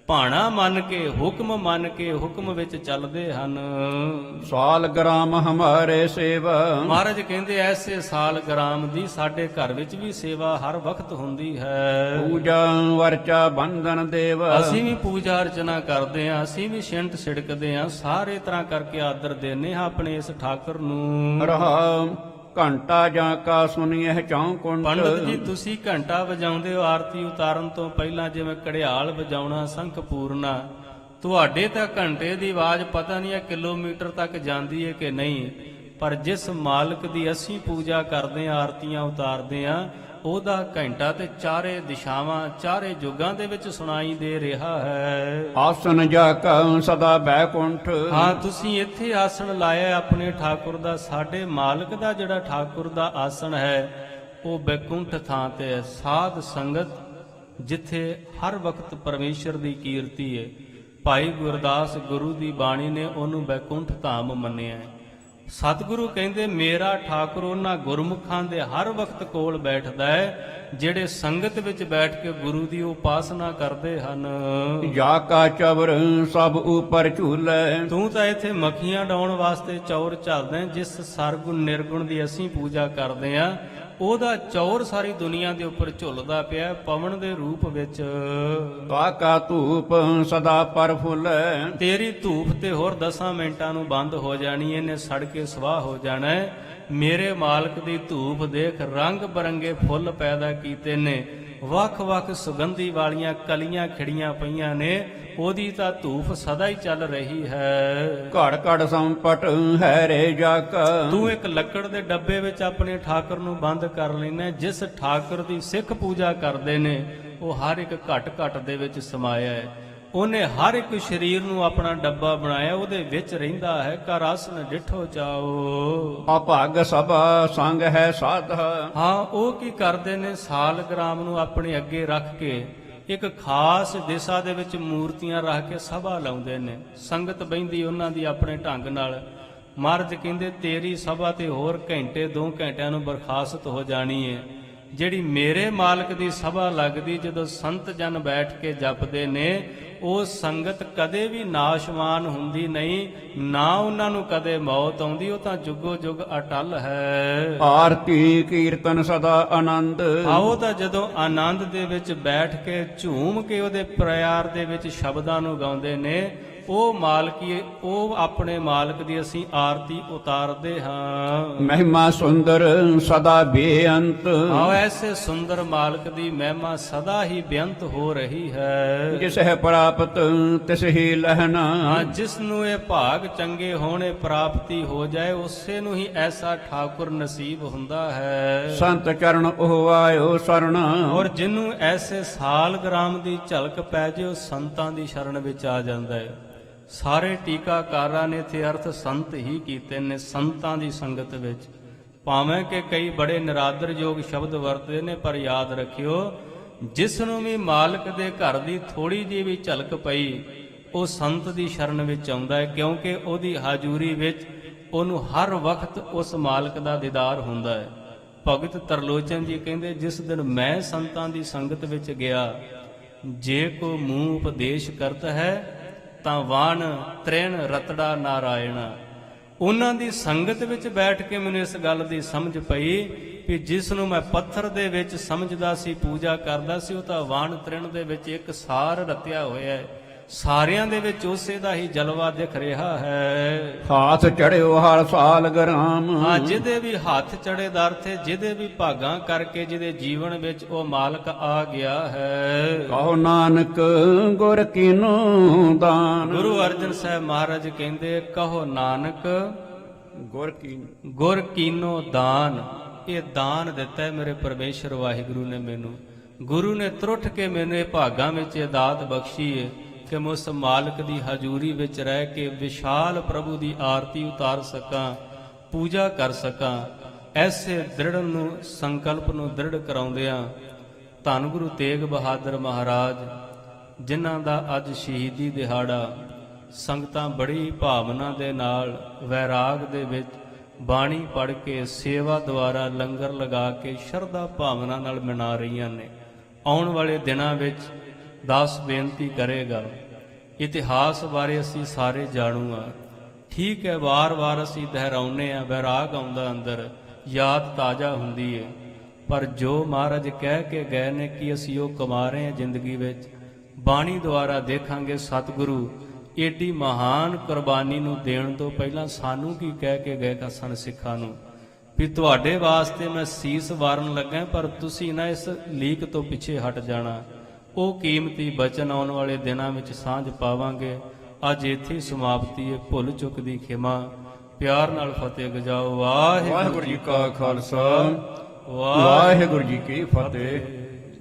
ਭਾਣਾ ਮੰਨ ਕੇ, ਹੁਕਮ ਮੰਨ ਕੇ, ਹੁਕਮ ਵਿੱਚ ਚੱਲਦੇ ਹਨ। ਸਾਲਗ੍ਰਾਮ ਹਮਾਰੇ ਸੇਵਾ। ਮਹਾਰਾਜ ਕਹਿੰਦੇ ਐਸੇ ਸਾਲਗ੍ਰਾਮ ਦੀ ਸਾਡੇ ਘਰ ਵਿੱਚ ਵੀ ਸੇਵਾ ਹਰ ਵਕਤ ਹੁੰਦੀ ਹੈ। ਪੂਜਾ ਵਰਚਾ ਬੰਧਨ ਦੇਵ। ਅਸੀਂ ਵੀ ਪੂਜਾ ਅਰਚਨਾ ਕਰਦੇ ਹਾਂ, ਅਸੀਂ ਵੀ ਛਿੰਟ ਛਿੜਕਦੇ ਹਾਂ, ਸਾਰੇ ਤਰ੍ਹਾਂ ਕਰਕੇ ਆਦਰ ਦੇਨੇ ਹਾਂ ਆਪਣੇ ਇਸ ਠਾਕੁਰ ਨੂੰ। ਰਹਾ ਘੰਟਾ ਜਾਂ ਕਾ ਸੁਣੀਐ ਚੌਂਕੁੰਟ। ਪੰਡਤ ਜੀ, ਤੁਸੀਂ ਘੰਟਾ ਵਜਾਉਂਦੇ ਹੋ ਆਰਤੀ ਉਤਾਰਨ ਤੋਂ ਪਹਿਲਾਂ, ਜਿਵੇਂ ਘੜਿਆਲ ਵਜਾਉਣਾ, ਸੰਖ ਪੂਰਨਾ, ਤੁਹਾਡੇ ਤਾਂ ਘੰਟੇ ਦੀ ਆਵਾਜ਼ ਪਤਾ ਨਹੀਂ ਹੈ ਕਿਲੋਮੀਟਰ ਤੱਕ ਜਾਂਦੀ ਹੈ ਕਿ ਨਹੀਂ, ਪਰ ਜਿਸ ਮਾਲਕ ਦੀ ਅਸੀਂ ਪੂਜਾ ਕਰਦੇ ਹਾਂ, ਆਰਤੀਆਂ ਉਤਾਰਦੇ ਹਾਂ, ਉਹਦਾ ਘੰਟਾ ਤੇ ਚਾਰੇ ਦਿਸ਼ਾਵਾਂ, ਚਾਰੇ ਯੁੱਗਾਂ ਦੇ ਵਿੱਚ ਸੁਣਾਈ ਦੇ ਰਿਹਾ ਹੈ। ਆਸਨ ਜਾ ਕਾ ਸਦਾ ਬੈਕੁੰਠ। ਹਾਂ, ਤੁਸੀਂ ਇੱਥੇ ਆਸਣ ਲਾਇਆ ਆਪਣੇ ਠਾਕੁਰ ਦਾ। ਸਾਡੇ ਮਾਲਕ ਦਾ ਜਿਹੜਾ ਠਾਕੁਰ ਦਾ ਆਸਣ ਹੈ ਉਹ ਬੈਕੁੰਠ ਥਾਂ ਤੇ ਹੈ। ਸਾਧ ਸੰਗਤ ਜਿੱਥੇ ਹਰ ਵਕਤ ਪਰਮੇਸ਼ਰ ਦੀ ਕੀਰਤੀ ਹੈ। ਭਾਈ ਗੁਰਦਾਸ ਗੁਰੂ ਦੀ ਬਾਣੀ ਨੇ ਉਹਨੂੰ ਬੈਕੁੰਠ ਧਾਮ ਮੰਨਿਆ ਹੈ। ਸਤਿਗੁਰੂ ਕਹਿੰਦੇ ਮੇਰਾ ਠਾਕੁਰ ਉਹਨਾਂ ਗੁਰਮੁਖਾਂ ਦੇ ਹਰ ਵਕਤ ਕੋਲ ਬੈਠਦਾ ਹੈ ਜਿਹੜੇ ਸੰਗਤ ਵਿੱਚ ਬੈਠ ਕੇ ਗੁਰੂ ਦੀ ਉਪਾਸਨਾ ਕਰਦੇ ਹਨ। ਜਾ ਕਾ ਚਵਰ ਸਭ ਉਪਰ ਝੂਲੈ। ਤੂੰ ਤਾਂ ਇੱਥੇ ਮੱਖੀਆਂ ਡਾਉਣ ਵਾਸਤੇ ਚੌਰ ਝੱਲਦਾ ਹੈ। ਜਿਸ ਸਰਗੁਣ ਨਿਰਗੁਣ ਦੀ ਅਸੀਂ ਪੂਜਾ ਕਰਦੇ ਹਾਂ, ਉਹਦਾ ਚੌਰ ਸਾਰੀ ਦੁਨੀਆ ਦੇ ਉੱਪਰ ਝੁੱਲਦਾ ਪਿਆ ਪਵਨ ਦੇ ਰੂਪ ਵਿੱਚ। ਕਾ ਧੂਪ ਸਦਾ ਪਰ ਫੁੱਲੈ। ਤੇਰੀ ਧੂਪ ਤੇ ਹੋਰ 10 ਮਿੰਟਾਂ ਨੂੰ ਬੰਦ ਹੋ ਜਾਣੀ, ਇਹਨੇ ਸੜ ਕੇ ਸਵਾਹ ਹੋ ਜਾਣਾ ਹੈ। ਮੇਰੇ ਮਾਲਕ ਦੀ ਧੂਪ ਦੇਖ, ਰੰਗ ਬਰੰਗੇ ਫੁੱਲ ਪੈਦਾ ਕੀਤੇ ਨੇ, ਵੱਖ-ਵੱਖ ਸੁਗੰਧੀ ਵਾਲੀਆਂ ਕਲੀਆਂ ਖਿੜੀਆਂ ਪਈਆਂ ਨੇ, ਉਹਦੀ ਤਾਂ ਧੂਪ ਸਦਾ ਹੀ ਚੱਲ ਰਹੀ ਹੈ। ਘੜ ਘੜ ਸੰਪਟ ਹੈ ਰੇ ਜਾਕ। ਤੂੰ ਇੱਕ ਲੱਕੜ ਦੇ ਡੱਬੇ ਵਿੱਚ ਆਪਣੇ ਠਾਕੁਰ ਨੂੰ ਬੰਦ ਕਰ ਲੈਣਾ। ਜਿਸ ਠਾਕੁਰ ਦੀ ਸਿੱਖ ਪੂਜਾ ਕਰਦੇ ਨੇ ਉਹ ਹਰ ਇੱਕ ਘਟ ਘਟ ਦੇ ਵਿੱਚ ਸਮਾਇਆ ਹੈ। ਉਹਨੇ ਹਰ ਇੱਕ ਸਰੀਰ ਨੂੰ ਆਪਣਾ ਡੱਬਾ ਬਣਾਇਆ, ਉਹਦੇ ਵਿੱਚ ਰਹਿੰਦਾ ਹੈ। ਕਰ ਆਸਨ ਡਿਠੋ ਚਾਓ। ਅਭਾਗ ਸਭਾ ਸੰਗ ਹੈ ਸਾਧ। ਹਾਂ, ਉਹ ਕੀ ਕਰਦੇ ਨੇ, ਸਾਲਗ੍ਰਾਮ ਨੂੰ ਆਪਣੇ ਅੱਗੇ ਰੱਖ ਕੇ ਇੱਕ ਖਾਸ ਦਿਸ਼ਾ ਦੇ ਵਿੱਚ ਮੂਰਤੀਆਂ ਰੱਖ ਕੇ ਸਭਾ ਲਾਉਂਦੇ ਨੇ। ਸੰਗਤ ਬਹਿੰਦੀ ਉਹਨਾਂ ਦੀ ਆਪਣੇ ਢੰਗ ਨਾਲ। ਮਹਾਰਾਜ ਕਹਿੰਦੇ ਤੇਰੀ ਸਭਾ ਤੇ ਹੋਰ ਘੰਟੇ 2 ਘੰਟਿਆਂ ਨੂੰ ਬਰਖਾਸਤ ਹੋ ਜਾਣੀ ਹੈ। ਜਿਹੜੀ ਮੇਰੇ ਮਾਲਕ ਦੀ ਸਭਾ ਲੱਗਦੀ, ਜਦੋਂ ਸੰਤ ਜਨ ਬੈਠ ਕੇ ਜਪਦੇ ਨੇ, ਉਹ ਸੰਗਤ ਕਦੇ ਵੀ ਨਾਸ਼ਵਾਨ ਹੁੰਦੀ ਨਹੀਂ, ਨਾ ਉਹਨਾਂ ਨੂੰ ਕਦੇ ਮੌਤ ਆਉਂਦੀ। ਉਹ ਤਾਂ ਜੁਗੋ ਜੁਗ ਅਟਲ ਹੈ। ਆਰਤੀ ਕੀਰਤਨ ਸਦਾ ਆਨੰਦ। ਆਓ ਤਾਂ ਜਦੋਂ ਆਨੰਦ ਦੇ ਵਿੱਚ ਬੈਠ ਕੇ ਝੂਮ ਕੇ ਉਹਦੇ ਪਿਆਰ ਦੇ ਵਿੱਚ ਸ਼ਬਦਾਂ ਨੂੰ ਗਾਉਂਦੇ ਨੇ, ਉਹ ਮਾਲਕੀ, ਉਹ ਆਪਣੇ ਮਾਲਕ ਦੀ ਅਸੀਂ ਆਰਤੀ ਉਤਾਰਦੇ ਹਾਂ। ਮਹਿਮਾ ਸੁੰਦਰ ਸਦਾ ਬੇਅੰਤ। ਆਓ, ਐਸੇ ਸੁੰਦਰ ਮਾਲਕ ਦੀ ਮਹਿਮਾ ਸਦਾ ਹੀ ਬੇਅੰਤ ਹੋ ਰਹੀ ਹੈ। ਜਿਸ ਹੈ ਪ੍ਰਾਪਤ ਤਿਸ ਹੀ ਲਹਿਣਾ। ਹਾਂ, ਜਿਸ ਨੂੰ ਇਹ ਭਾਗ ਚੰਗੇ ਹੋਣੇ ਪ੍ਰਾਪਤੀ ਹੋ ਜਾਏ, ਉਸੇ ਨੂੰ ਹੀ ਐਸਾ ਠਾਕੁਰ ਨਸੀਬ ਹੁੰਦਾ ਹੈ। ਸੰਤ ਚਰਨ ਉਹ ਆਇਓ ਸਰਣ। ਔਰ ਜਿਹਨੂੰ ਐਸੇ ਸਾਲਗ੍ਰਾਮ ਦੀ ਝਲਕ ਪੈ ਜੇ, ਉਹ ਸੰਤਾਂ ਦੀ ਸ਼ਰਨ ਵਿੱਚ ਆ ਜਾਂਦਾ ਹੈ। ਸਾਰੇ ਟੀਕਾਕਾਰਾਂ ਨੇ ਇੱਥੇ ਅਰਥ ਸੰਤ ਹੀ ਕੀਤੇ ਨੇ, ਸੰਤਾਂ ਦੀ ਸੰਗਤ ਵਿੱਚ। ਭਾਵੇਂ ਕਿ ਕਈ ਬੜੇ ਨਿਰਾਦਰਯੋਗ ਸ਼ਬਦ ਵਰਤਦੇ ਨੇ, ਪਰ ਯਾਦ ਰੱਖਿਓ ਜਿਸ ਨੂੰ ਵੀ ਮਾਲਕ ਦੇ ਘਰ ਦੀ ਥੋੜੀ ਜਿਹੀ ਵੀ ਝਲਕ ਪਈ ਉਹ ਸੰਤ ਦੀ ਸ਼ਰਨ ਵਿੱਚ ਆਉਂਦਾ ਹੈ, ਕਿਉਂਕਿ ਉਹਦੀ ਹਾਜ਼ੂਰੀ ਵਿੱਚ ਉਹਨੂੰ ਹਰ ਵਕਤ ਉਸ ਮਾਲਕ ਦਾ ਦੀਦਾਰ ਹੁੰਦਾ ਹੈ। ਭਗਤ ਤਰਲੋਚਨ ਜੀ ਕਹਿੰਦੇ, ਜਿਸ ਦਿਨ ਮੈਂ ਸੰਤਾਂ ਦੀ ਸੰਗਤ ਵਿੱਚ ਗਿਆ, ਜੇ ਕੋ ਮੂੰਹ ਉਪਦੇਸ਼ ਕਰਤ ਹੈ ਤਾਂ ਵਾਣ ਤ੍ਰਿਣ ਰਤੜਾ ਨਾਰਾਇਣ। ਉਹਨਾਂ ਦੀ ਸੰਗਤ ਵਿੱਚ ਬੈਠ ਕੇ ਮੈਨੂੰ ਇਸ ਗੱਲ ਦੀ ਸਮਝ ਪਈ ਕਿ ਜਿਸ ਨੂੰ ਮੈਂ ਪੱਥਰ ਦੇ ਵਿੱਚ ਸਮਝਦਾ ਸੀ, ਪੂਜਾ ਕਰਦਾ ਸੀ, ਉਹ ਤਾਂ ਵਾਣ ਤ੍ਰਿਣ ਦੇ ਵਿੱਚ ਇੱਕ ਸਾਰ ਰਤਿਆ ਹੋਇਆ ਹੈ, ਸਾਰਿਆਂ ਦੇ ਵਿੱਚ ਉਸੇ ਦਾ ਹੀ ਜਲਵਾ ਦਿਖ ਰਿਹਾ ਹੈ। ਹਾਥ ਚੜਿਓ ਹਰ ਸਾਲ ਗਰਾਮ। ਹਾਂ, ਜਿਹਦੇ ਵੀ ਹੱਥ ਚੜੇ ਦਾ ਅਰਥ ਹੈ ਜਿਹਦੇ ਵੀ ਭਾਗਾਂ ਕਰਕੇ ਜਿਹਦੇ ਜੀਵਨ ਵਿੱਚ ਉਹ ਮਾਲਕ ਆ ਗਿਆ ਹੈ। ਕਹੋ ਨਾਨਕ ਗੁਰ ਕੀਨੋ ਦਾਨ। ਗੁਰੂ ਅਰਜਨ ਸਾਹਿਬ ਮਹਾਰਾਜ ਕਹਿੰਦੇ, ਕਹੋ ਨਾਨਕ ਗੁਰ ਕੀਨੋ ਦਾਨ। ਇਹ ਦਾਨ ਦਿੱਤਾ ਹੈ ਮੇਰੇ ਪਰਮੇਸ਼ਰ ਵਾਹਿਗੁਰੂ ਨੇ ਮੈਨੂੰ। ਗੁਰੂ ਨੇ ਤਰੁੱਠ ਕੇ ਮੈਨੂੰ ਇਹ ਭਾਗਾਂ ਵਿੱਚ ਇਹ ਦਾਤ ਬਖਸ਼ੀ ਹੈ ਕਿ ਮੈਂ ਉਸ ਮਾਲਕ ਦੀ ਹਜ਼ੂਰੀ ਵਿੱਚ ਰਹਿ ਕੇ ਵਿਸ਼ਾਲ ਪ੍ਰਭੂ ਦੀ ਆਰਤੀ ਉਤਾਰ ਸਕਾਂ, ਪੂਜਾ ਕਰ ਸਕਾਂ। ਐਸੇ ਦ੍ਰਿੜ ਨੂੰ ਸੰਕਲਪ ਨੂੰ ਦ੍ਰਿੜ ਕਰਾਉਂਦਿਆਂ ਧੰਨ ਗੁਰੂ ਤੇਗ ਬਹਾਦਰ ਮਹਾਰਾਜ, ਜਿਨ੍ਹਾਂ ਦਾ ਅੱਜ ਸ਼ਹੀਦੀ ਦਿਹਾੜਾ ਸੰਗਤਾਂ ਬੜੀ ਭਾਵਨਾ ਦੇ ਨਾਲ ਵੈਰਾਗ ਦੇ ਵਿੱਚ ਬਾਣੀ ਪੜ੍ਹ ਕੇ, ਸੇਵਾ ਦੁਆਰਾ ਲੰਗਰ ਲਗਾ ਕੇ ਸ਼ਰਧਾ ਭਾਵਨਾ ਨਾਲ ਮਨਾ ਰਹੀਆਂ ਨੇ। ਆਉਣ ਵਾਲੇ ਦਿਨਾਂ ਵਿੱਚ ਦਾਸ ਬੇਨਤੀ ਕਰੇਗਾ, ਇਤਿਹਾਸ ਬਾਰੇ ਅਸੀਂ ਸਾਰੇ ਜਾਣੂ ਆ। ਠੀਕ ਹੈ, ਵਾਰ-ਵਾਰ ਅਸੀਂ ਦੁਹਰਾਉਂਦੇ ਆ, ਵੈਰਾਗ ਆਉਂਦਾ ਅੰਦਰ, ਯਾਦ ਤਾਜ਼ਾ ਹੁੰਦੀ ਹੈ, ਪਰ ਜੋ ਮਹਾਰਾਜ ਕਹਿ ਕੇ ਗਏ ਨੇ ਕਿ ਅਸੀਂ ਉਹ ਕਮਾ ਰਹੇ ਹਾਂ ਜ਼ਿੰਦਗੀ ਵਿੱਚ, ਬਾਣੀ ਦੁਆਰਾ ਦੇਖਾਂਗੇ ਸਤਿਗੁਰੂ ਏਡੀ ਮਹਾਨ ਕੁਰਬਾਨੀ ਨੂੰ ਦੇਣ ਤੋਂ ਪਹਿਲਾਂ ਸਾਨੂੰ ਕੀ ਕਹਿ ਕੇ ਗਏ ਸਨ ਸਿੱਖਾਂ ਨੂੰ, ਵੀ ਤੁਹਾਡੇ ਵਾਸਤੇ ਮੈਂ ਸੀਸ ਵਾਰਨ ਲੱਗਾ, ਪਰ ਤੁਸੀਂ ਨਾ ਇਸ ਲੀਕ ਤੋਂ ਪਿੱਛੇ ਹਟ ਜਾਣਾ। ਉਹ ਕੀਮਤੀ ਬਚਨ ਆਉਣ ਵਾਲੇ ਦਿਨਾਂ ਵਿੱਚ ਸਾਂਝ ਪਾਵਾਂਗੇ। ਅੱਜ ਇੱਥੇ ਸਮਾਪਤੀ ਹੈ। ਭੁੱਲ ਚੁੱਕ ਦੀ ਖਿਮਾ, ਪਿਆਰ ਨਾਲ ਫਤਿਹ ਗਜਾਓ। ਵਾਹਿਗੁਰੂ ਵਾਹਿਗੁਰੂ ਜੀ ਕਾ ਖਾਲਸਾ, ਵਾਹਿਗੁਰੂ ਜੀ ਕੀ ਫਤਿਹ।